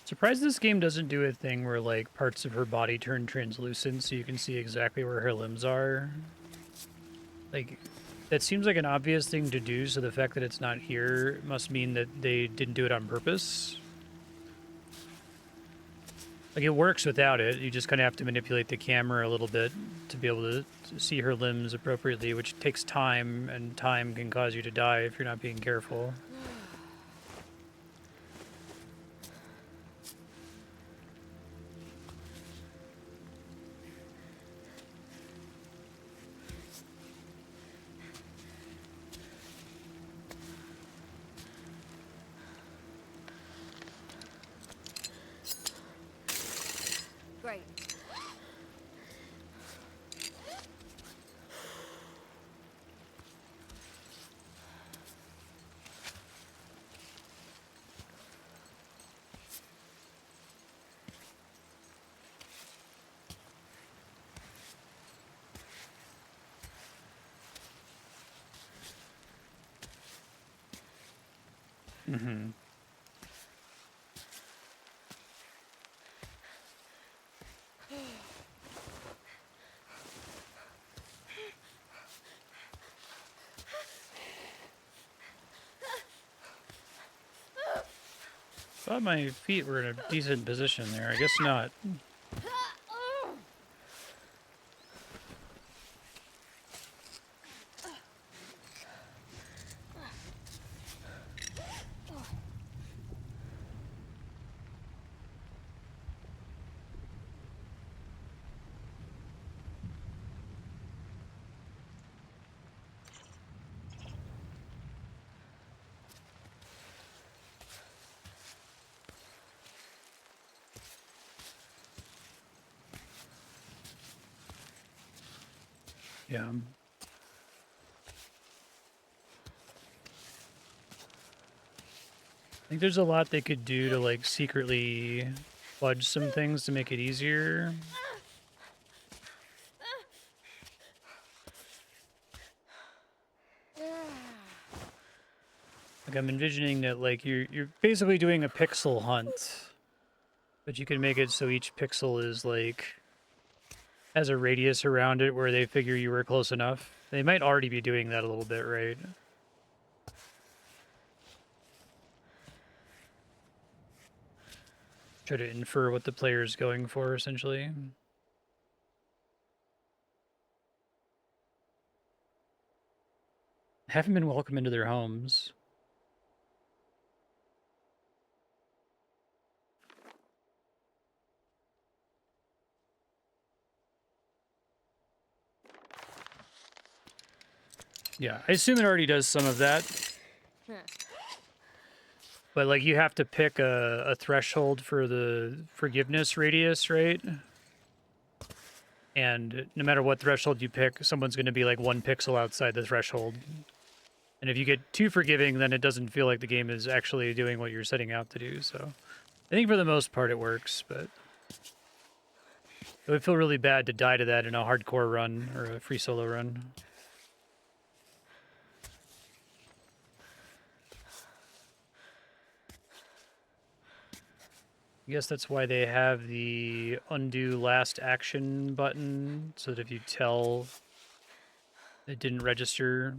S1: Surprised this game doesn't do a thing where, like, parts of her body turn translucent so you can see exactly where her limbs are. Like, that seems like an obvious thing to do, so the fact that it's not here must mean that they didn't do it on purpose. Like, it works without it. You just kind of have to manipulate the camera a little bit to be able to see her limbs appropriately, which takes time, and time can cause you to die if you're not being careful.
S2: Great.
S1: Mm-hmm. Thought my feet were in a decent position there. I guess not. Yeah. I think there's a lot they could do to, like, secretly fudge some things to make it easier. Like, I'm envisioning that, like, you're basically doing a pixel hunt, but you can make it so each pixel is, like, has a radius around it where they figure you were close enough. They might already be doing that a little bit, right? Try to infer what the player is going for, essentially. Haven't been welcome into their homes. Yeah, I assume it already does some of that. But, like, you have to pick a threshold for the forgiveness radius, right? And no matter what threshold you pick, someone's going to be, like, 1 pixel outside the threshold. And if you get too forgiving, then it doesn't feel like the game is actually doing what you're setting out to do. So I think for the most part it works, but it would feel really bad to die to that in a hardcore run or a free solo run. I guess that's why they have the undo last action button, so that if you tell it didn't register,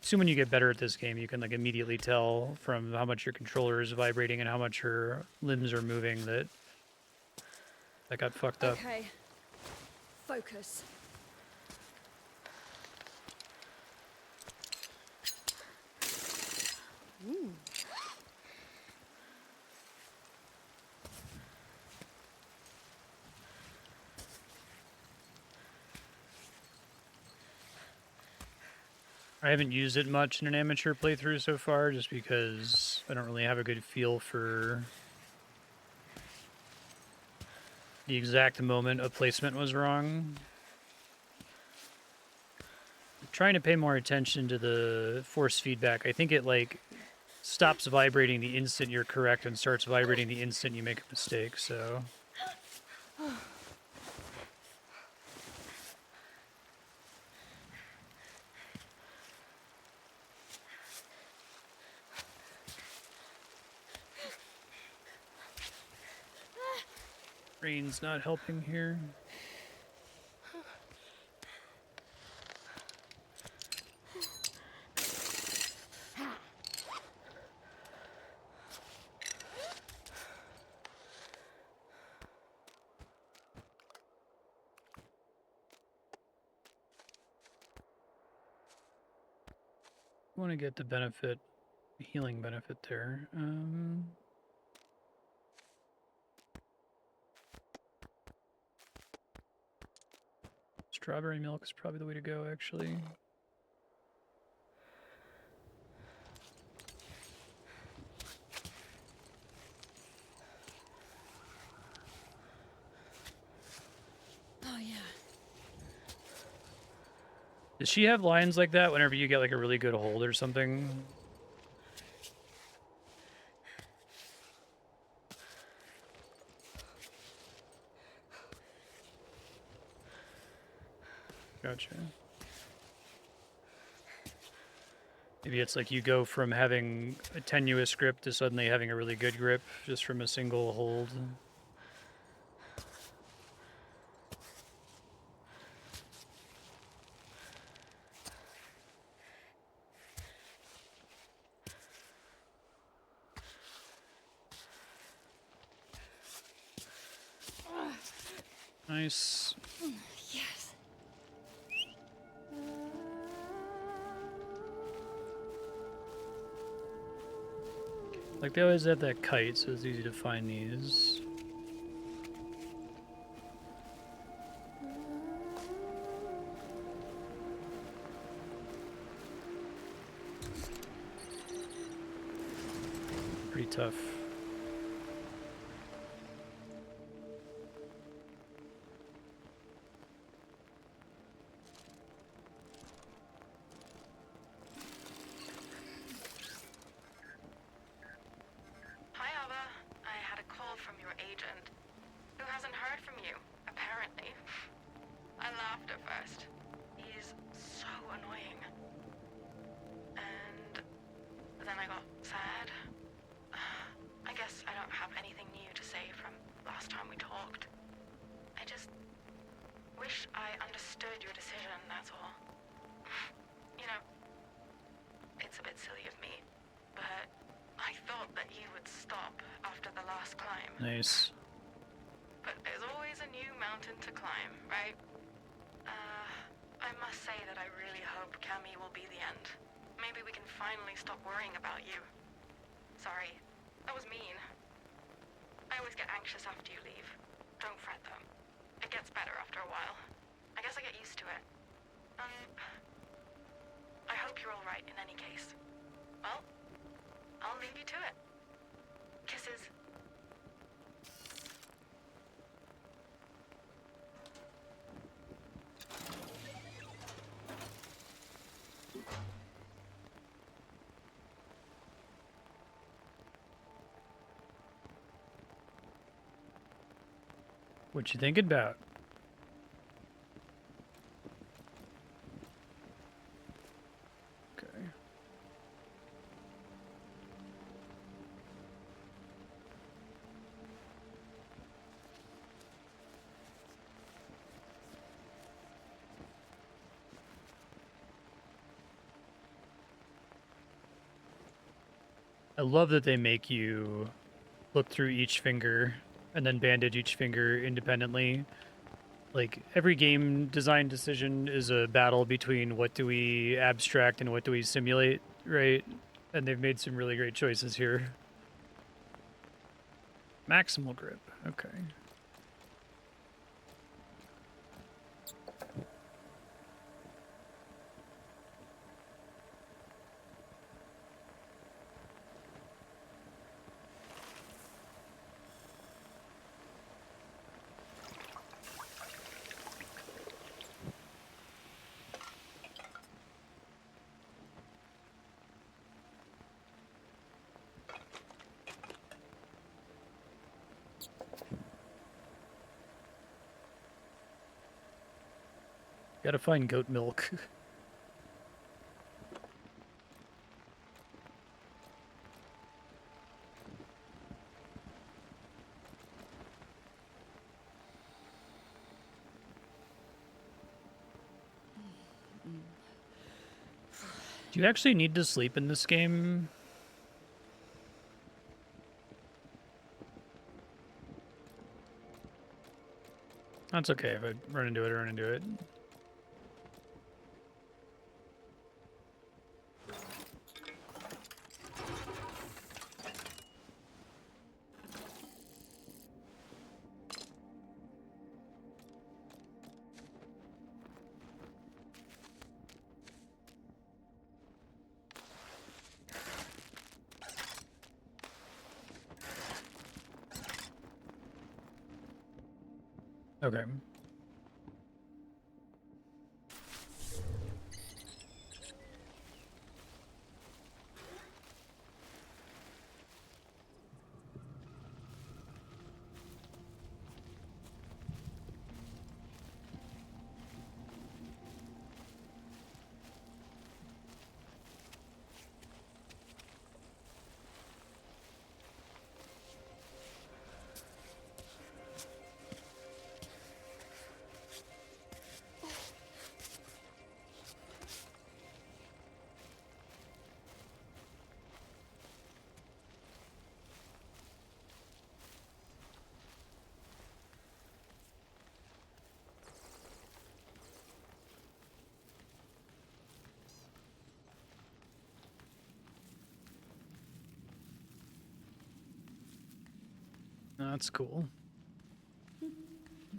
S1: soon when you get better at this game, you can like immediately tell from how much your controller is vibrating and how much your limbs are moving that got fucked up.
S2: Okay. Focus.
S1: I haven't used it much in an amateur playthrough so far, just because I don't really have a good feel for the exact moment a placement was wrong. I'm trying to pay more attention to the force feedback. I think it like stops vibrating the instant you're correct and starts vibrating the instant you make a mistake, so... Rain's not helping here. I want to get the benefit, healing benefit there. Strawberry milk is probably the way to go, actually.
S2: Oh, yeah.
S1: Does she have lines like that whenever you get like a really good hold or something? Gotcha. Maybe it's like you go from having a tenuous grip to suddenly having a really good grip just from a single hold. Nice.
S2: Yes.
S1: Like they always have that kite, so it's easy to find these. Pretty tough.
S4: Hi, Ava. I had a call from your agent, who hasn't heard from you, apparently. I laughed at first. He's so annoying. And then I got sad. I guess I don't have anything new to say from last time we talked. I just wish I understood your decision, that's all. You know, it's a bit silly of me, but I thought that you would stop after the last climb.
S1: Nice.
S4: But there's always a new mountain to climb, right? I must say that I really hope Cammy will be the end. Maybe we can finally stop worrying about you. Sorry, that was mean. I always get anxious after you leave. Don't fret though. It gets better after a while. I guess I get used to it. I hope you're all right in any case. Well, I'll leave you to it. Kisses.
S1: What you thinking about? Okay. I love that they make you look through each finger and then bandage each finger independently. Like, every game design decision is a battle between what do we abstract and what do we simulate, right? And they've made some really great choices here. Maximal grip, okay. Gotta find goat milk. Do you actually need to sleep in this game? That's okay. If I run into it, I run into it. Okay. That's cool.
S2: I'm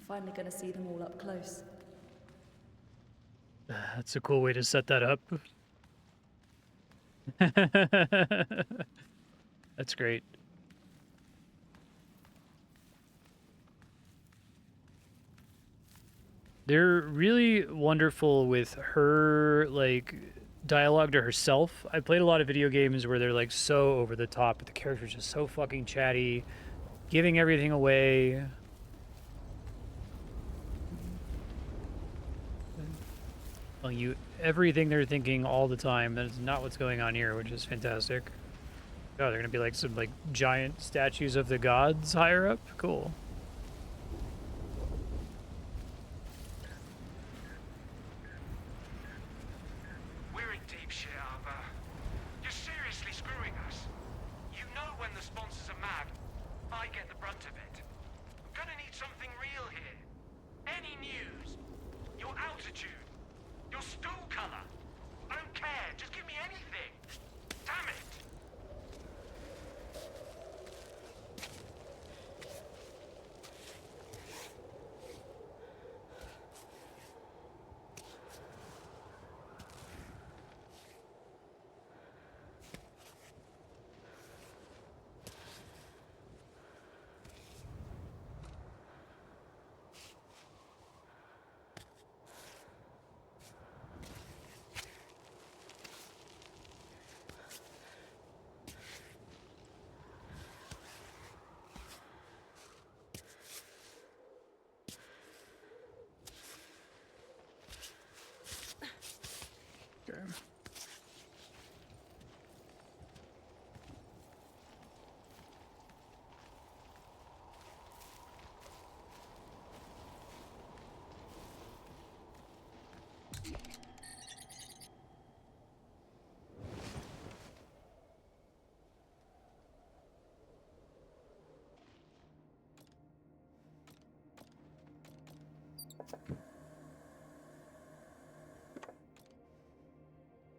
S2: finally going to see them all up close.
S1: That's a cool way to set that up. That's great. They're really wonderful with her, like, dialogue to herself. I played a lot of video games where they're, like, so over the top, but the character's just so fucking chatty, giving everything away. Telling you everything they're thinking all the time. That is not what's going on here, which is fantastic. Oh, they're gonna be like some, like, giant statues of the gods higher up? Cool.
S3: We're in deep shit, Arthur. You're seriously screwing us. You know when the sponsors are mad, I get the brunt of it. I'm gonna need something real here. Any news. Your altitude. Your stool color. I don't care. Just give me anything. Damn it.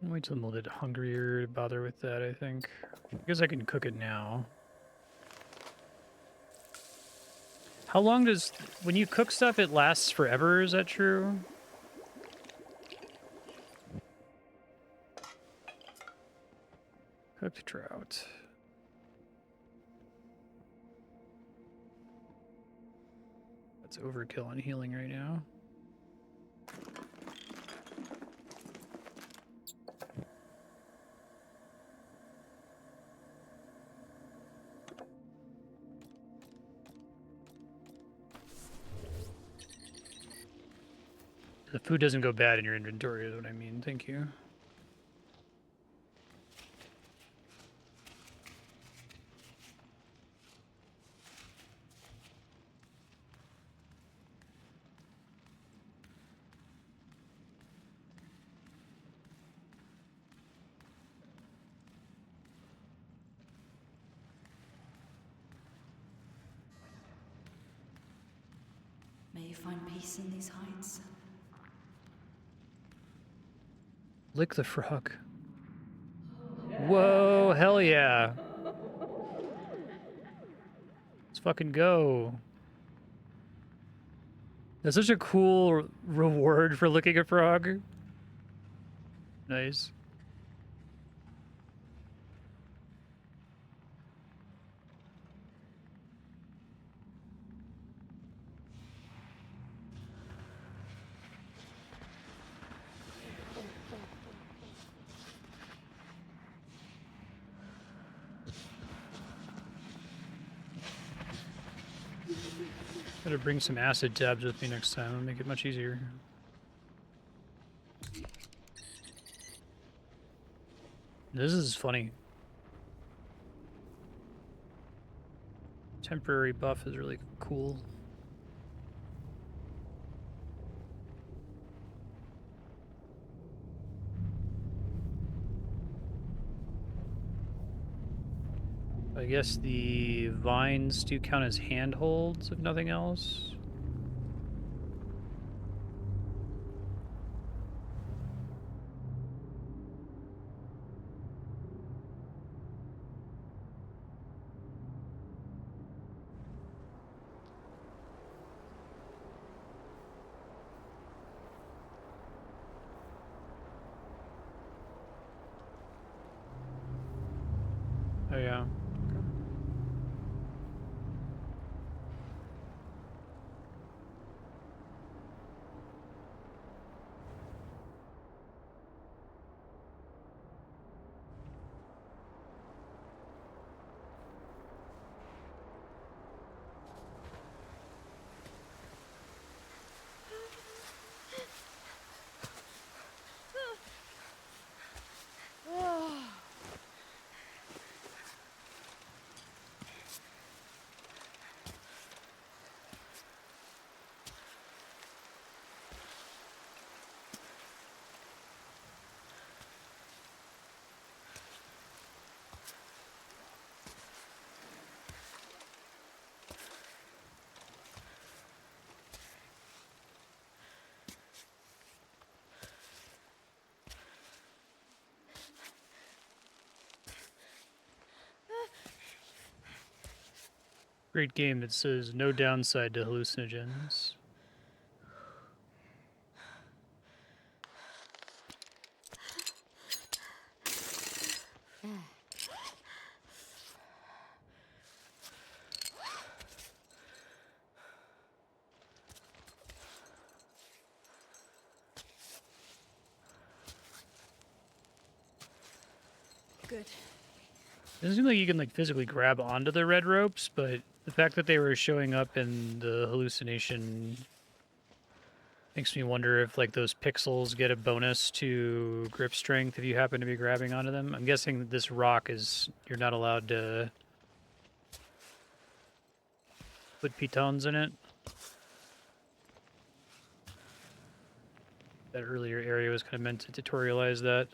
S1: Wait till I'm a little bit hungrier to bother with that, I think. I guess I can cook it now. How long does... When you cook stuff, it lasts forever, is that true? Cooked trout. That's overkill on healing right now. The food doesn't go bad in your inventory is what I mean. Thank you.
S2: May you find peace in these heights.
S1: Lick the frog. Whoa, hell yeah. Let's fucking go. That's such a cool reward for licking a frog. Nice. Gotta bring some acid tabs with me next time. It'll make it much easier. This is funny. Temporary buff is really cool. I guess the vines do count as handholds, if nothing else. Oh yeah. Great game that says no downside to hallucinogens.
S2: Good.
S1: It doesn't seem like you can like physically grab onto the red ropes, but the fact that they were showing up in the hallucination makes me wonder if like those pixels get a bonus to grip strength if you happen to be grabbing onto them. I'm guessing that this rock is you're not allowed to put pitons in it. That earlier area was kind of meant to tutorialize that.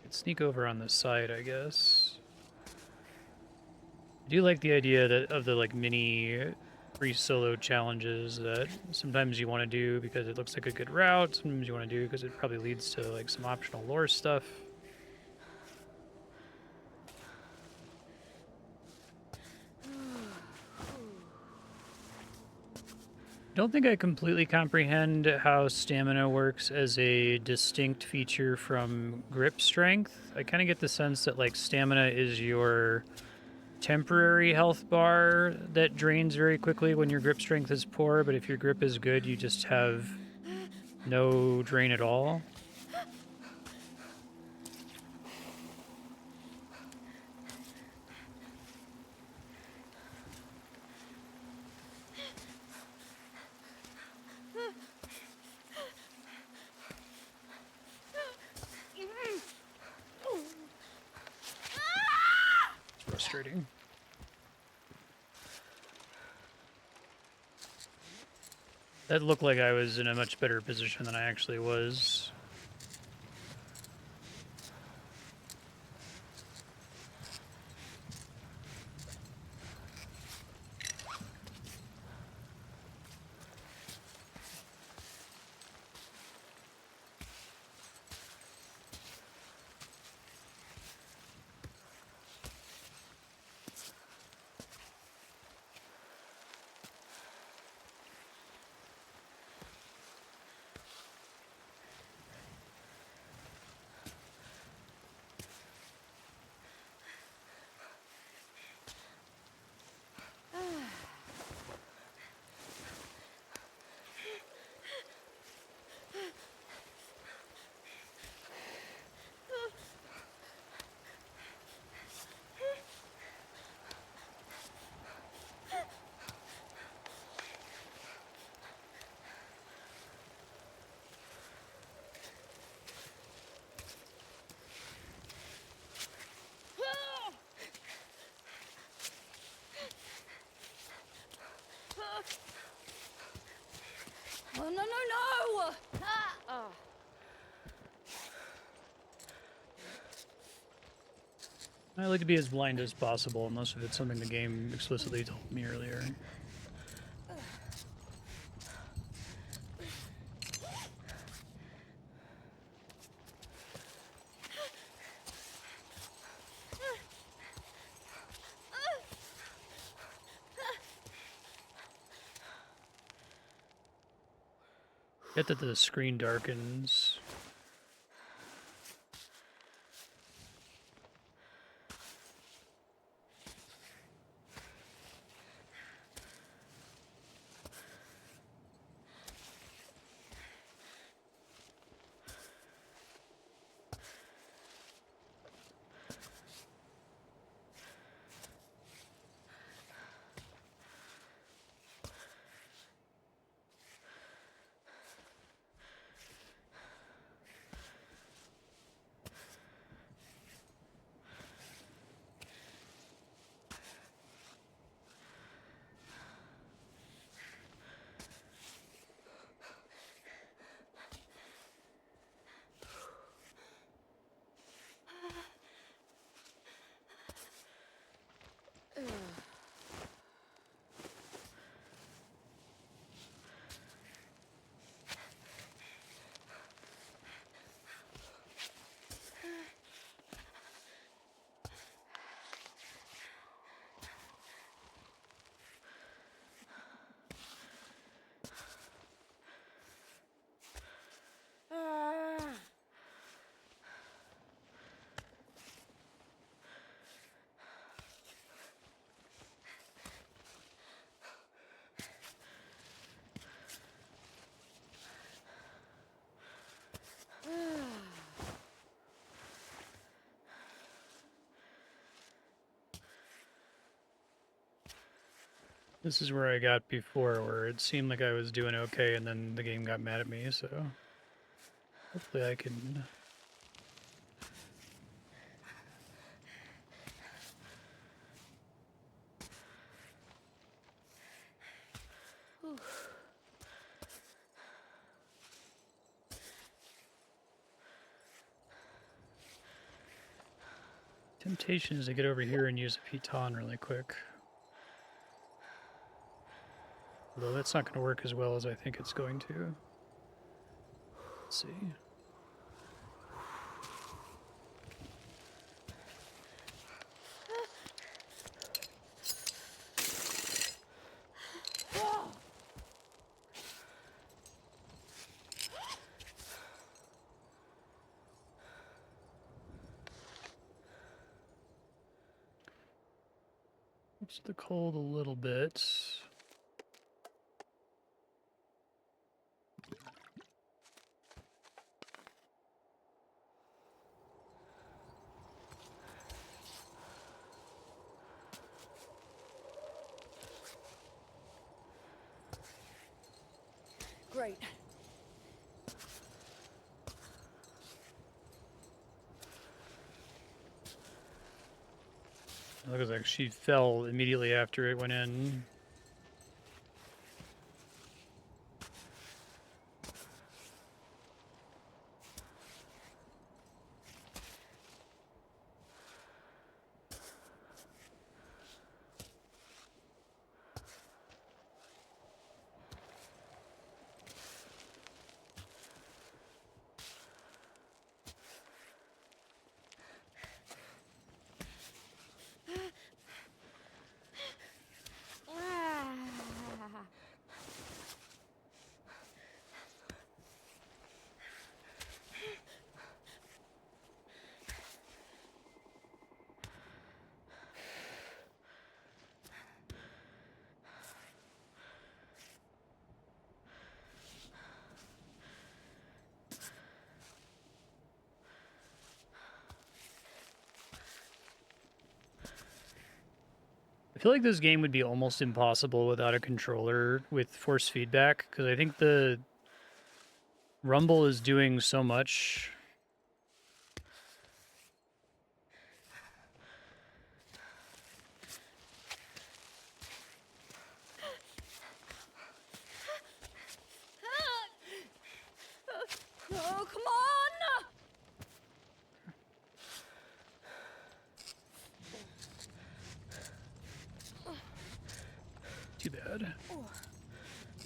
S1: Could sneak over on this side, I guess. I do like the idea that of the like mini free solo challenges that sometimes you want to do because it looks like a good route, sometimes you want to do because it probably leads to like some optional lore stuff. Don't think I completely comprehend how stamina works as a distinct feature from grip strength. I kind of get the sense that like stamina is your temporary health bar that drains very quickly when your grip strength is poor, but if your grip is good, you just have no drain at all. It's frustrating. That looked like I was in a much better position than I actually was.
S2: Oh, no, no, no! Ah! Oh.
S1: I like to be as blind as possible, unless if it's something the game explicitly told me earlier. Get that the screen darkens. This is where I got before, where it seemed like I was doing okay, and then the game got mad at me, so hopefully I can... Temptation is to get over here and use a piton really quick. Although that's not going to work as well as I think it's going to. Let's see. Keeps the cold a little bit.
S2: Great.
S1: It looks like she fell immediately after it went in. I feel like this game would be almost impossible without a controller with force feedback, because I think the rumble is doing so much.
S2: Oh, come on!
S1: Too bad.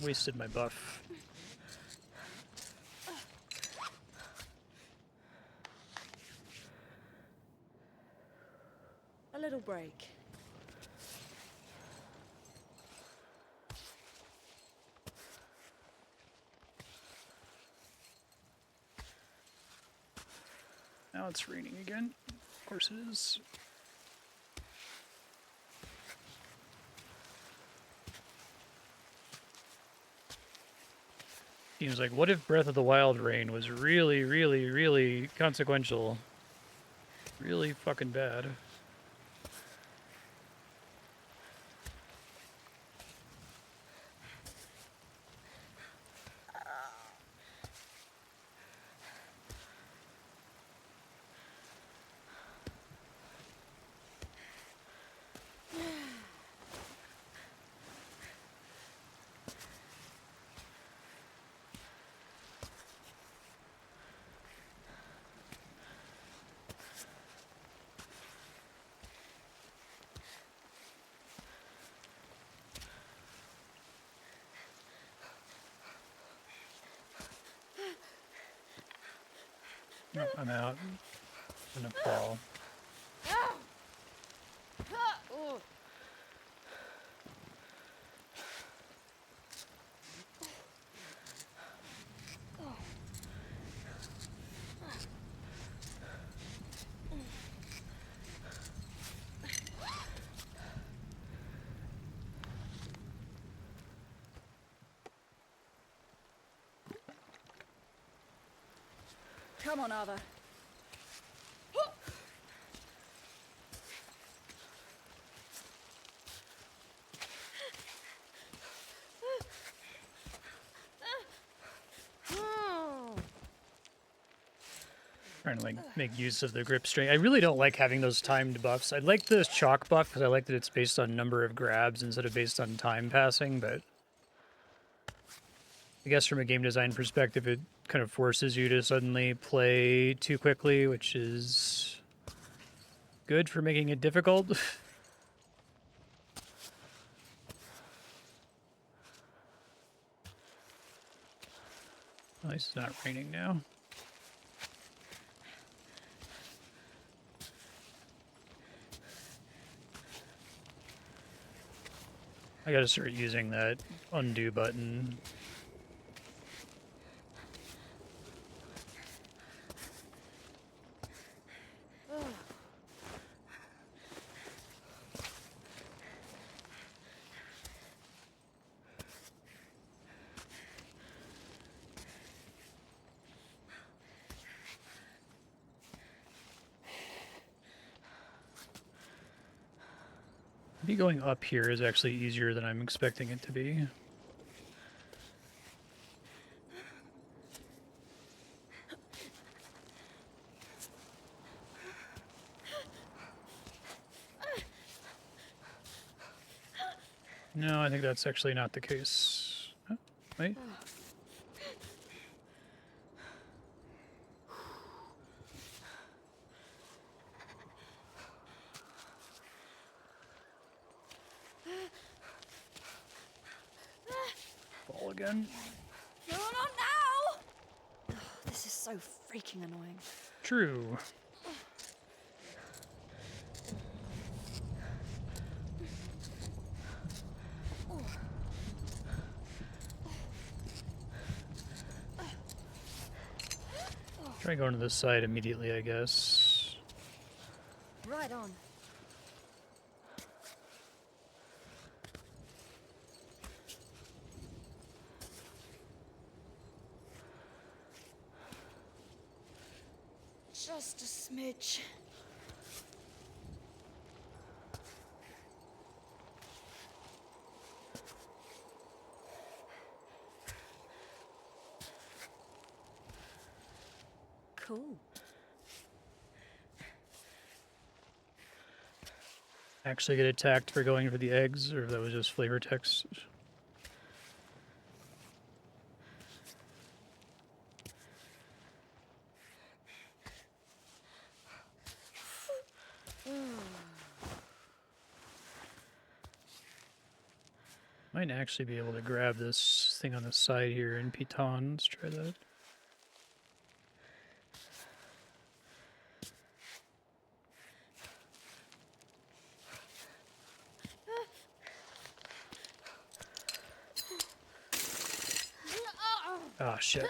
S1: Wasted my buff.
S2: A little break.
S1: Now it's raining again. Of course it is. Seems like, what if Breath of the Wild rain was really, really, really consequential? Really fucking bad. Oh, I'm out. I'm gonna fall.
S2: Come on, Ava.
S1: Trying to like make use of the grip strength. I really don't like having those timed buffs. I like the chalk buff because I like that it's based on number of grabs instead of based on time passing, but I guess from a game design perspective, it kind of forces you to suddenly play too quickly, which is good for making it difficult. At least it's not raining now. I gotta start using that undo button. Maybe going up here is actually easier than I'm expecting it to be. No, I think that's actually not the case. Oh, wait. Fall again.
S2: No, not now! Ugh, this is so freaking annoying.
S1: True. Try going to this side immediately, I guess.
S2: Right on. Just a smidge. Cool.
S1: Actually get attacked for going for the eggs, or if that was just flavor text. Might actually be able to grab this thing on the side here in Piton. Let's try that. Ah, shit.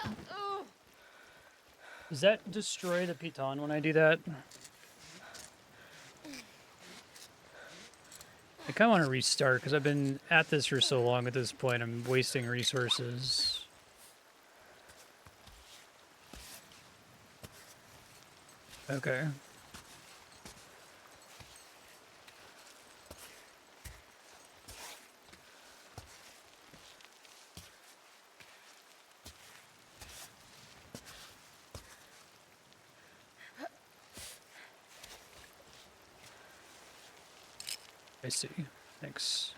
S1: Does that destroy the Piton when I do that? I kind of want to restart because I've been at this for so long at this point. I'm wasting resources. Okay. I see. Thanks.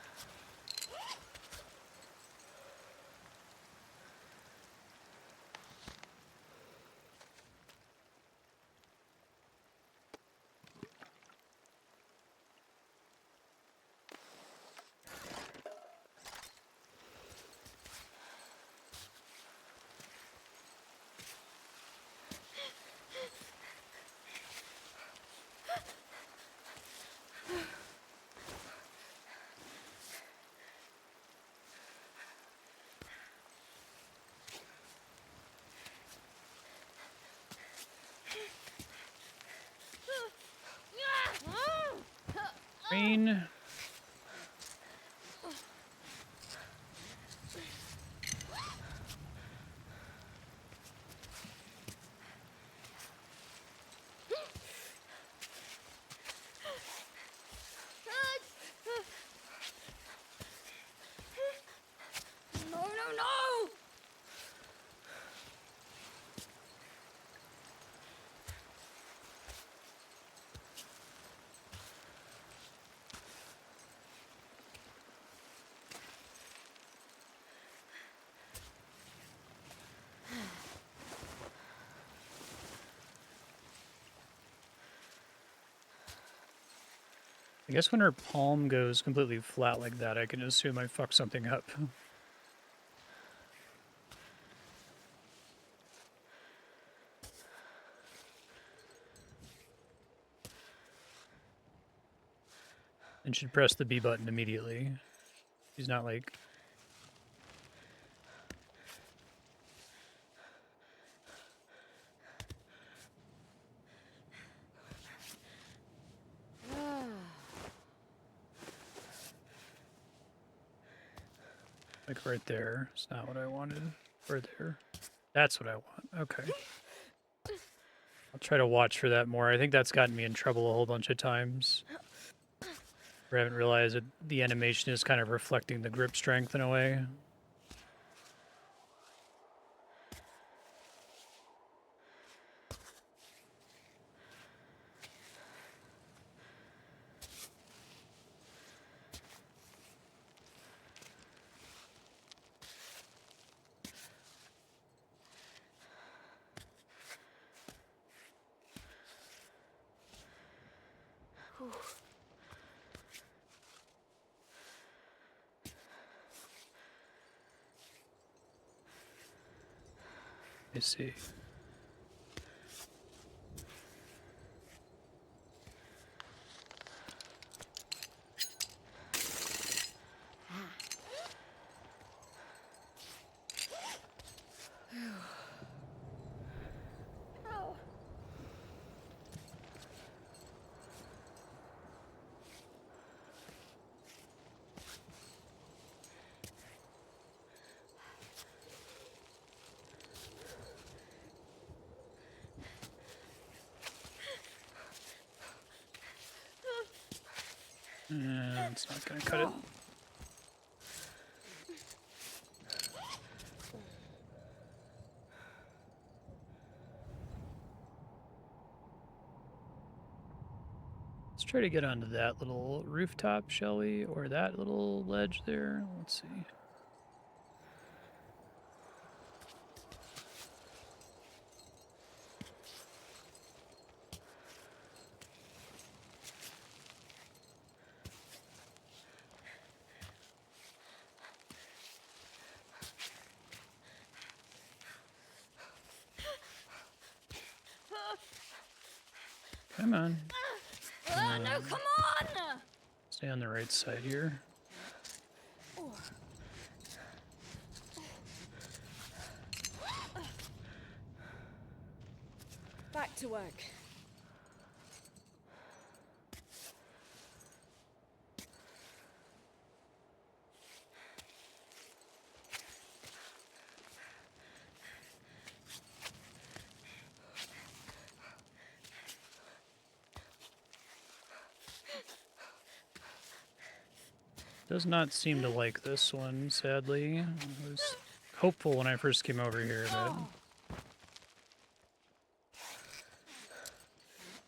S1: Rain.
S2: No, no, no!
S1: I guess when her palm goes completely flat like that, I can assume I fucked something up. And should press the B button immediately. She's not like... Like right there. It's not what I wanted. Right there. That's what I want. Okay. I'll try to watch for that more. I think that's gotten me in trouble a whole bunch of times. I haven't realized that the animation is kind of reflecting the grip strength in a way. I see. It's not gonna cut it. Let's try to get onto that little rooftop, shall we? Or that little ledge there. Let's see. Come on.
S2: No, come on!
S1: Stay on the right side here.
S6: Back to work.
S1: Does not seem to like this one, sadly. I was hopeful when I first came over here, but...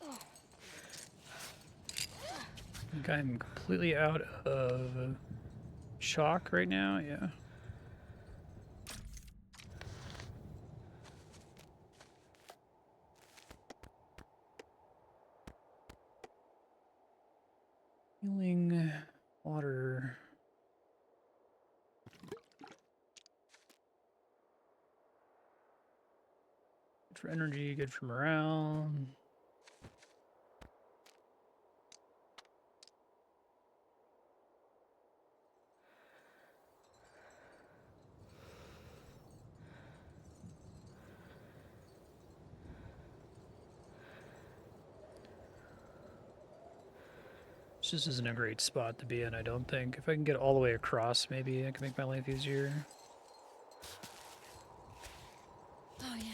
S1: I think I'm completely out of shock right now, yeah. Healing water. Good for energy, good for morale. This just isn't a great spot to be in, I don't think. If I can get all the way across, maybe I can make my life easier.
S6: Oh, yeah.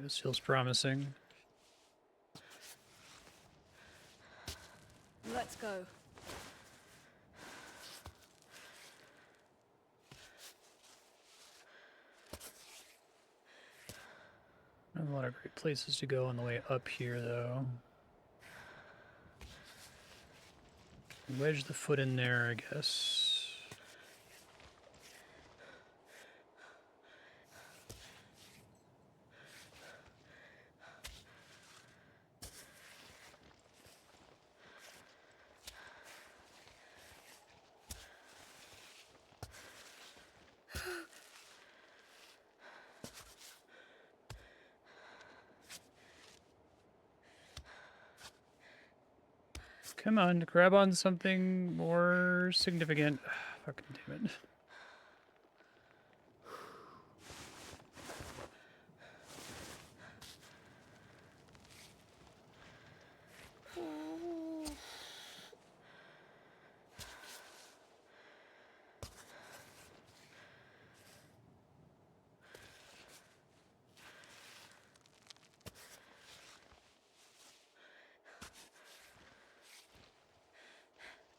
S1: This feels promising.
S6: Let's go.
S1: I have a lot of great places to go on the way up here, though. Wedge the foot in there, I guess. Come on, grab on something more significant. Fucking damn it.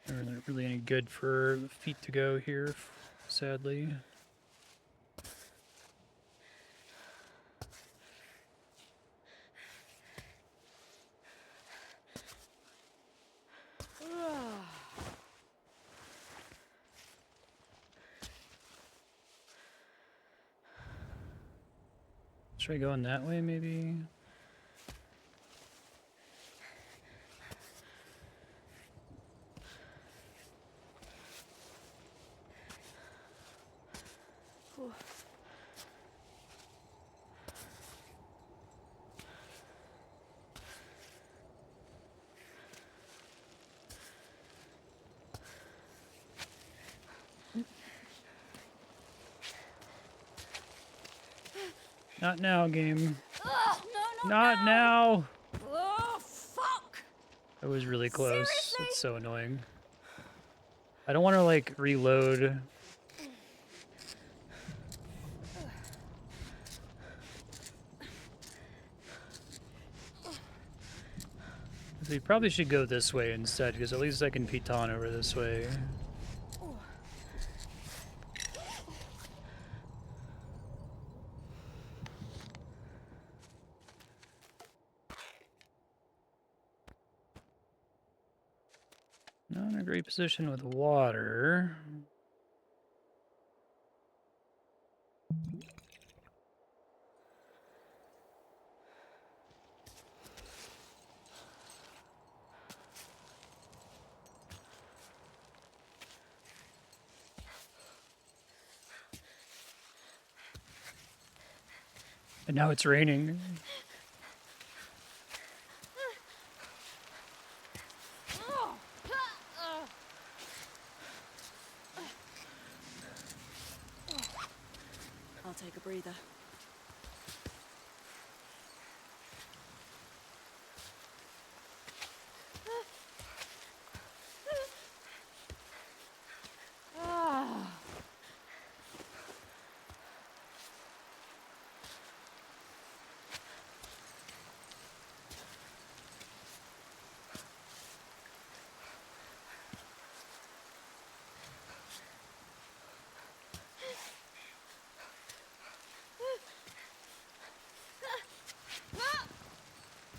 S1: There isn't really any good for the feet to go here, sadly. Try going that way, maybe? Not now, game. Not now!
S6: Oh, fuck!
S1: That was really close.
S6: Seriously?
S1: That's so annoying. I don't want to, like, reload. We probably should go this way instead, because at least I can piton over this way. Not in a great position with water. And now it's raining.
S2: I'll take a breather.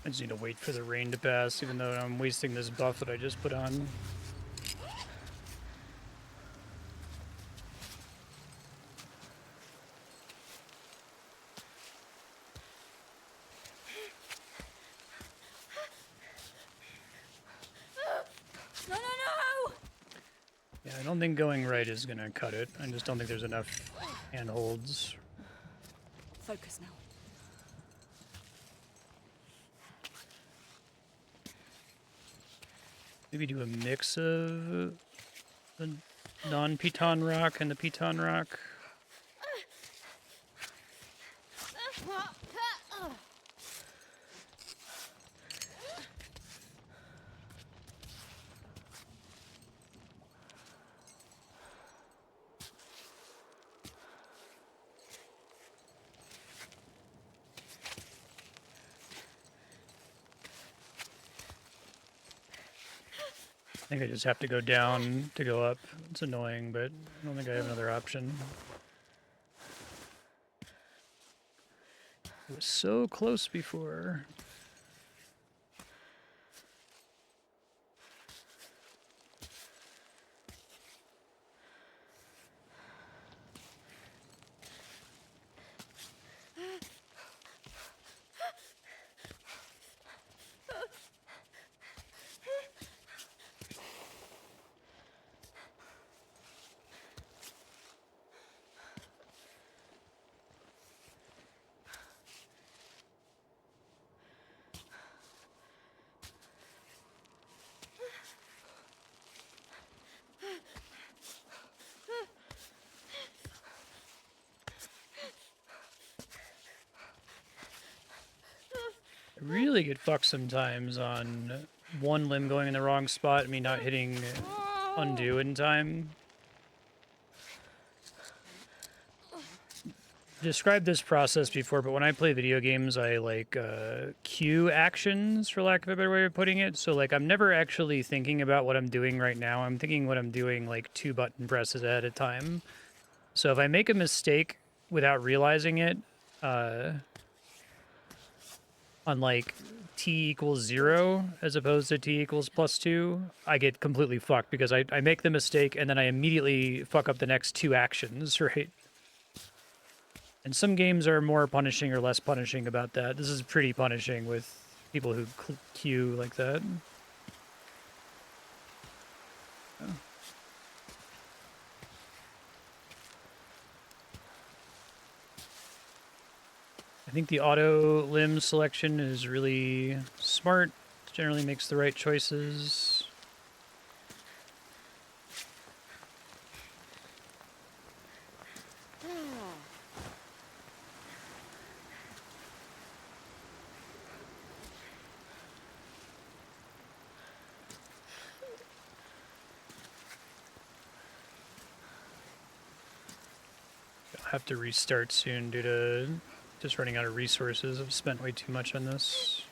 S1: I just need to wait for the rain to pass, even though I'm wasting this buff that I just put on.
S6: No, no, no!
S1: Yeah, I don't think going right is gonna cut it. I just don't think there's enough handholds.
S2: Focus now.
S1: Maybe do a mix of the non-piton rock and the piton rock. I think I just have to go down to go up. It's annoying, but I don't think I have another option. It was so close before. I really get fucked sometimes on one limb going in the wrong spot and me not hitting undo in time. Described this process before, but when I play video games, I like cue actions, for lack of a better way of putting it. So like I'm never actually thinking about what I'm doing right now. I'm thinking what I'm doing like 2 button presses at a time. So if I make a mistake without realizing it, on like t equals 0 as opposed to t equals +2, I get completely fucked because I make the mistake and then I immediately fuck up the next 2 actions, right? And some games are more punishing or less punishing about that. This is pretty punishing with people who queue like that. Oh. I think the auto limb selection is really smart. It generally makes the right choices. I'll have to restart soon due to just running out of resources. I've spent way too much on this.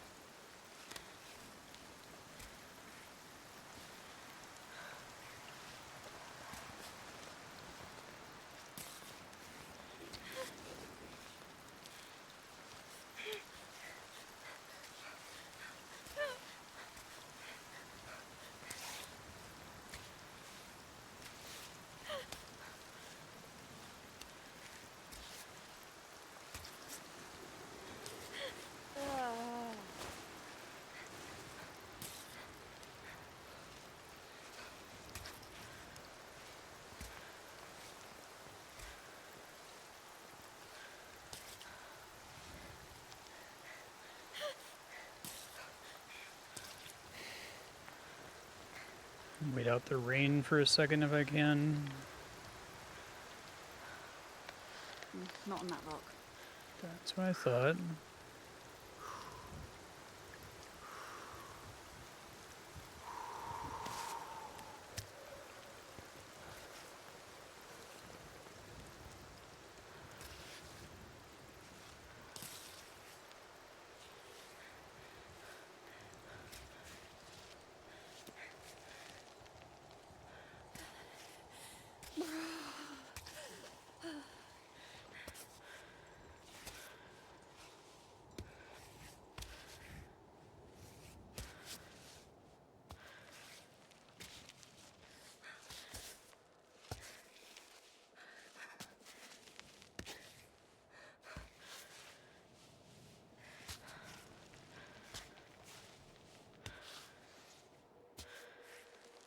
S1: Wait out the rain for a second if I can.
S2: Not on that rock.
S1: That's what I thought.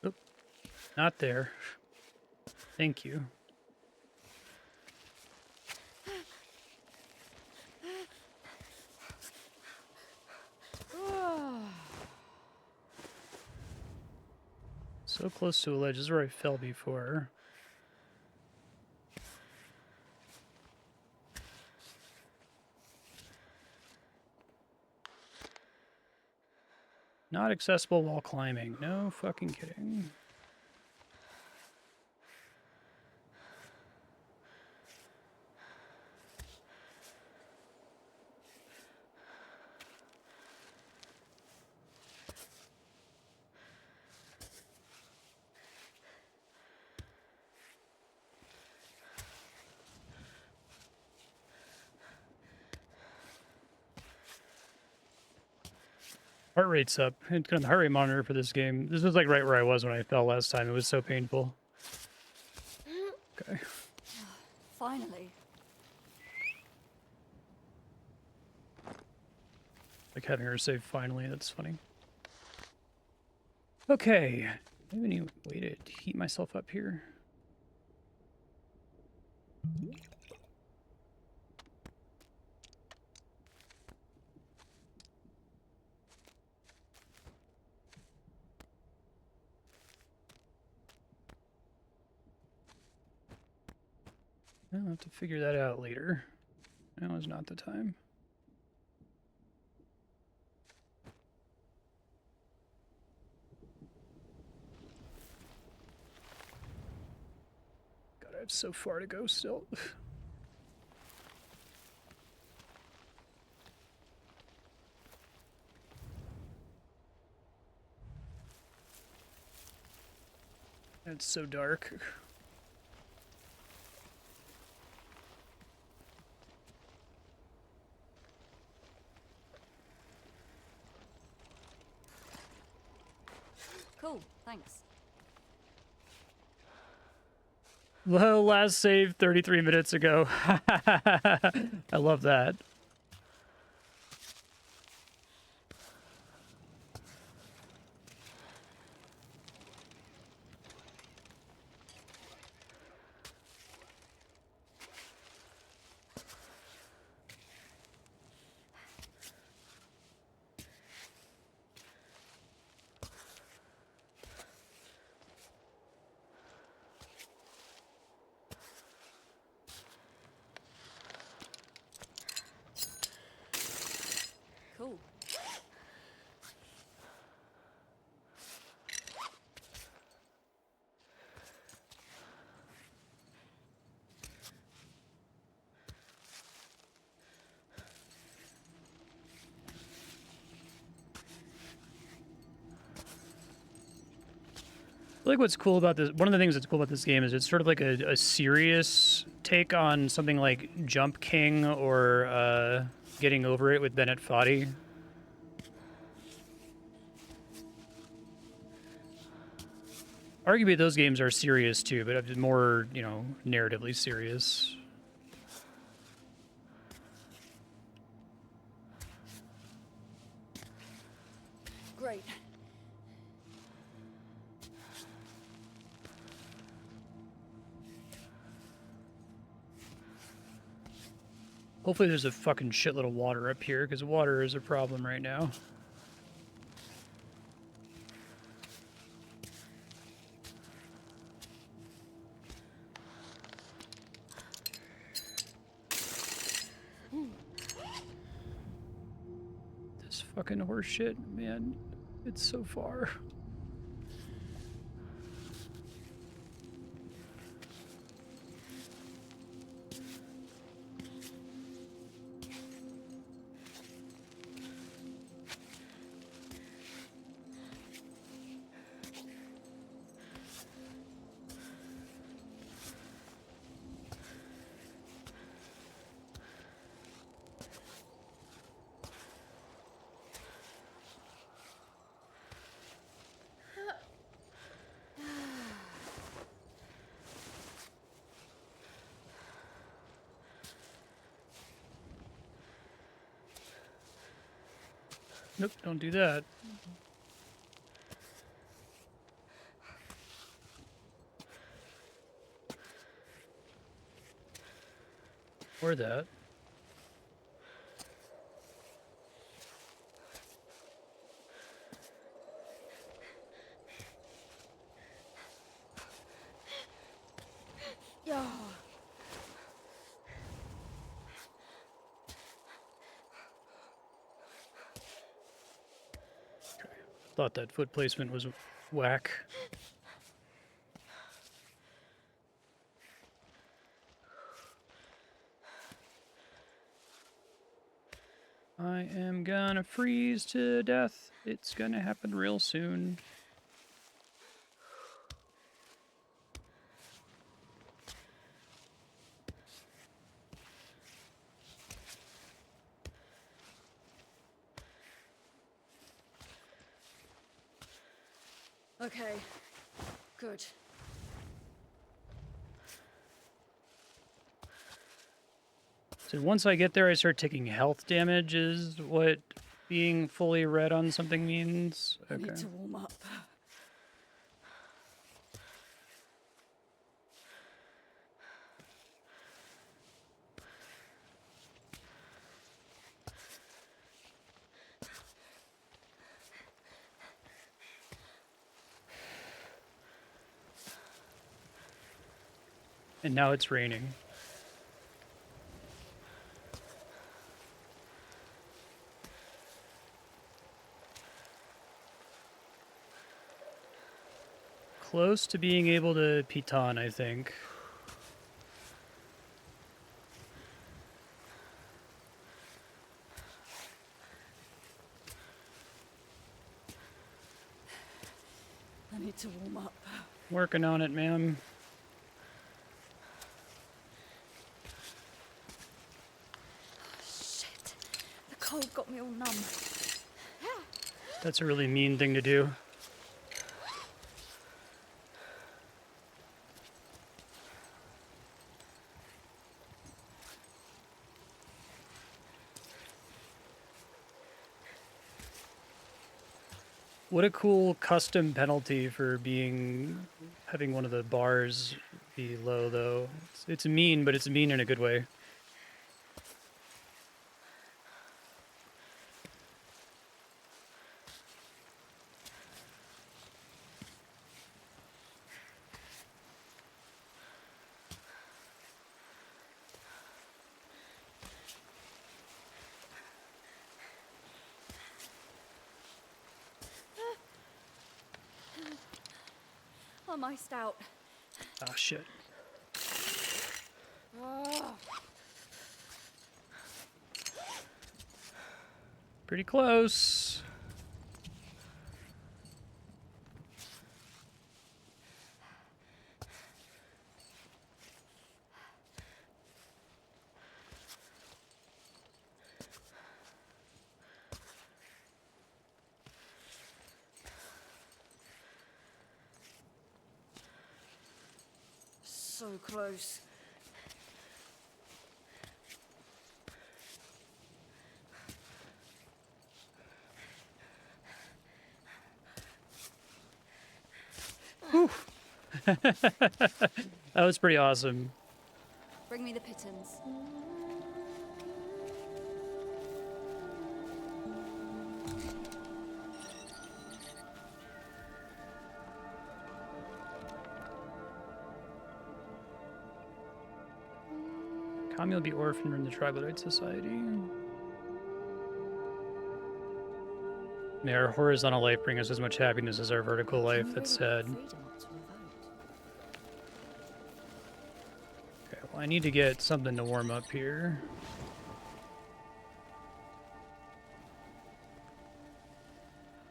S1: Oop, not there. Thank you. So close to a ledge. This is where I fell before. Not accessible while climbing. No fucking kidding. Heart rate's up. It's got the heart rate monitor for this game. This was like right where I was when I fell last time. It was so painful. Okay.
S2: Finally.
S1: Like having her say finally, that's funny. Okay. Do I have any way to heat myself up here? I'll have to figure that out later. Now is not the time. God, I have so far to go still. It's so dark.
S2: Cool, thanks.
S1: Well, last save 33 minutes ago. I love that.
S2: Cool.
S1: I like what's cool about this. One of the things that's cool about this game is it's sort of like a serious take on something like Jump King or Getting Over It with Bennett Foddy. Arguably, those games are serious too, but more, you know, narratively serious.
S2: Great.
S1: Hopefully there's a fucking shitload of water up here, because water is a problem right now. This fucking horse shit, man. It's so far. Nope, don't do that. Or that.
S2: Yeah.
S1: Thought that foot placement was whack. I am gonna freeze to death. It's gonna happen real soon.
S6: Okay. Good.
S1: So once I get there, I start taking health damage, is what being fully red on something means?
S6: I
S1: Okay.
S6: need to warm up.
S1: And now it's raining. Close to being able to piton, I think.
S6: I need to warm up.
S1: Working on it, ma'am.
S6: Shit. The cold got me all numb.
S1: That's a really mean thing to do. What a cool custom penalty for having one of the bars be low, though. It's mean, but it's mean in a good way.
S6: I'm iced out.
S1: Ah, shit.
S6: Oh.
S1: Pretty close.
S6: So close.
S1: That was pretty awesome.
S6: Bring me the pittance.
S1: Kami will be orphaned from the Troglodyte Society. May our horizontal life bring us as much happiness as our vertical life. That's sad. Okay, well, I need to get something to warm up here.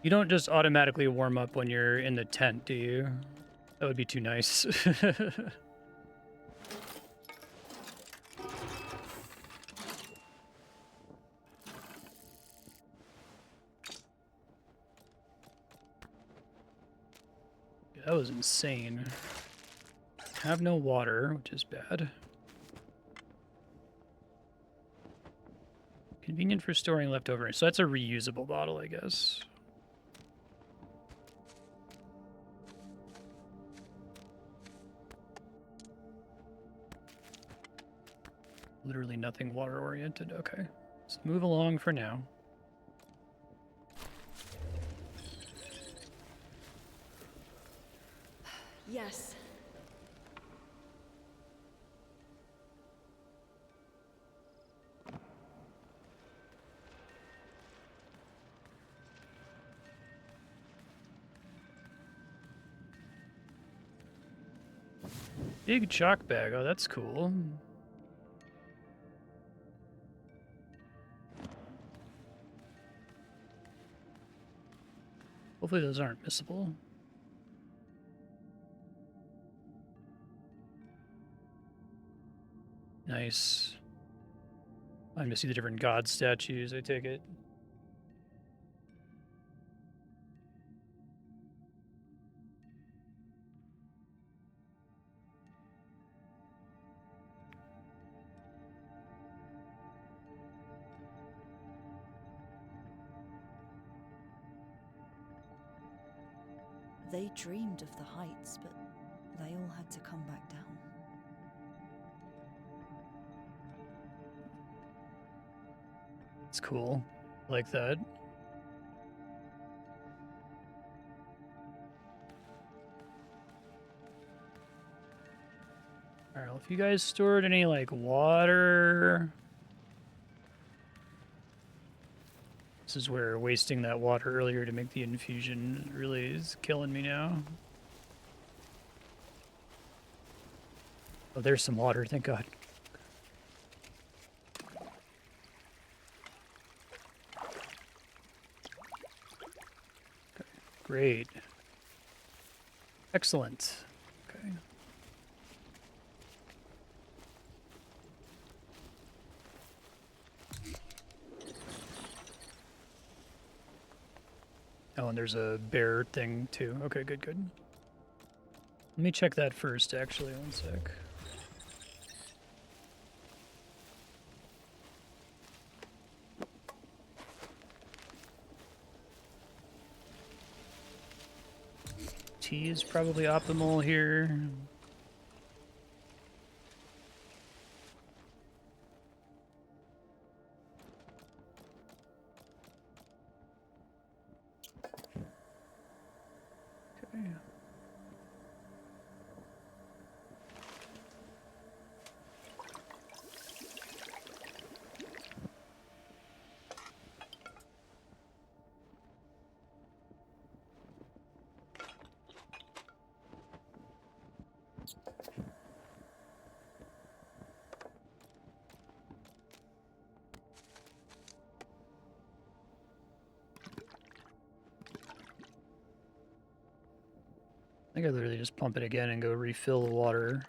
S1: You don't just automatically warm up when you're in the tent, do you? That would be too nice. That was insane. Have no water, which is bad. Convenient for storing leftovers. So that's a reusable bottle, I guess. Literally nothing water oriented. Okay. Let's move along for now.
S6: Yes.
S1: Big chalk bag. Oh, that's cool. Hopefully those aren't missable. Nice. I'm to see the different god statues, I take it.
S2: They dreamed of the heights, but they all had to come back down.
S1: It's cool. Like that. Alright, well, if you guys stored any, like, water... This is where wasting that water earlier to make the infusion really is killing me now. Oh, there's some water, thank God. Okay, great. Excellent. Okay. Oh, and there's a bear thing too. Okay, good, good. Let me check that first, actually. One sec. T is probably optimal here. Okay. I think I literally just pump it again and go refill the water.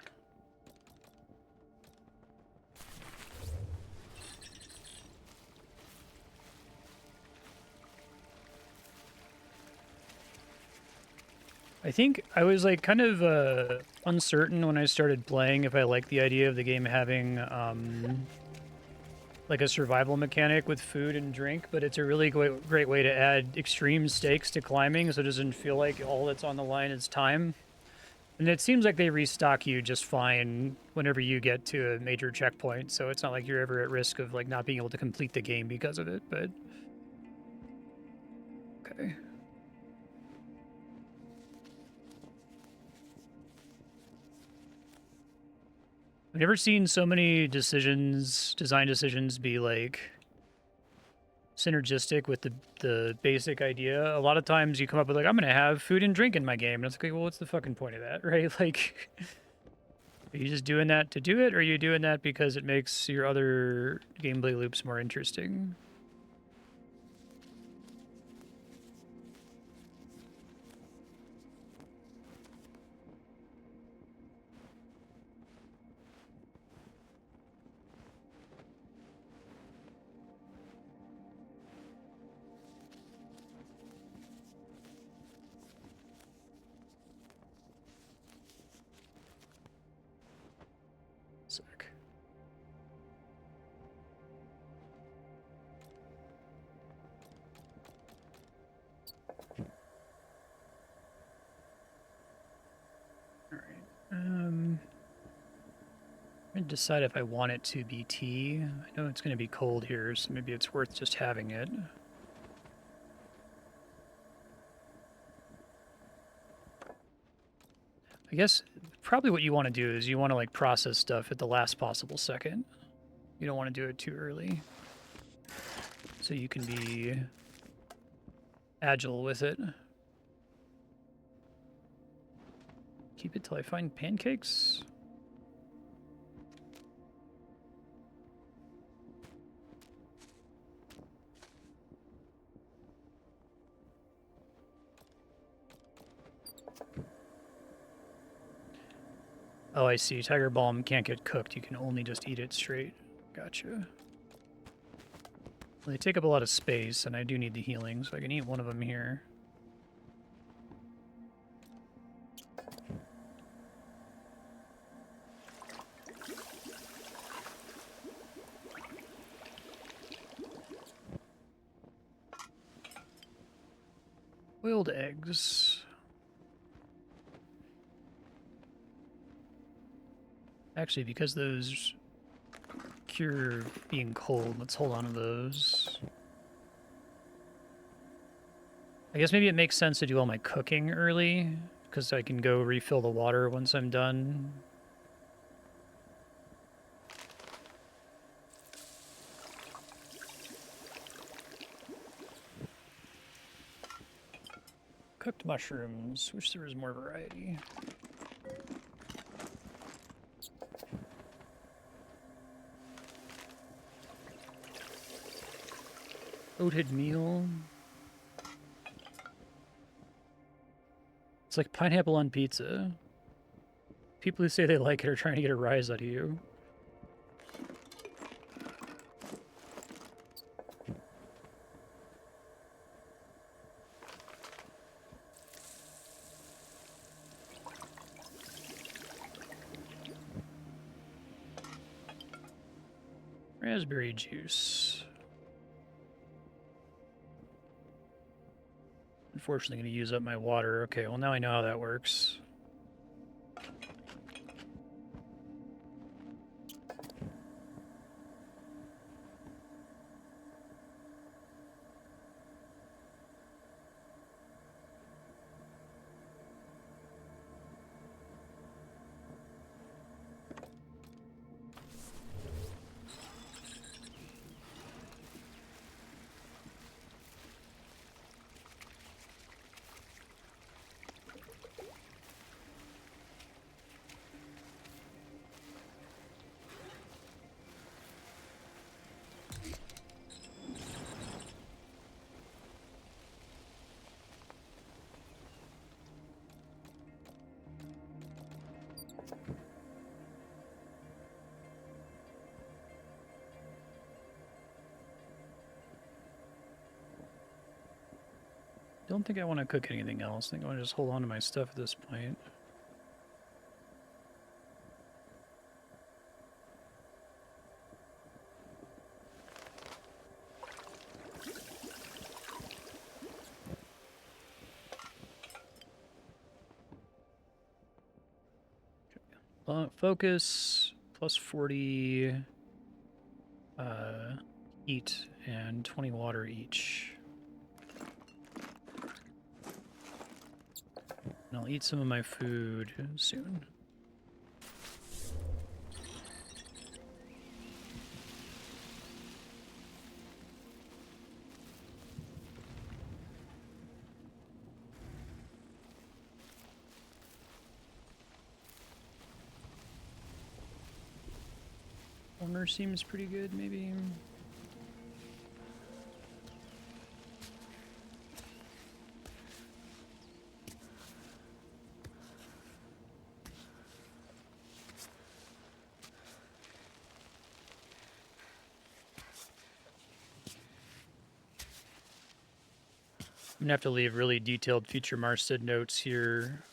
S1: I think I was like kind of uncertain when I started playing if I liked the idea of the game having like a survival mechanic with food and drink, but it's a really great way to add extreme stakes to climbing so it doesn't feel like all that's on the line is time. And it seems like they restock you just fine whenever you get to a major checkpoint, so it's not like you're ever at risk of like not being able to complete the game because of it, but... Okay. I've never seen so many design decisions be like synergistic with the basic idea. A lot of times you come up with like, I'm gonna have food and drink in my game, and it's like, well, what's the fucking point of that, right? Like, are you just doing that to do it, or are you doing that because it makes your other gameplay loops more interesting? Sick. All right. I'm gonna decide if I want it to be tea. I know it's gonna be cold here, so maybe it's worth just having it. I guess probably what you want to do is you want to like process stuff at the last possible second. You don't want to do it too early. So you can be agile with it. Keep it till I find pancakes. Oh, I see. Tiger Balm can't get cooked. You can only just eat it straight. Gotcha. Well, they take up a lot of space, and I do need the healing, so I can eat one of them here. Boiled eggs. Actually, because those cure being cold, let's hold on to those. I guess maybe it makes sense to do all my cooking early, because I can go refill the water once I'm done. Cooked mushrooms. Wish there was more variety. Oated meal. It's like pineapple on pizza. People who say they like it are trying to get a rise out of you. Raspberry juice. Unfortunately, going to use up my water. Okay, well now I know how that works. Don't think I want to cook anything else. I think I want to just hold on to my stuff at this point. Focus, plus 40 heat and 20 water each. And I'll eat some of my food soon. Corner seems pretty good, maybe. I'm gonna have to leave really detailed future Marstead notes here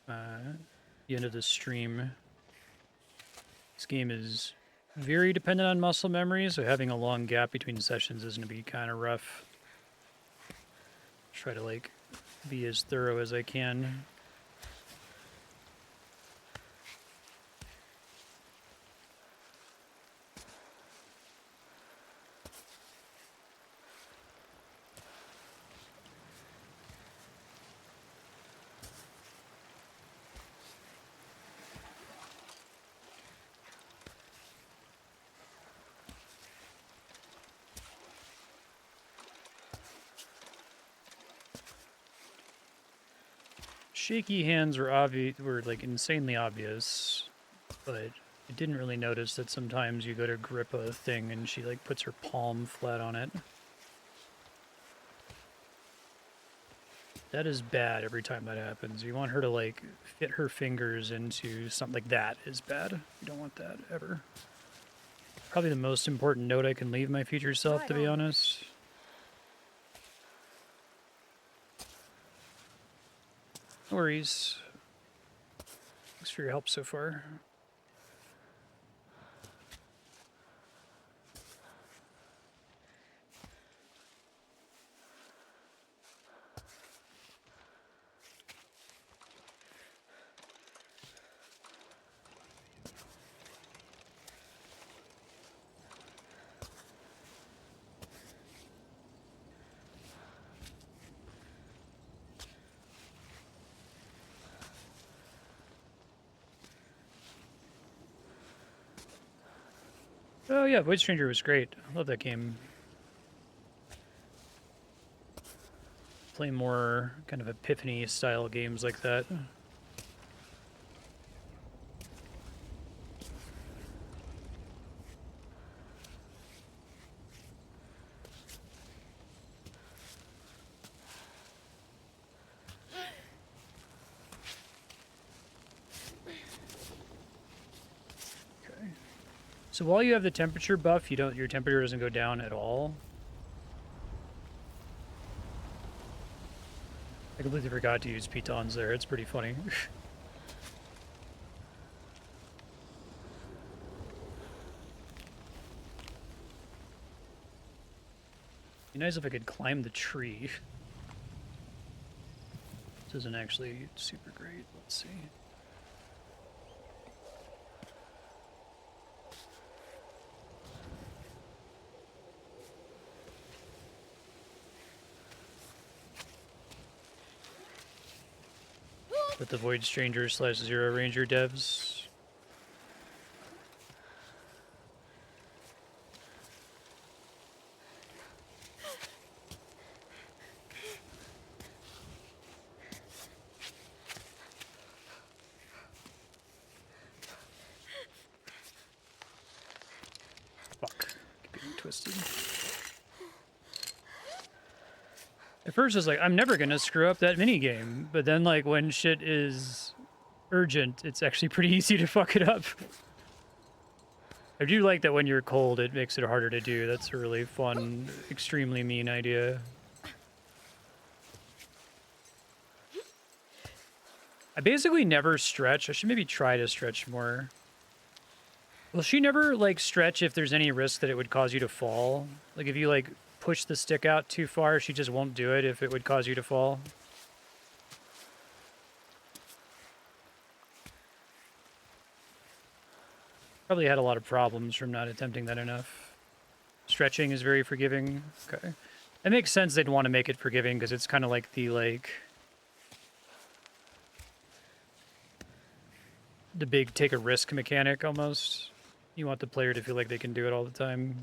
S1: the end of the stream. This game is very dependent on muscle memory, so having a long gap between sessions is going to be kind of rough. Try to like be as thorough as I can. Shaky hands were like insanely obvious, but I didn't really notice that sometimes you go to grip a thing and she like puts her palm flat on it. That is bad every time that happens. You want her to like fit her fingers into something like that is bad. You don't want that ever. Probably the most important note I can leave my future self, to be honest. No worries. Thanks for your help so far. Oh yeah, Void Stranger was great. I love that game. Play more kind of epiphany style games like that. Okay. So while you have the temperature buff, your temperature doesn't go down at all. I completely forgot to use pitons there. It's pretty funny. Be nice if I could climb the tree. This isn't actually super great. Let's see. With the Void Stranger / Zero Ranger devs. Fuck. Keep getting twisted. At first I was like, I'm never gonna screw up that minigame. But then like when shit is urgent, it's actually pretty easy to fuck it up. I do like that when you're cold, it makes it harder to do. That's a really fun, extremely mean idea. I basically never stretch. I should maybe try to stretch more. Will she never, like, stretch if there's any risk that it would cause you to fall? Like, if you, like, push the stick out too far, she just won't do it if it would cause you to fall? Probably had a lot of problems from not attempting that enough. Stretching is very forgiving. Okay. It makes sense they'd want to make it forgiving because it's kind of like the, like... the big take a risk mechanic, almost. You want the player to feel like they can do it all the time.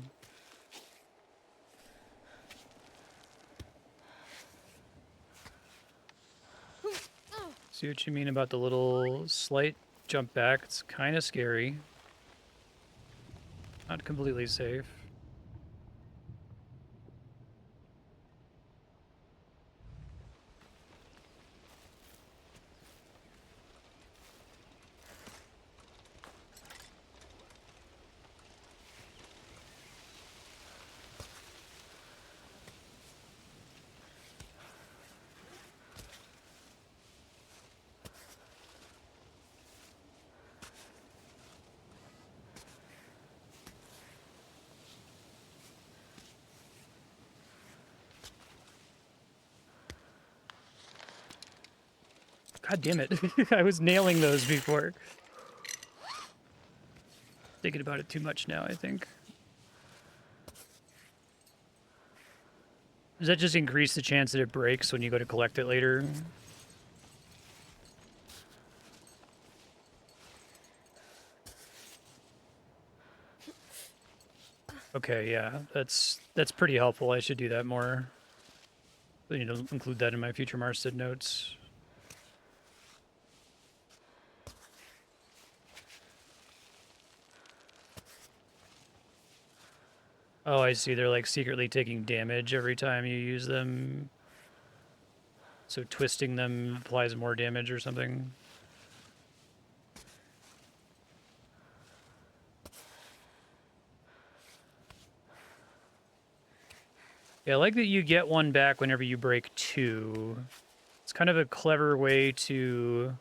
S1: See what you mean about the little slight jump back. It's kind of scary. Not completely safe. God damn it. I was nailing those before. Thinking about it too much now, I think. Does that just increase the chance that it breaks when you go to collect it later? Okay, yeah, that's pretty helpful. I should do that more. I need to include that in my future Marstead notes. Oh, I see. They're like secretly taking damage every time you use them. So twisting them applies more damage or something. Yeah, I like that you get one back whenever you break two. It's kind of a clever way to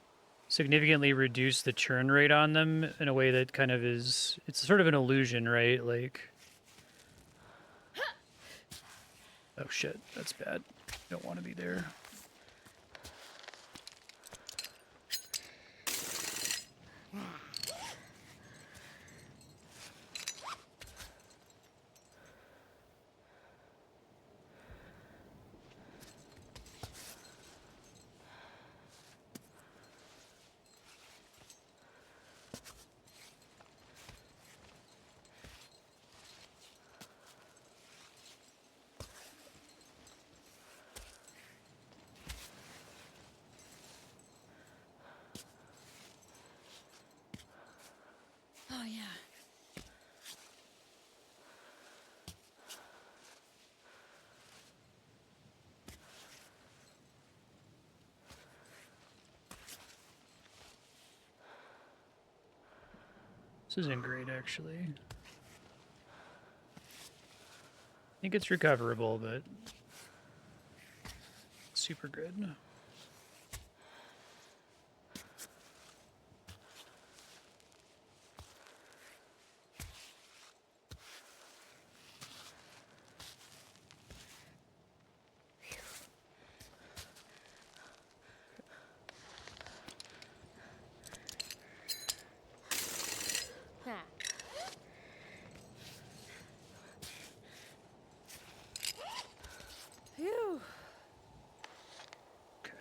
S1: significantly reduce the churn rate on them in a way that kind of is... it's sort of an illusion, right? Like... oh shit, that's bad. Don't want to be there. This isn't great, actually. I think it's recoverable, but super good.
S6: Phew.
S1: Okay.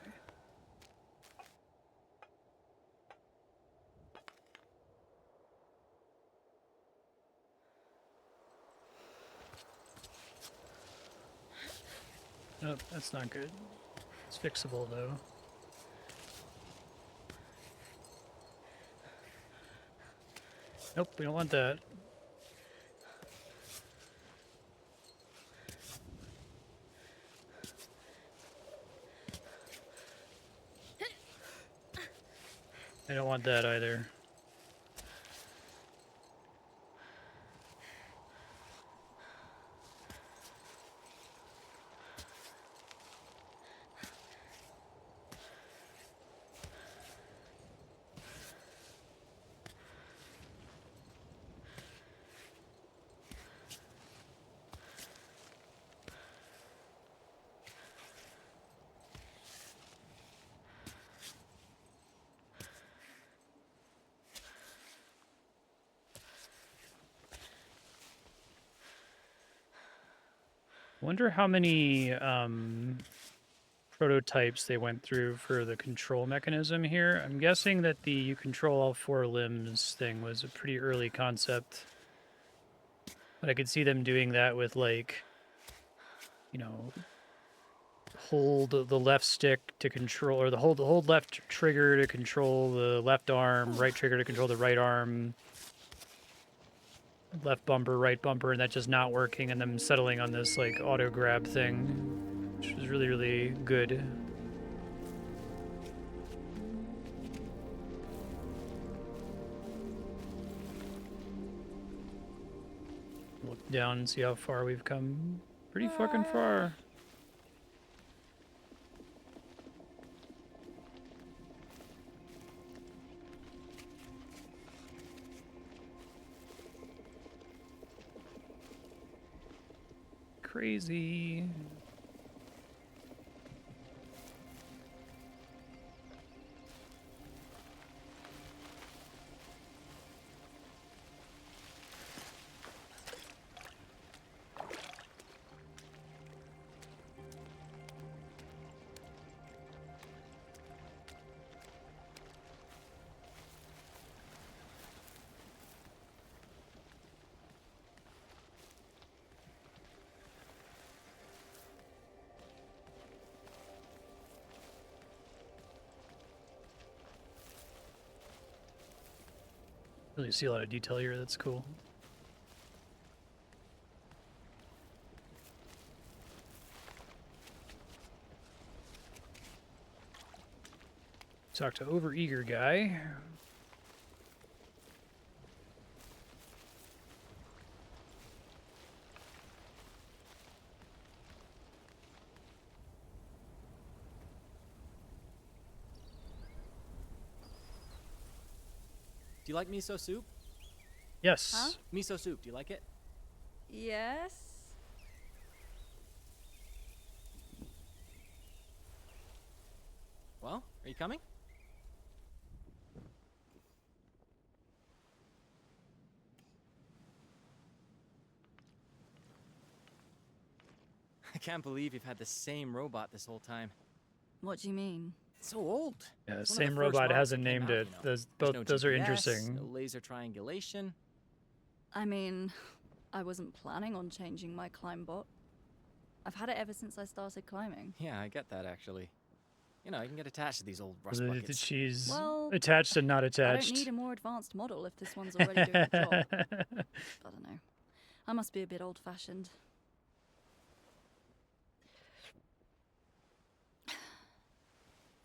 S1: Nope, that's not good. It's fixable, though. Nope, we don't want that. I don't want that either. Wonder how many prototypes they went through for the control mechanism here. I'm guessing that the you control all four limbs thing was a pretty early concept. But I could see them doing that with, like, you know, hold the left stick to control, or the hold left trigger to control the left arm, right trigger to control the right arm, left bumper, right bumper, and that just not working, and them settling on this, like, auto grab thing, which was really, really good. Look down and see how far we've come. Pretty fucking far. Crazy. Really see a lot of detail here, that's cool. Talk to overeager guy.
S5: Do you like miso soup?
S1: Yes.
S2: Huh?
S5: Miso soup, do you like it?
S2: Yes?
S5: Well, are you coming? I can't believe you've had the same robot this whole time.
S2: What do you mean?
S5: It's so old.
S1: Yeah,
S5: It's one of
S1: same
S5: the first
S1: robot
S5: robots
S1: hasn't
S5: that came
S1: named
S5: out,
S1: it.
S5: you know.
S1: Those
S5: There's
S1: both
S5: no
S1: those are
S5: GPS,
S1: interesting.
S5: No laser triangulation.
S2: I mean, I wasn't planning on changing my climb bot. I've had it ever since I started climbing.
S5: Yeah, I get that actually. You know, I can get attached to these old rust
S1: The
S5: buckets.
S1: she's
S2: Well,
S1: attached and not
S2: I
S1: attached.
S2: don't need a more advanced model if this one's already doing the job. I don't know. I must be a bit old-fashioned.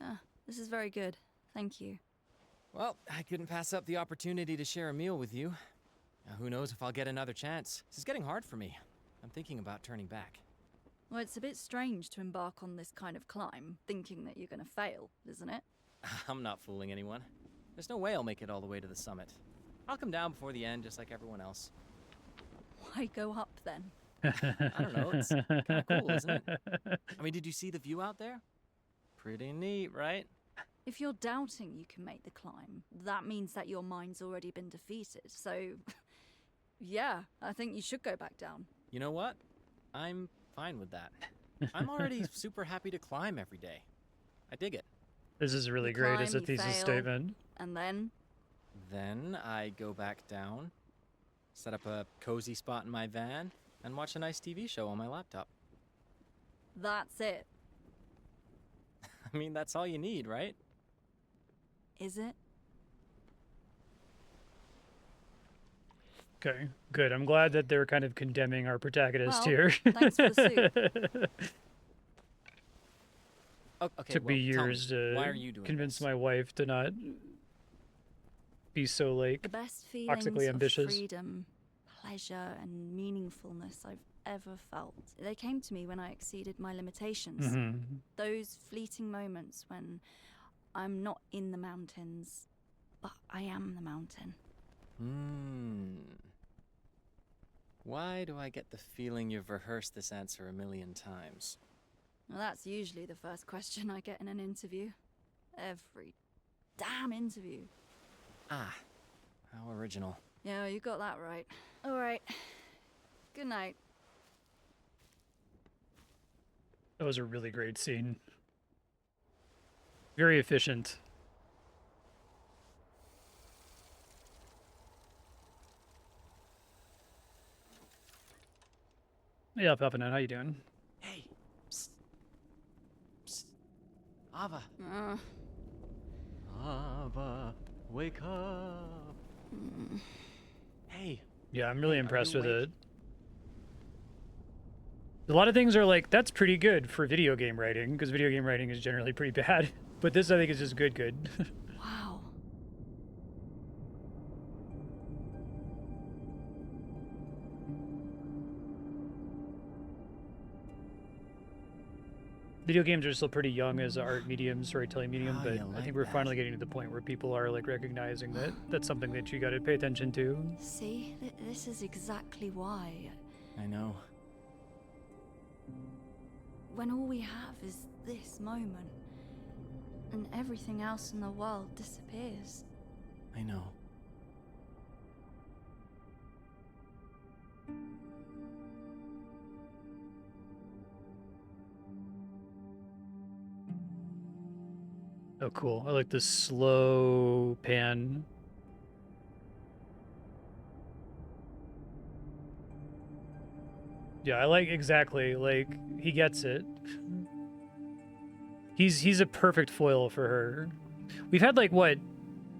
S2: Ah, this is very good. Thank you.
S5: Well, I couldn't pass up the opportunity to share a meal with you. Now, who knows if I'll get another chance. This is getting hard for me. I'm thinking about turning back.
S2: Well, it's a bit strange to embark on this kind of climb, thinking that you're gonna fail, isn't it?
S5: I'm not fooling anyone. There's no way I'll make it all the way to the summit. I'll come down before the end, just like everyone else.
S2: Why go up then?
S5: I don't know, it's kind of cool, isn't it? I mean, did you see the view out there? Pretty neat, right?
S2: If you're doubting you can make the climb, that means that your mind's already been defeated. So, yeah, I think you should go back down.
S5: You know what? I'm fine with that. I'm already super happy to climb every day. I dig it.
S1: This is really
S2: You
S1: great as a
S2: climb, you
S1: thesis
S2: fail.
S1: statement.
S2: And then,
S5: Then I go back down, set up a cozy spot in my van, and watch a nice TV show on my laptop.
S2: that's it,
S5: I mean, that's all you need, right?
S2: is it?
S1: Okay, good. I'm glad that they're kind of condemning our protagonist
S2: Well,
S1: here.
S2: thanks for the
S5: Oh, okay,
S1: Took
S5: well,
S1: me
S5: tell
S1: years
S5: why are
S1: to
S5: you doing
S1: convince
S5: this?
S1: my wife to not be so like
S2: The best feelings
S1: toxically
S2: of
S1: ambitious.
S2: freedom, pleasure, and meaningfulness I've ever felt. They came to me when I exceeded my limitations.
S1: Mhm.
S2: Those fleeting moments when I'm not in the mountains, but I am the mountain.
S5: Why do I get the feeling you've rehearsed this answer a million times?
S2: Well, that's usually the first question I get in an interview. Every damn interview.
S5: Ah, how original.
S2: Yeah, you got that right. All right. Good night.
S1: That was a really great scene. Very efficient. Yeah, Papanet, how you doing?
S5: Hey, psst. Psst. Ava. Ava, wake up. Hey.
S1: Yeah, I'm really
S5: Hey, are
S1: impressed
S5: you
S1: with
S5: awake?
S1: it. A lot of things are like, that's pretty good for video game writing, because video game writing is generally pretty bad. But this, I think, is just good.
S2: Wow.
S1: Video games are still pretty young as art medium, storytelling medium,
S5: Oh,
S1: but
S5: you
S1: I
S5: like
S1: think we're
S5: that.
S1: finally getting to the point where people are like recognizing that that's something that you got to pay attention to.
S2: See, this is exactly why.
S5: I know.
S2: When all we have is this moment, and everything else in the world disappears.
S5: I know.
S1: Oh, cool. I like the slow pan. Yeah, I like exactly, like, he gets it. He's a perfect foil for her. We've had, like, what,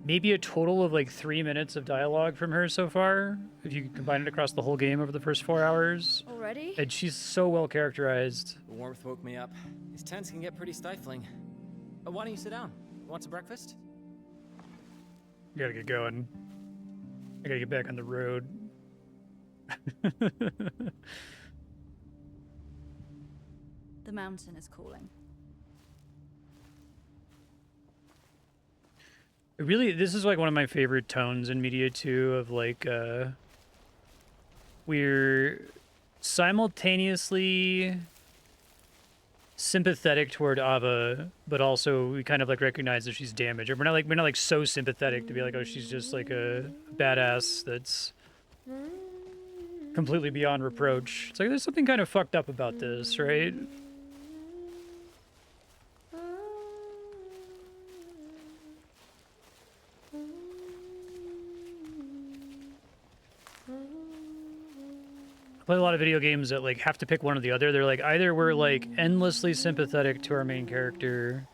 S1: maybe a total of, like, 3 minutes of dialogue from her so far, if you combine it across the whole game over the first 4 hours.
S2: Already?
S1: And she's so well characterized.
S5: The warmth woke me up. These tents can get pretty stifling. But why don't you sit down? Want some breakfast?
S1: I gotta get going. I gotta get back on the road.
S2: The mountain is calling.
S1: Really, this is like one of my favorite tones in media too, of like, we're simultaneously sympathetic toward Ava, but also we kind of like recognize that she's damaged. Or we're not like so sympathetic to be like, oh, she's just like a badass that's completely beyond reproach. It's like there's something kind of fucked up about this, right? I play a lot of video games that like have to pick one or the other. They're like either we're like endlessly sympathetic to our main character,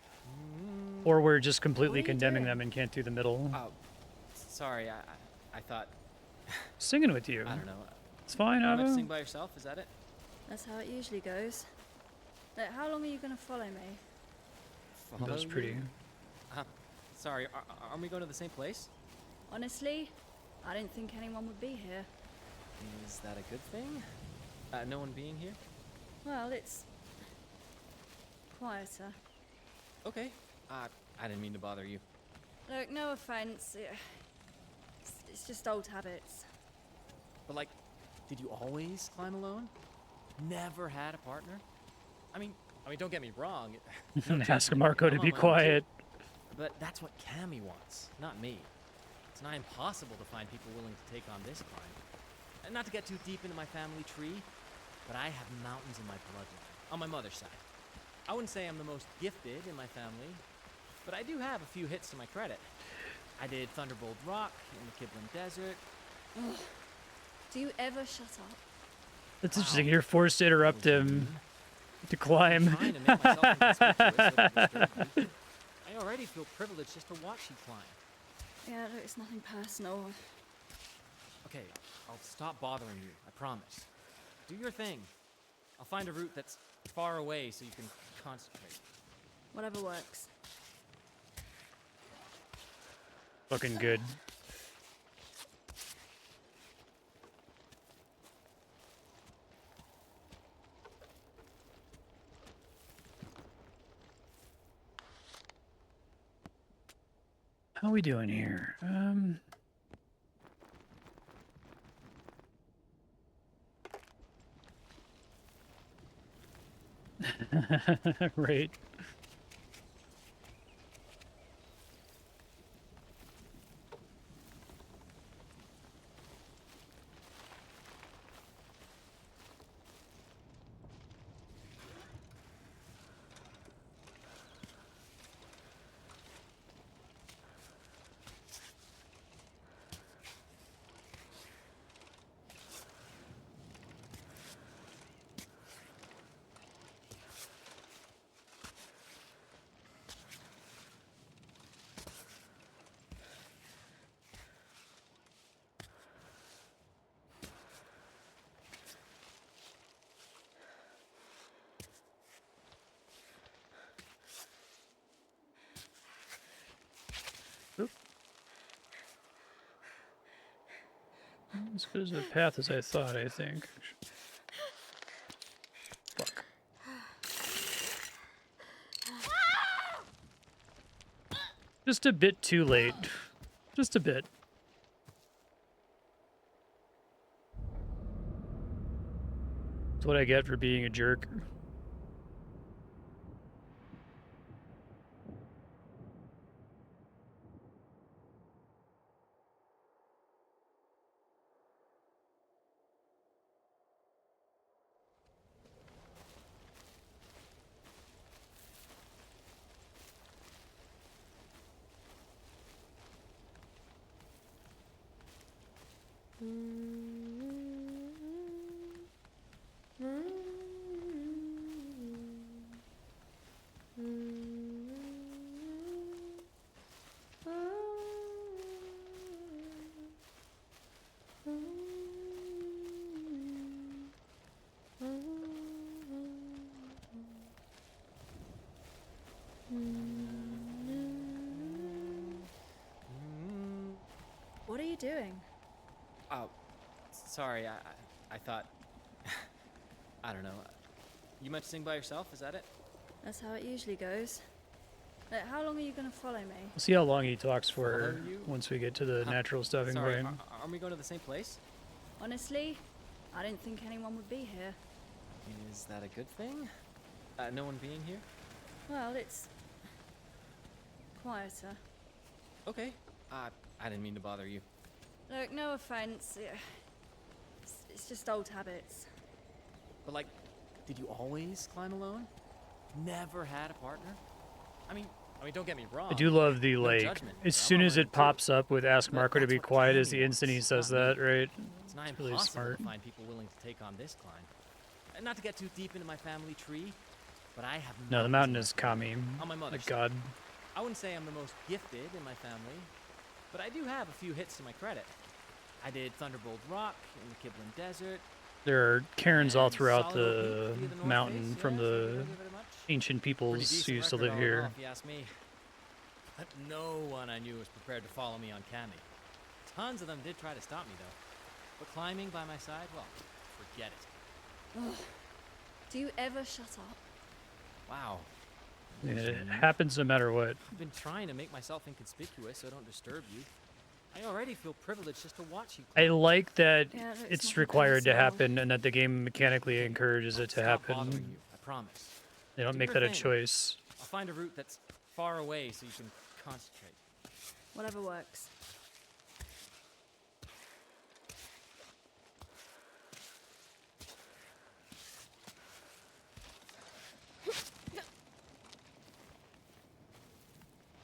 S1: or we're just completely
S5: What are you
S1: condemning
S5: doing?
S1: them and can't do the middle.
S5: Oh, sorry. I thought.
S1: Singing with you.
S5: I don't know.
S1: It's fine,
S5: You meant to
S1: Ava.
S5: sing by yourself? Is that it?
S2: That's how it usually goes. Look, how long are you gonna follow me?
S1: That was
S5: Follow
S1: pretty.
S5: you? sorry, are we going to the same place?
S6: Honestly, I didn't think anyone would be here.
S5: Is that a good thing? No one being here?
S6: Well, it's quieter.
S5: Okay. I didn't mean to bother you.
S6: Look, no offense. It's just old habits.
S5: But like, did you always climb alone? Never had a partner? I mean, don't get me wrong. No
S1: Ask
S5: judgment,
S1: Marco to
S5: I'm
S1: be
S5: on my own
S1: quiet.
S5: too. But that's what Cammy wants, not me. It's nigh impossible to find people willing to take on this climb. And not to get too deep into my family tree, but I have mountains in my bloodline, on my mother's side. I wouldn't say I'm the most gifted in my family, but I do have a few hits to my credit. I did Thunderbolt Rock in the Kibblin Desert.
S6: Ugh. Do you ever shut up?
S1: That's interesting. You're forced to interrupt him to climb.
S5: Trying to make myself inconspicuous so it disturbs you. I already feel privileged just to watch you climb.
S6: Yeah, look, it's nothing personal.
S5: Okay, I'll stop bothering you, I promise. Do your thing. I'll find a route that's far away so you can concentrate.
S6: Whatever works.
S1: Fucking good. How we doing here? Right. As good as a path as I thought, I think. Fuck. Just a bit too late. Just a bit. That's what I get for being a jerk.
S6: What are you doing?
S5: Oh, sorry, I thought... I don't know. You meant to sing by yourself, is that it?
S6: That's how it usually goes. Look, how long are you gonna follow me?
S1: We'll see how long he talks for
S5: Follow you?
S1: once we get to the natural stuffing
S5: Sorry,
S1: frame.
S5: are we going to the same place?
S6: Honestly, I didn't think anyone would be here.
S5: Is that a good thing? No one being here?
S6: Well, it's quieter.
S5: Okay. I didn't mean to bother you.
S6: Look, no offense. It's just old habits.
S5: But like, did you always climb alone? Never had a partner? I mean, don't get me wrong.
S1: I do love the,
S5: No
S1: like,
S5: judgment.
S1: as
S5: I'm
S1: soon
S5: on
S1: as
S5: my
S1: it
S5: own too.
S1: pops up with Ask
S5: But
S1: Marco to
S5: that's
S1: be
S5: what
S1: quiet is
S5: Cammy
S1: the instant he
S5: wants,
S1: says
S5: not me.
S1: that, right?
S5: It's nigh
S1: It's really
S5: impossible
S1: smart.
S5: to find people willing to take on this climb. And not to get too deep into my family tree, but I have
S1: No, the
S5: mountains
S1: mountain
S5: in
S1: is
S5: my
S1: Kami.
S5: bloodline, on my mother's
S1: Like God.
S5: side. I wouldn't say I'm the most gifted in my family, but I do have a few hits to my credit. I did Thunderbolt Rock in the Kibblin Desert.
S1: There are cairns all
S5: and
S1: throughout
S5: Solid Oak
S1: the
S5: Peak via the North
S1: mountain
S5: Face,
S1: from
S5: yeah, so
S1: the
S5: you don't give it much.
S1: ancient
S5: Pretty
S1: peoples who
S5: decent
S1: used to
S5: record
S1: live
S5: all in all,
S1: here.
S5: if you ask me. But no one I knew was prepared to follow me on Cami. Tons of them did try to stop me, though. But climbing by my side, well, forget it.
S6: Ugh. Do you ever shut up?
S5: Wow.
S1: Yeah, it happens no matter what.
S5: I've been trying to make myself inconspicuous so I don't disturb you. I already feel privileged just to watch you
S1: I
S5: climb.
S1: like that
S6: Yeah, it's
S1: it's
S6: nothing
S1: required to
S6: personal.
S1: happen and that the game mechanically encourages it to
S5: Stop bothering
S1: happen.
S5: you, I promise.
S1: They don't
S5: Do
S1: make
S5: your
S1: that a
S5: thing.
S1: choice.
S5: I'll find a route that's far away so you can concentrate.
S6: Whatever works.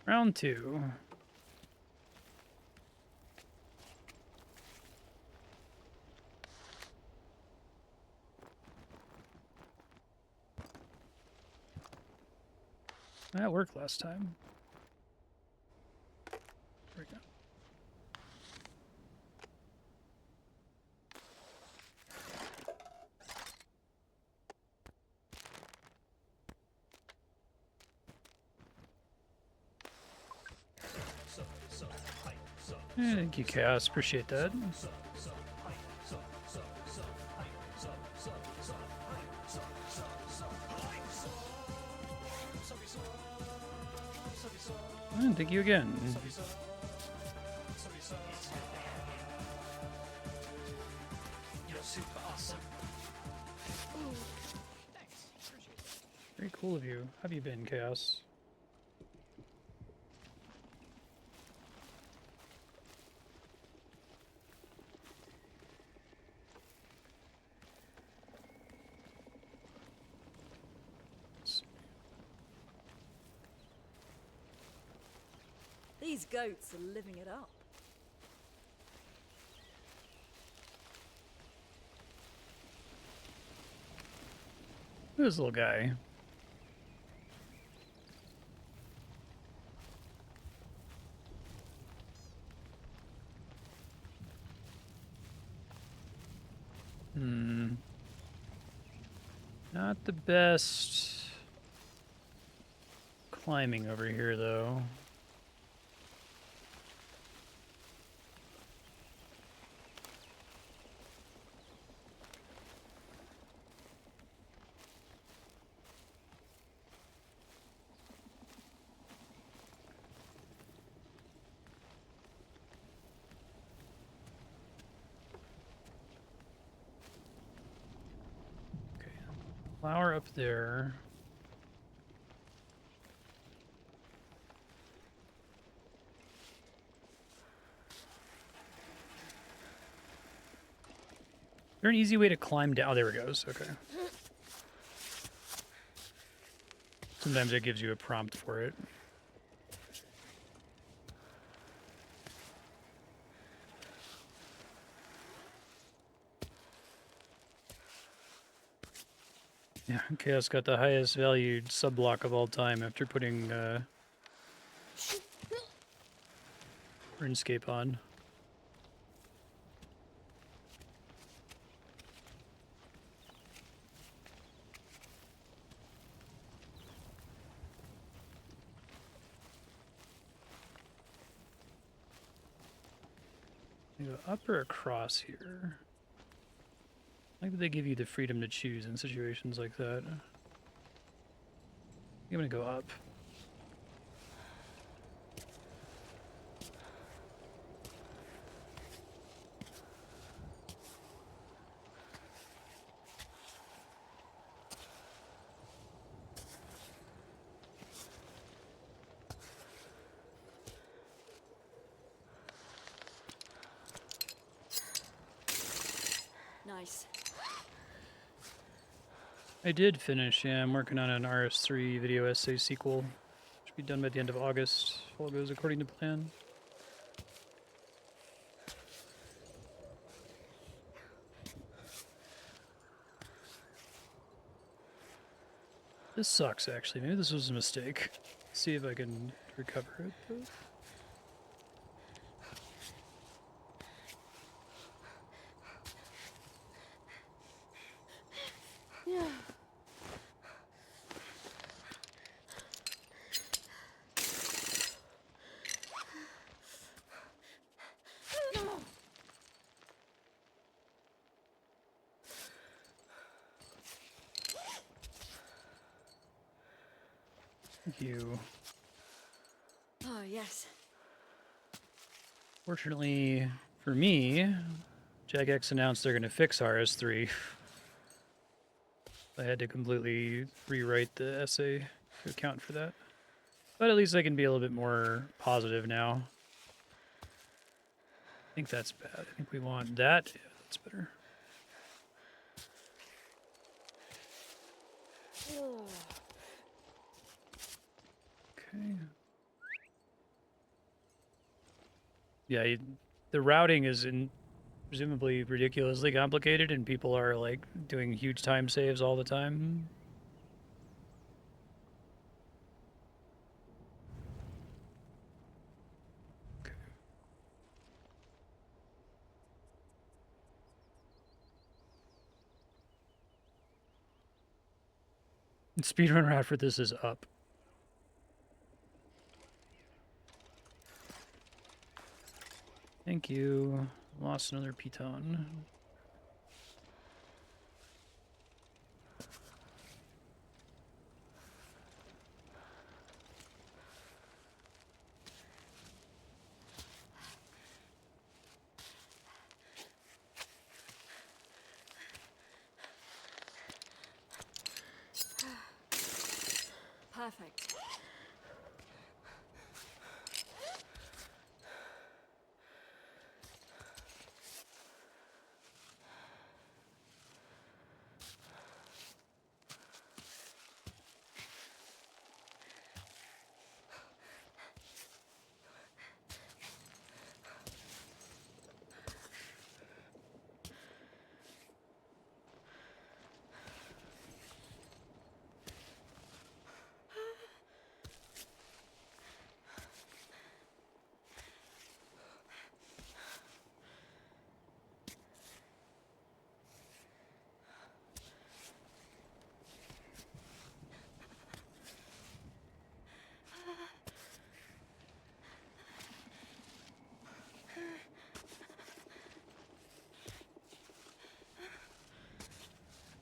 S1: Round 2. That worked last time. There we go. Thank you, Chaos. Appreciate that. And thank you again.
S5: You're super awesome.
S1: Very cool of you. How have you been, Chaos?
S6: These goats are living it up.
S1: Who's this little guy? Not the best climbing over here, though. Flower up there. Is there an easy way to climb down? Oh, there it goes. Okay. Sometimes it gives you a prompt for it. Yeah, Chaos got the highest valued subblock of all time after putting RuneScape on. You go up or across here? Like they give you the freedom to choose in situations like that. I'm gonna go up.
S6: Nice.
S1: I did finish, yeah. I'm working on an RS3 video essay sequel. Should be done by the end of August, if all goes according to plan. This sucks, actually. Maybe this was a mistake. See if I can recover it, though.
S6: Yeah.
S1: you.
S6: Oh, yes.
S1: Fortunately for me, Jagex announced they're going to fix RS3. I had to completely rewrite the essay to account for that. But at least I can be a little bit more positive now. I think that's bad. I think we want that. Yeah, that's better. Okay. Yeah, the routing is presumably ridiculously complicated, and people are like doing huge time saves all the time. Okay. Speedrun route for this is up. Thank you. Lost another piton.
S6: Perfect.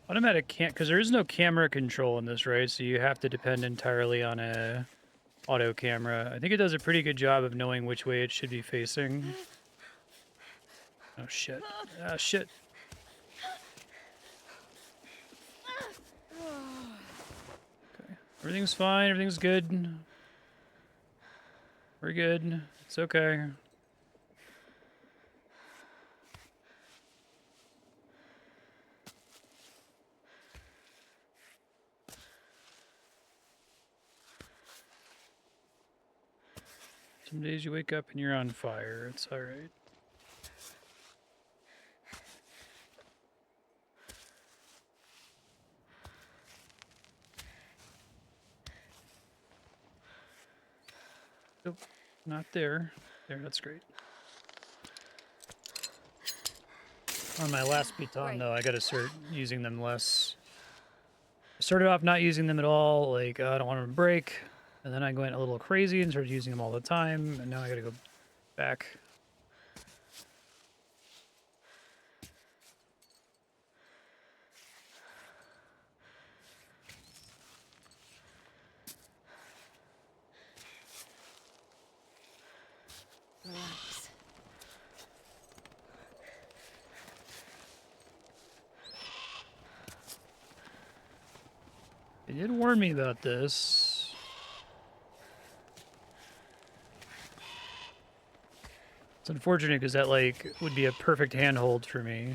S1: Automatic can't, because there is no camera control in this, right? So you have to depend entirely on a auto camera. I think it does a pretty good job of knowing which way it should be facing. Oh shit. Ah shit. Okay. Everything's fine, everything's good. We're good. It's okay. Some days you wake up and you're on fire. It's alright. Nope, not there. There, that's great. On my last piton, though, I gotta start using them less. I started off not using them at all, like, I don't want them to break. And then I went a little crazy and started using them all the time, and now I gotta go back.
S6: Relax.
S1: They did warn me about this. It's unfortunate because that, like, would be a perfect handhold for me.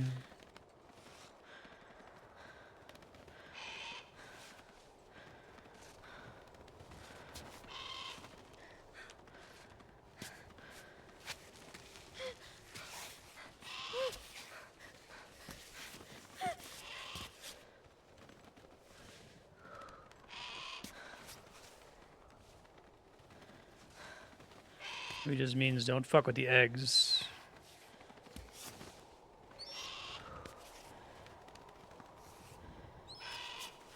S1: It just means don't fuck with the eggs.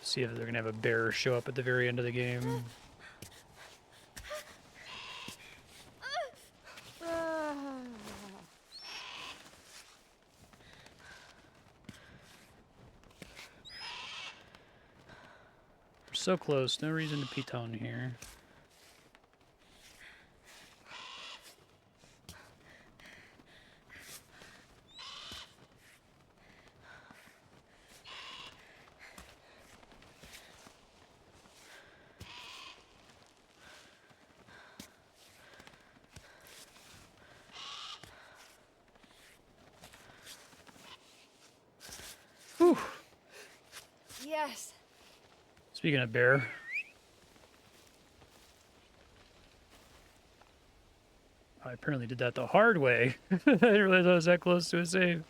S1: See if they're gonna have a bear show up at the very end of the game. We're so close, no reason to piton here. Speaking of bear. I apparently did that the hard way. I didn't realize I was that close to a save.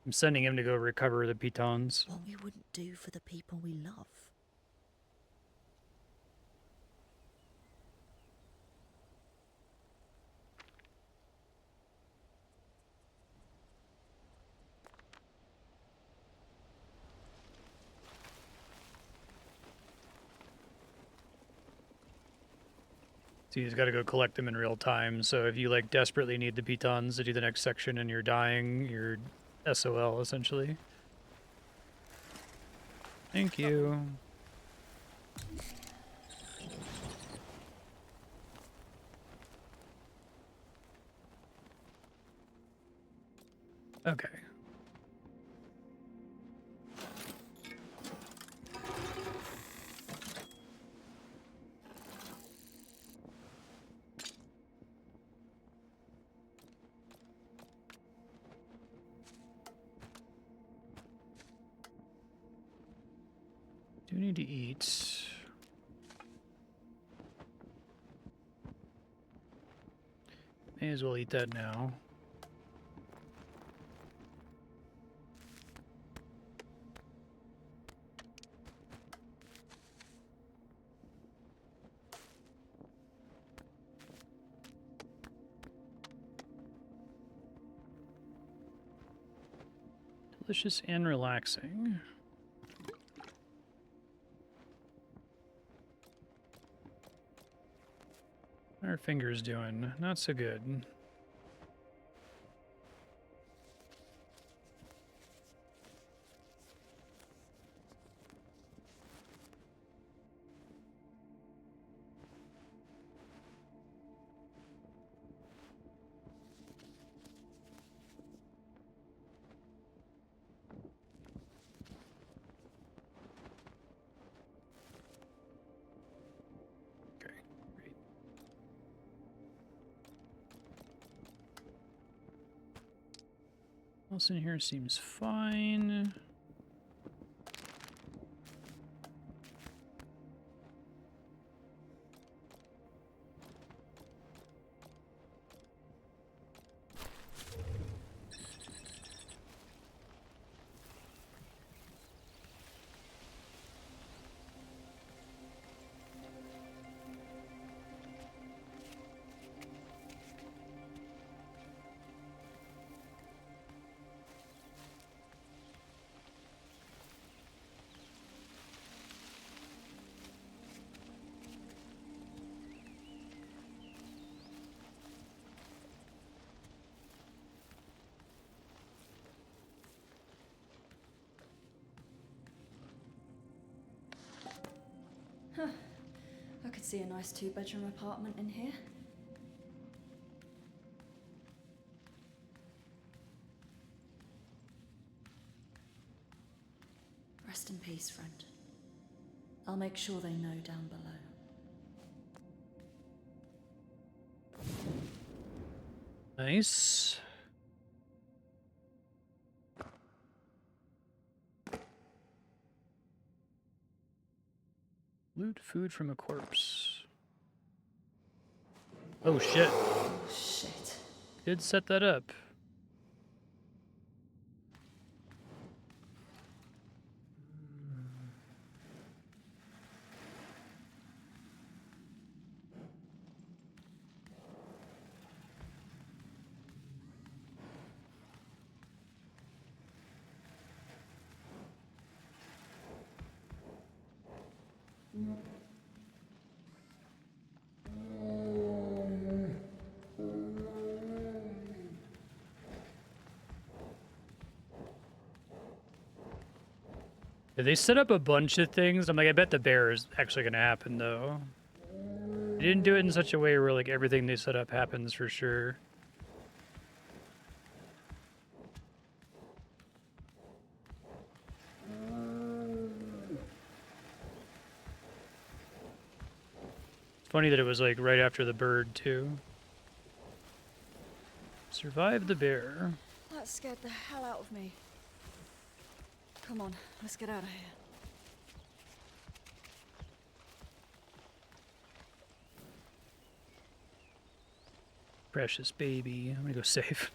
S1: I'm sending him to go recover the pitons.
S2: What we wouldn't do for the people we love.
S1: So you just got to go collect them in real time. So if you like desperately need the pitons to do the next section and you're dying, you're SOL essentially. Thank you. Okay. Do need to eat. May as well eat that now. Delicious and relaxing. How are our fingers doing? Not so good. Okay, great. Else in here seems fine.
S2: I could see a nice 2-bedroom apartment in here. Rest in peace, friend. I'll make sure they know down below.
S1: Nice. Loot food from a corpse. Oh shit.
S2: Shit.
S1: Did set that up. Yeah, they set up a bunch of things. I'm like, I bet the bear is actually going to happen, though. They didn't do it in such a way where, like, everything they set up happens for sure. Funny that it was like right after the bird too. Survive the bear.
S6: That scared the hell out of me. Come on, let's get out of here.
S1: Precious baby. I'm gonna go save.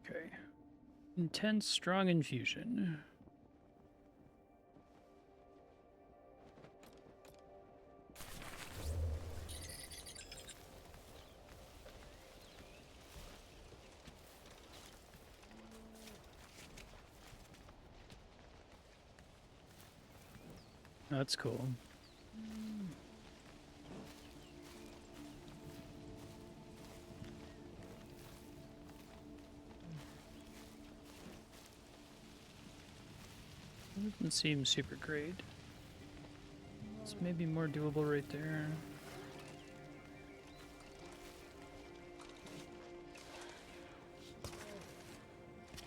S1: Okay. Intense, strong infusion. That's cool. Doesn't seem super great. It's maybe more doable right there.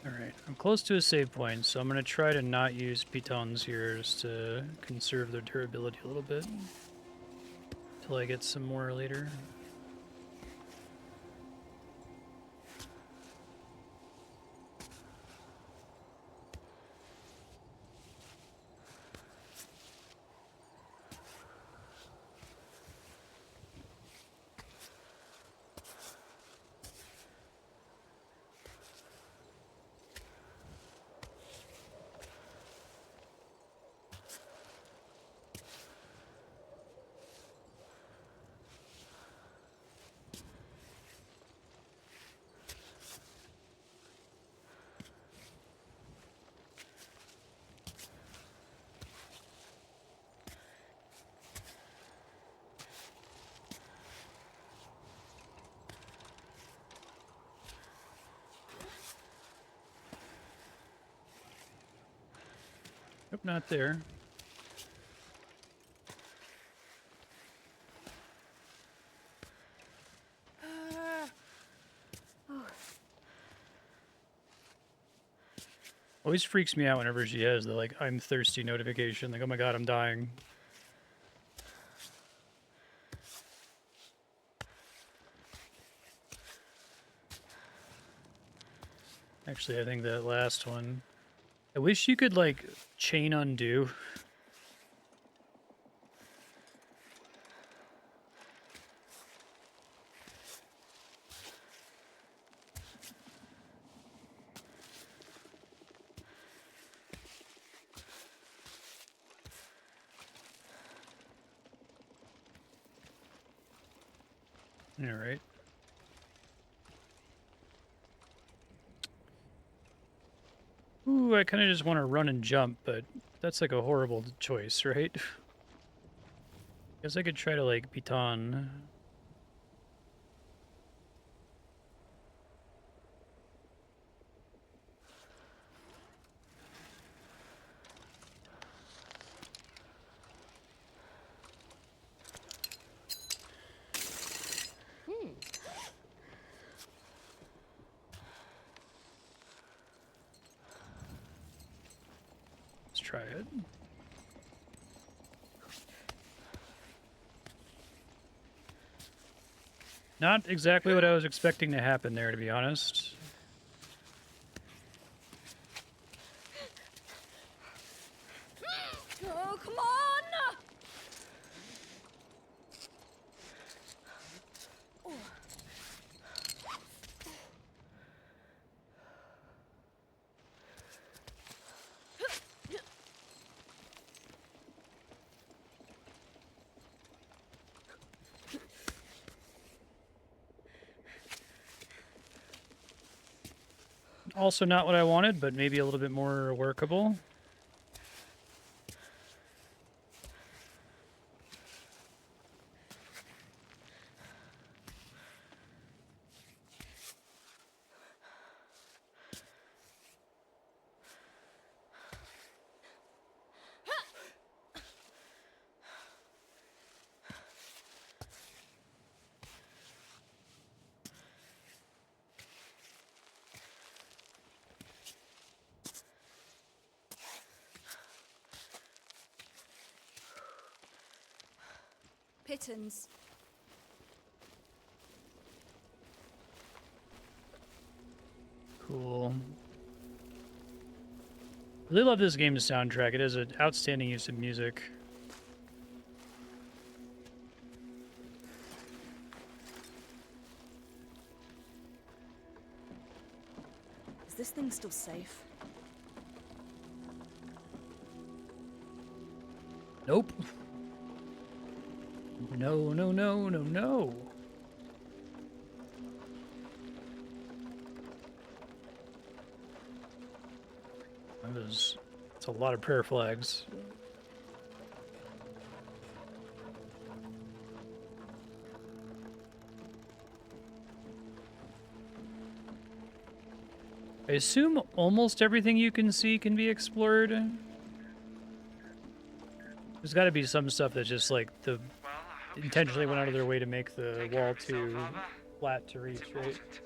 S1: Alright, I'm close to a save point, so I'm going to try to not use pitons here just to conserve their durability a little bit. Until I get some more later. Nope, not there. Always freaks me out whenever she has the like I'm thirsty notification. Like, oh my god, I'm dying. Actually, I think that last one. I wish you could like chain undo. All right. Ooh, I kind of just want to run and jump, but that's like a horrible choice, right? Guess I could try to like piton. Let's try it. Not exactly what I was expecting to happen there, to be honest.
S6: Oh, come on!
S1: Also not what I wanted, but maybe a little bit more workable.
S6: Pittons.
S1: Cool. Really love this game's soundtrack. It has an outstanding use of music.
S6: Is this thing still safe?
S1: Nope. No, no, no, no, no. It's a lot of prayer flags. I assume almost everything you can see can be explored. There's got to be some stuff that's just like
S3: Well, I hope
S1: intentionally
S3: you're
S1: went out of
S3: still
S1: their way
S3: alive.
S1: to make the
S3: Take care
S1: wall
S3: of yourself,
S1: too
S3: Father.
S1: flat to
S3: It's
S1: reach, right?
S3: important.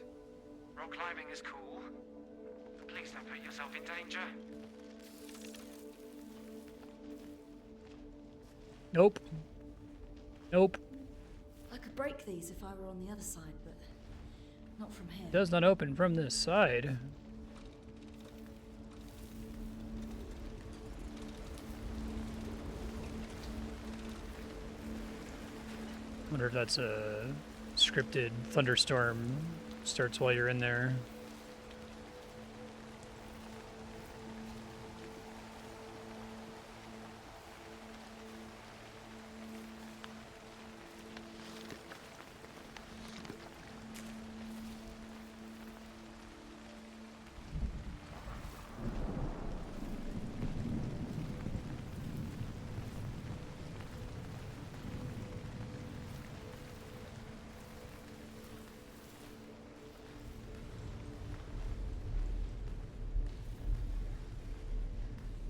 S3: Rock climbing is cool. Please don't put yourself in danger.
S1: Nope. Nope.
S2: I could break these if I were on the other side, but not from here.
S1: Does not open from this side. Wonder if that's a scripted thunderstorm starts while you're in there.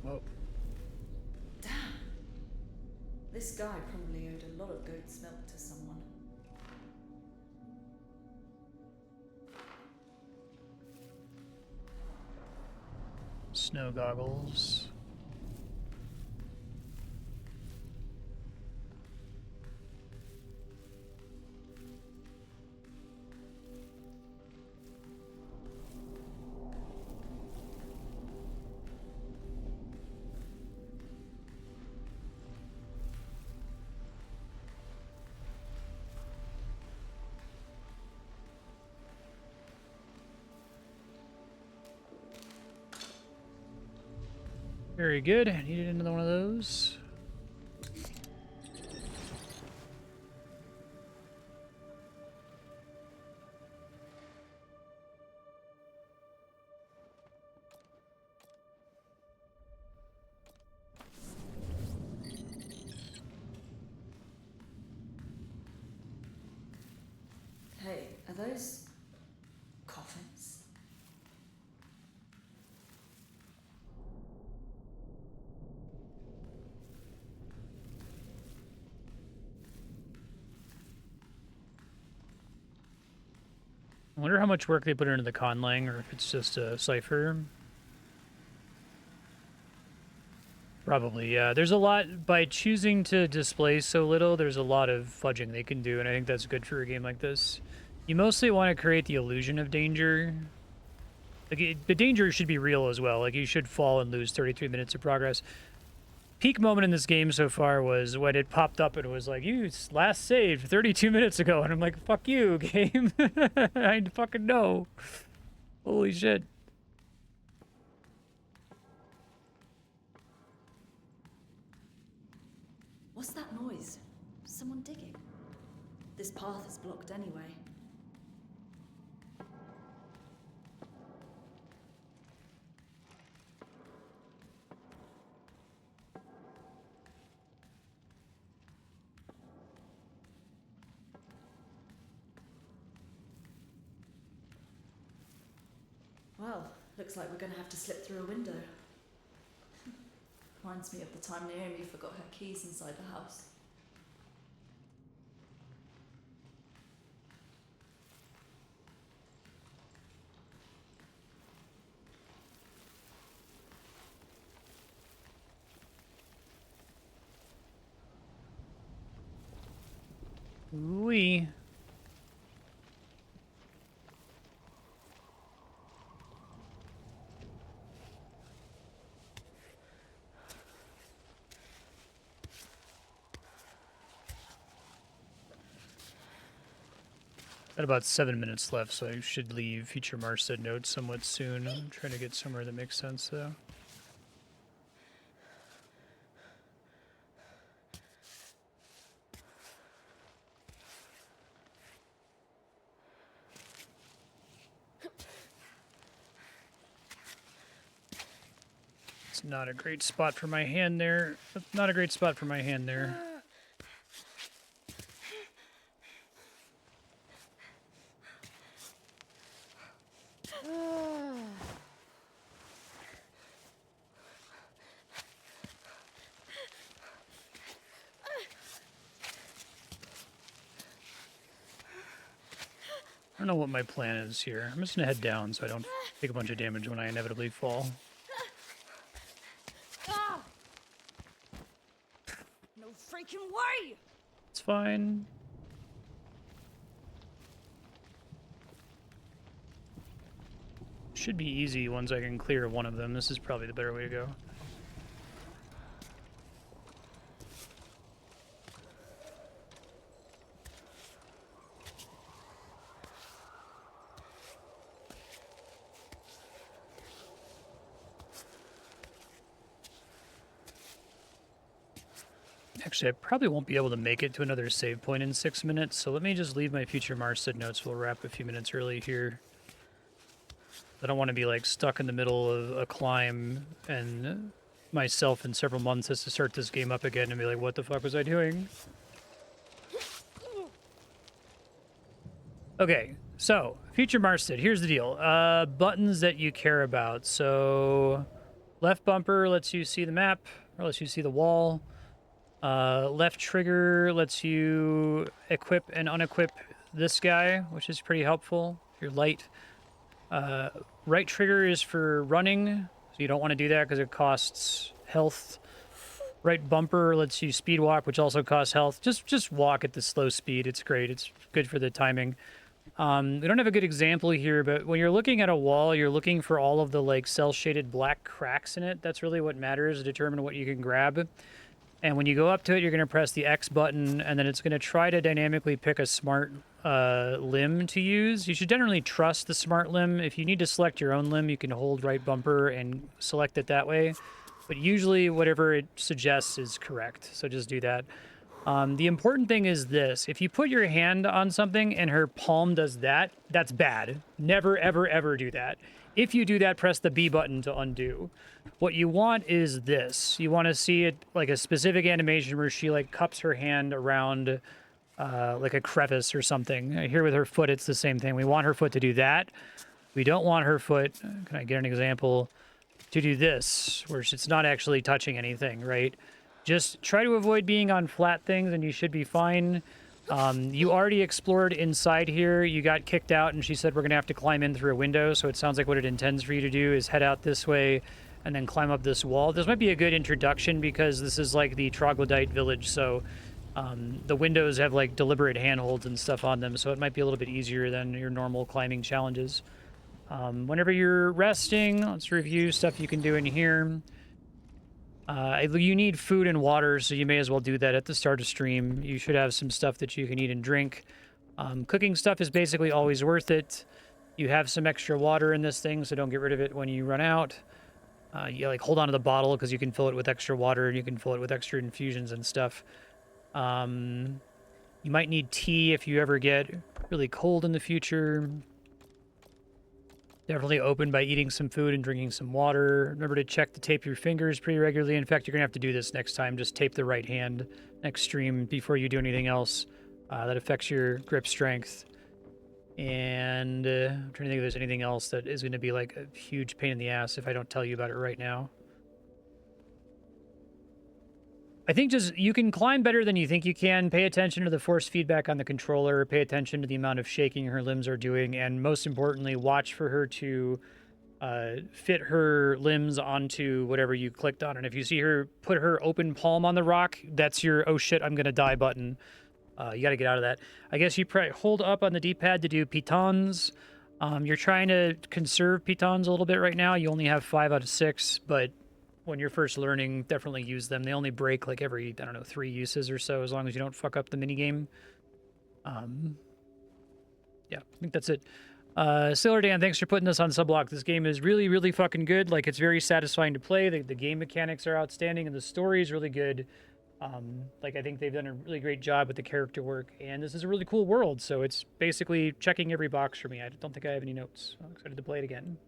S1: Whoa.
S2: This guy probably owed a lot of goat's milk to someone.
S1: Snow goggles. Very good. Needed another one of those.
S2: Hey, are those coffins?
S1: I wonder how much work they put into the conlang, or if it's just a cipher. Probably, yeah. There's a lot, by choosing to display so little, there's a lot of fudging they can do, and I think that's good for a game like this. You mostly want to create the illusion of danger. Like, the danger should be real as well. Like, you should fall and lose 33 minutes of progress. Peak moment in this game so far was when it popped up and it was like, you last saved 32 minutes ago, and I'm like, fuck you, game. I fucking know. Holy shit.
S2: What's that noise? Someone digging? This path is blocked anyway. Well, looks like we're gonna have to slip through a window. Reminds me of the time Naomi forgot her keys inside the house.
S1: Ooh-wee. Got about 7 minutes left, so I should leave future Marstead notes somewhat soon. I'm trying to get somewhere that makes sense, though. It's not a great spot for my hand there. Not a great spot for my hand there. I don't know what my plan is here. I'm just gonna head down so I don't take a bunch of damage when I inevitably fall.
S6: No freaking way!
S1: It's fine. Should be easy once I can clear one of them. This is probably the better way to go. Actually, I probably won't be able to make it to another save point in 6 minutes, so let me just leave my future Marstead notes. We'll wrap a few minutes early here. I don't want to be like stuck in the middle of a climb and myself in several months has to start this game up again and be like, what the fuck was I doing? Okay, so future Marstead, here's the deal. Buttons that you care about. So left bumper lets you see the map or lets you see the wall. Left trigger lets you equip and unequip this guy, which is pretty helpful if you're light. Right trigger is for running, so you don't want to do that because it costs health. Right bumper lets you speed walk, which also costs health. Just walk at the slow speed. It's great. It's good for the timing. We don't have a good example here, but when you're looking at a wall, you're looking for all of the like cell-shaded black cracks in it. That's really what matters to determine what you can grab. And when you go up to it, you're going to press the X button, and then it's going to try to dynamically pick a smart limb to use. You should generally trust the smart limb. If you need to select your own limb, you can hold right bumper and select it that way. But usually whatever it suggests is correct, so just do that. The important thing is this. If you put your hand on something and her palm does that, that's bad. Never, ever, ever do that. If you do that, press the B button to undo. What you want is this. You want to see it like a specific animation where she like cups her hand around like a crevice or something. Here with her foot, it's the same thing. We want her foot to do that. We don't want her foot, can I get an example, to do this, where it's not actually touching anything, right? Just try to avoid being on flat things and you should be fine. You already explored inside here. You got kicked out and she said we're going to have to climb in through a window. So it sounds like what it intends for you to do is head out this way and then climb up this wall. This might be a good introduction because this is like the troglodyte village. So the windows have like deliberate handholds and stuff on them. So it might be a little bit easier than your normal climbing challenges. Whenever you're resting, let's review stuff you can do in here. You need food and water, so you may as well do that at the start of stream. You should have some stuff that you can eat and drink. Cooking stuff is basically always worth it. You have some extra water in this thing, so don't get rid of it when you run out. You like hold on to the bottle because you can fill it with extra water and you can fill it with extra infusions and stuff. You might need tea if you ever get really cold in the future. Definitely open by eating some food and drinking some water. Remember to check to tape your fingers pretty regularly. In fact, you're going to have to do this next time. Just tape the right hand next stream before you do anything else. That affects your grip strength. And I'm trying to think if there's anything else that is going to be like a huge pain in the ass if I don't tell you about it right now. I think just you can climb better than you think you can. Pay attention to the force feedback on the controller. Pay attention to the amount of shaking her limbs are doing. And most importantly, watch for her to fit her limbs onto whatever you clicked on. And if you see her put her open palm on the rock, that's your, oh shit, I'm going to die button. You got to get out of that. I guess you hold up on the D-pad to do pitons. You're trying to conserve pitons a little bit right now. You only have 5 out of 6, but when you're first learning, definitely use them. They only break like every, I don't know, 3 uses or so, as long as you don't fuck up the minigame. Yeah, I think that's it. Sailor Dan, thanks for putting this on Subblock. This game is really, really fucking good. Like, it's very satisfying to play. The game mechanics are outstanding, and the story is really good. Like, I think they've done a really great job with the character work, and this is a really cool world, so it's basically checking every box for me. I don't think I have any notes. I'm excited to play it again.